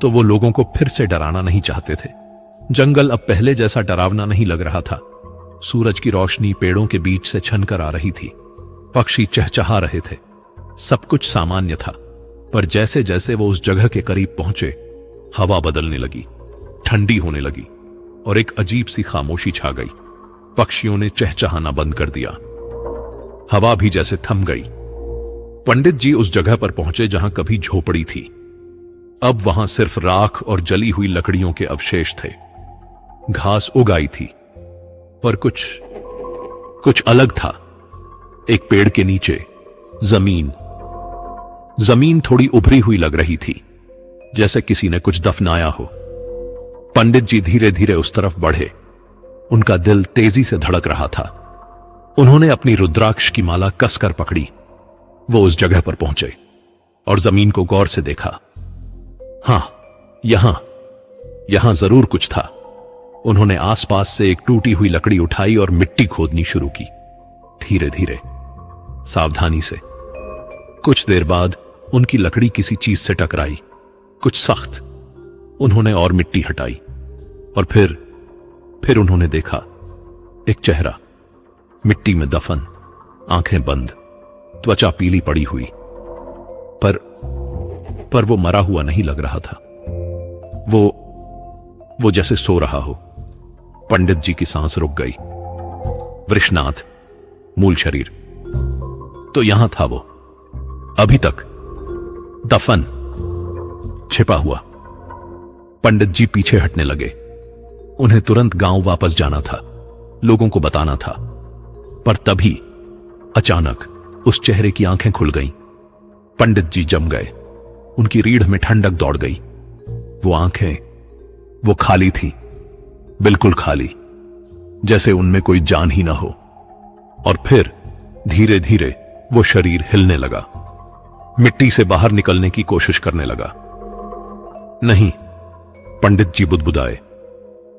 तो वो लोगों को फिर से डराना नहीं चाहते थे। जंगल अब पहले जैसा डरावना नहीं लग रहा था। सूरज की रोशनी पेड़ों के बीच से छनकर आ रही थी, पक्षी चहचहा रहे थे, सब कुछ सामान्य था। पर जैसे जैसे वो उस जगह के करीब पहुंचे, हवा बदलने लगी, ठंडी होने लगी और एक अजीब सी खामोशी छा गई। पक्षियों ने चहचहाना बंद कर दिया, हवा भी जैसे थम गई। पंडित जी उस जगह पर पहुंचे जहां कभी झोपड़ी थी। अब वहां सिर्फ राख और जली हुई लकड़ियों के अवशेष थे। घास उग आई थी, पर कुछ अलग था। एक पेड़ के नीचे जमीन थोड़ी उभरी हुई लग रही थी, जैसे किसी ने कुछ दफनाया हो। पंडित जी धीरे धीरे उस तरफ बढ़े। उनका दिल तेजी से धड़क रहा था। उन्होंने अपनी रुद्राक्ष की माला कसकर पकड़ी। वो उस जगह पर पहुंचे और जमीन को गौर से देखा। हां, यहां जरूर कुछ था। उन्होंने आसपास से एक टूटी हुई लकड़ी उठाई और मिट्टी खोदनी शुरू की, धीरे धीरे, सावधानी से। कुछ देर बाद उनकी लकड़ी किसी चीज से टकराई, कुछ सख्त। उन्होंने और मिट्टी हटाई और फिर उन्होंने देखा एक चेहरा, मिट्टी में दफन, आंखें बंद, त्वचा पीली पड़ी हुई। पर वो मरा हुआ नहीं लग रहा था। वो जैसे सो रहा हो। पंडित जी की सांस रुक गई। वृषनाथ, मूल शरीर, तो यहां था वो, अभी तक दफन, छिपा हुआ। पंडित जी पीछे हटने लगे। उन्हें तुरंत गांव वापस जाना था, लोगों को बताना था। पर तभी अचानक उस चेहरे की आंखें खुल गईं। पंडित जी जम गए। उनकी रीढ़ में ठंडक दौड़ गई। वो आंखें, वो खाली थी, बिल्कुल खाली, जैसे उनमें कोई जान ही ना हो। और फिर धीरे धीरे वो शरीर हिलने लगा, मिट्टी से बाहर निकलने की कोशिश करने लगा। नहीं, पंडित जी बुदबुदाए,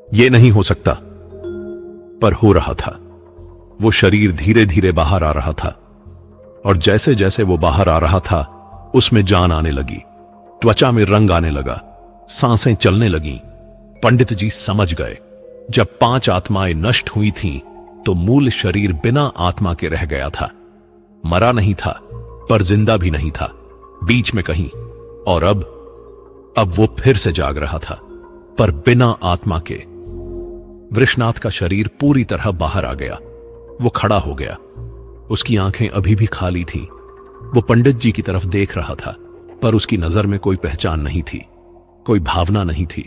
ये नहीं हो सकता। पर हो रहा था। वो शरीर धीरे धीरे बाहर आ रहा था, और जैसे जैसे वो बाहर आ रहा था, उसमें जान आने लगी, त्वचा में रंग आने लगा, सांसें चलने लगीं। पंडित जी समझ गए, जब 5 आत्माएं नष्ट हुई थीं, तो मूल शरीर बिना आत्मा के रह गया था। मरा नहीं था, पर जिंदा भी नहीं था, बीच में कहीं। और अब वो फिर से जाग रहा था, पर बिना आत्मा के। वृषनाथ का शरीर पूरी तरह बाहर आ गया। वो खड़ा हो गया। उसकी आंखें अभी भी खाली थीं। वो पंडित जी की तरफ देख रहा था, पर उसकी नजर में कोई पहचान नहीं थी, कोई भावना नहीं थी।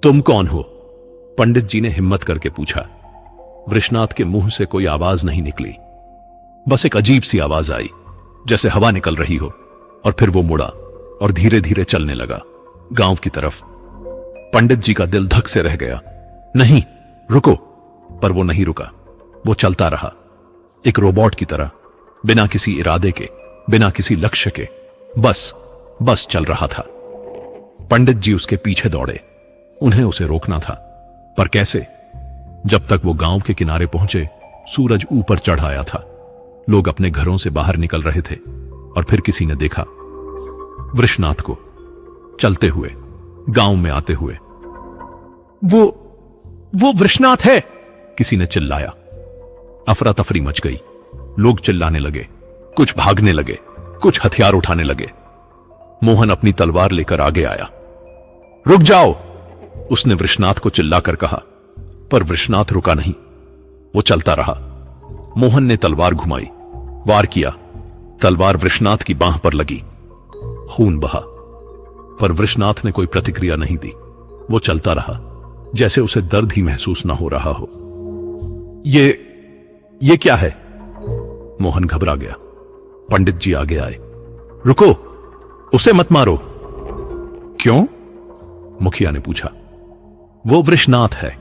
तुम कौन हो? पंडित जी ने हिम्मत करके पूछा। वृषनाथ के मुंह से कोई आवाज नहीं निकली, बस एक अजीब सी आवाज आई, जैसे हवा निकल रही हो। और फिर वो मुड़ा और धीरे धीरे चलने लगा, गांव की तरफ। पंडित जी का दिल धक से रह गया। नहीं, रुको। पर वो नहीं रुका। वो चलता रहा, एक रोबोट की तरह, बिना किसी इरादे के, बिना किसी लक्ष्य के, बस चल रहा था। पंडित जी उसके पीछे दौड़े। उन्हें उसे रोकना था, पर कैसे? जब तक वो गांव के किनारे पहुंचे, सूरज ऊपर चढ़ आया था। लोग अपने घरों से बाहर निकल रहे थे, और फिर किसी ने देखा वृषनाथ को चलते हुए, गांव में आते हुए। वो वृषनाथ है, किसी ने चिल्लाया। अफरा तफरी मच गई। लोग चिल्लाने लगे, कुछ भागने लगे, कुछ हथियार उठाने लगे। मोहन अपनी तलवार लेकर आगे आया। रुक जाओ, उसने वृषनाथ को चिल्लाकर कहा। पर वृषनाथ रुका नहीं, वो चलता रहा। मोहन ने तलवार घुमाई, वार किया। तलवार वृषनाथ की बांह पर लगी, खून बहा, पर वृषनाथ ने कोई प्रतिक्रिया नहीं दी। वो चलता रहा, जैसे उसे दर्द ही महसूस ना हो रहा हो। ये क्या है? मोहन घबरा गया। पंडित जी आगे आए। रुको, उसे मत मारो। क्यों? मुखिया ने पूछा। वो वृषनाथ है।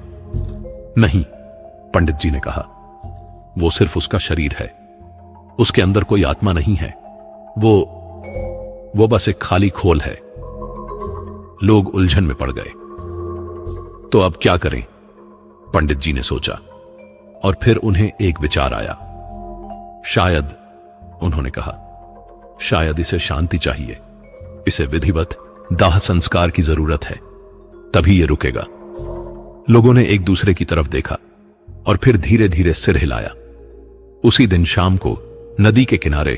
नहीं, पंडित जी ने कहा, वो सिर्फ उसका शरीर है, उसके अंदर कोई आत्मा नहीं है। वो बस एक खाली खोल है। लोग उलझन में पड़ गए। तो अब क्या करें? पंडित जी ने सोचा, और फिर उन्हें एक विचार आया। शायद, उन्होंने कहा, शायद इसे शांति चाहिए, इसे विधिवत दाह संस्कार की जरूरत है, तभी ये रुकेगा। लोगों ने एक दूसरे की तरफ देखा और फिर धीरे धीरे सिर हिलाया। उसी दिन शाम को नदी के किनारे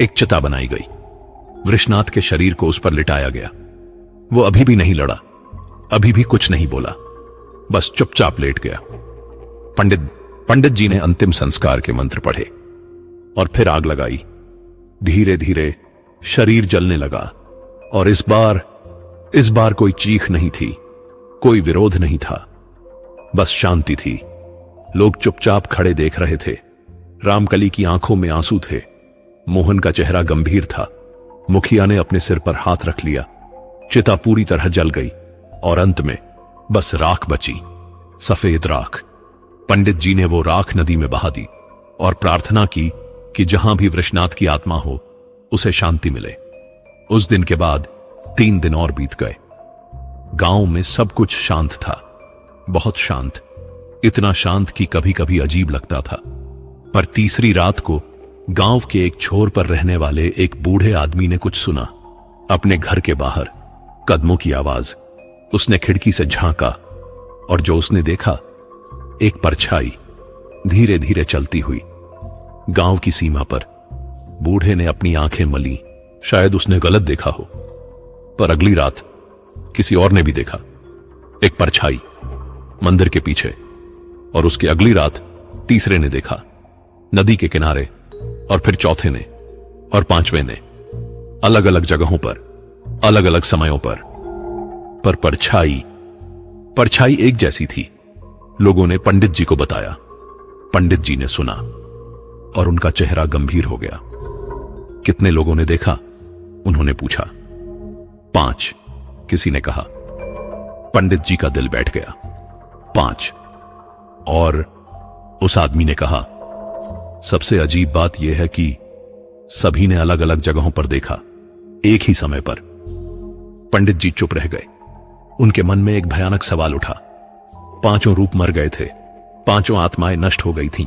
एक चिता बनाई गई। वृषनाथ के शरीर को उस पर लिटाया गया। वो अभी भी नहीं लड़ा, अभी भी कुछ नहीं बोला, बस चुपचाप लेट गया। पंडित जी ने अंतिम संस्कार के मंत्र पढ़े और फिर आग लगाई। धीरे धीरे शरीर जलने लगा और इस बार कोई चीख नहीं थी, कोई विरोध नहीं था, बस शांति थी। लोग चुपचाप खड़े देख रहे थे। रामकली की आंखों में आंसू थे। मोहन का चेहरा गंभीर था। मुखिया ने अपने सिर पर हाथ रख लिया। चिता पूरी तरह जल गई और अंत में बस राख बची, सफेद राख। पंडित जी ने वो राख नदी में बहा दी और प्रार्थना की कि जहां भी वृषनाथ की आत्मा हो, उसे शांति मिले। उस दिन के बाद 3 दिन और बीत गए। गांव में सब कुछ शांत था, बहुत शांत, इतना शांत कि कभी कभी अजीब लगता था। पर तीसरी रात को गांव के एक छोर पर रहने वाले एक बूढ़े आदमी ने कुछ सुना। अपने घर के बाहर कदमों की आवाज। उसने खिड़की से झांका और जो उसने देखा, एक परछाई धीरे धीरे चलती हुई गांव की सीमा पर। बूढ़े ने अपनी आंखें मली, शायद उसने गलत देखा हो। पर अगली रात किसी और ने भी देखा, एक परछाई मंदिर के पीछे। और उसकी अगली रात तीसरे ने देखा, नदी के किनारे, और फिर चौथे ने और 5वें ने, अलग अलग जगहों पर, अलग अलग समयों पर परछाई एक जैसी थी। लोगों ने पंडित जी को बताया। पंडित जी ने सुना और उनका चेहरा गंभीर हो गया। कितने लोगों ने देखा? उन्होंने पूछा। 5, किसी ने कहा। पंडित जी का दिल बैठ गया। 5। और उस आदमी ने कहा, सबसे अजीब बात यह है कि सभी ने अलग अलग जगहों पर देखा, एक ही समय पर। पंडित जी चुप रह गए। उनके मन में एक भयानक सवाल उठा। 5 रूप मर गए थे, 5 आत्माएं नष्ट हो गई थीं,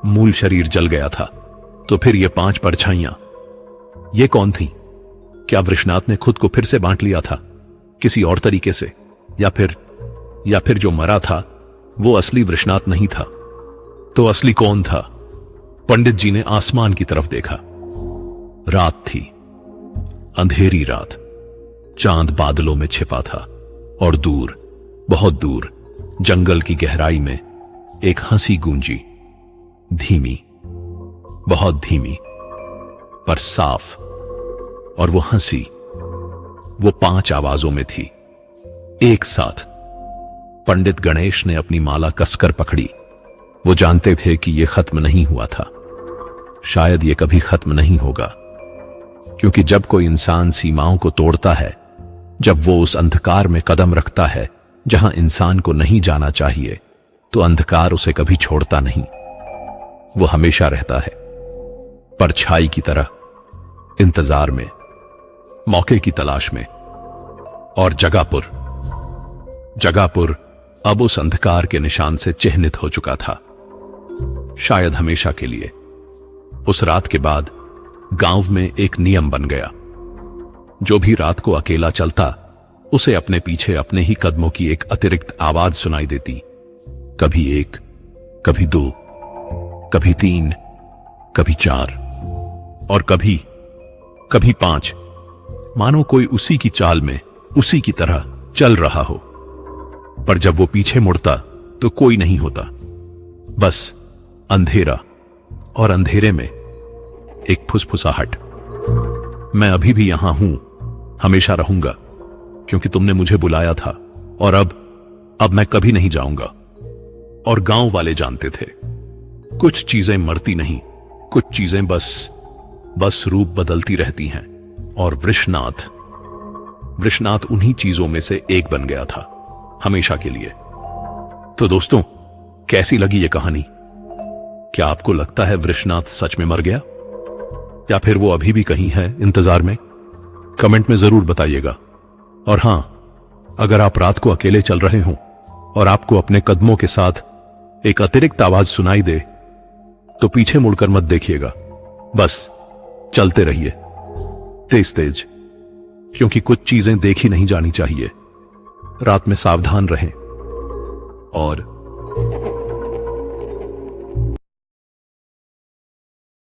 मूल शरीर जल गया था, तो फिर ये 5 परछाइयां, ये कौन थीं? क्या वृषनाथ ने खुद को फिर से बांट लिया था किसी और तरीके से? या फिर जो मरा था वो असली वृषनाथ नहीं था? तो असली कौन था? पंडित जी ने आसमान की तरफ देखा। रात थी, अंधेरी रात। चांद बादलों में छिपा था और दूर, बहुत दूर, जंगल की गहराई में एक हंसी गूंजी, धीमी, बहुत धीमी, पर साफ। और वो हंसी, वो 5 आवाजों में थी, एक साथ। पंडित गणेश ने अपनी माला कसकर पकड़ी। वो जानते थे कि यह खत्म नहीं हुआ था, शायद यह कभी खत्म नहीं होगा, क्योंकि जब कोई इंसान सीमाओं को तोड़ता है, जब वो उस अंधकार में कदम रखता है जहां इंसान को नहीं जाना चाहिए, तो अंधकार उसे कभी छोड़ता नहीं। वो हमेशा रहता है, परछाई की तरह, इंतजार में, मौके की तलाश में। और जगापुर अब उस अंधकार के निशान से चिह्नित हो चुका था, शायद हमेशा के लिए। उस रात के बाद गांव में एक नियम बन गया। जो भी रात को अकेला चलता, उसे अपने पीछे अपने ही कदमों की एक अतिरिक्त आवाज सुनाई देती। कभी 1, कभी 2, कभी 3, कभी 4 और कभी 5, मानो कोई उसी की चाल में, उसी की तरह चल रहा हो। पर जब वो पीछे मुड़ता तो कोई नहीं होता, बस अंधेरा, और अंधेरे में एक फुसफुसाहट। मैं अभी भी यहां हूं, हमेशा रहूंगा, क्योंकि तुमने मुझे बुलाया था, और अब मैं कभी नहीं जाऊंगा। और गांव वाले जानते थे, कुछ चीजें मरती नहीं, कुछ चीजें बस रूप बदलती रहती हैं। और वृषनाथ उन्हीं चीजों में से एक बन गया था, हमेशा के लिए। तो दोस्तों, कैसी लगी ये कहानी? क्या आपको लगता है वृषनाथ सच में मर गया, या फिर वो अभी भी कहीं है इंतजार में? कमेंट में जरूर बताइएगा। और हां, अगर आप रात को अकेले चल रहे हो और आपको अपने कदमों के साथ एक अतिरिक्त आवाज सुनाई दे, तो पीछे मुड़कर मत देखिएगा, बस चलते रहिए तेज तेज, क्योंकि कुछ चीजें देखी नहीं जानी चाहिए। रात में सावधान रहें और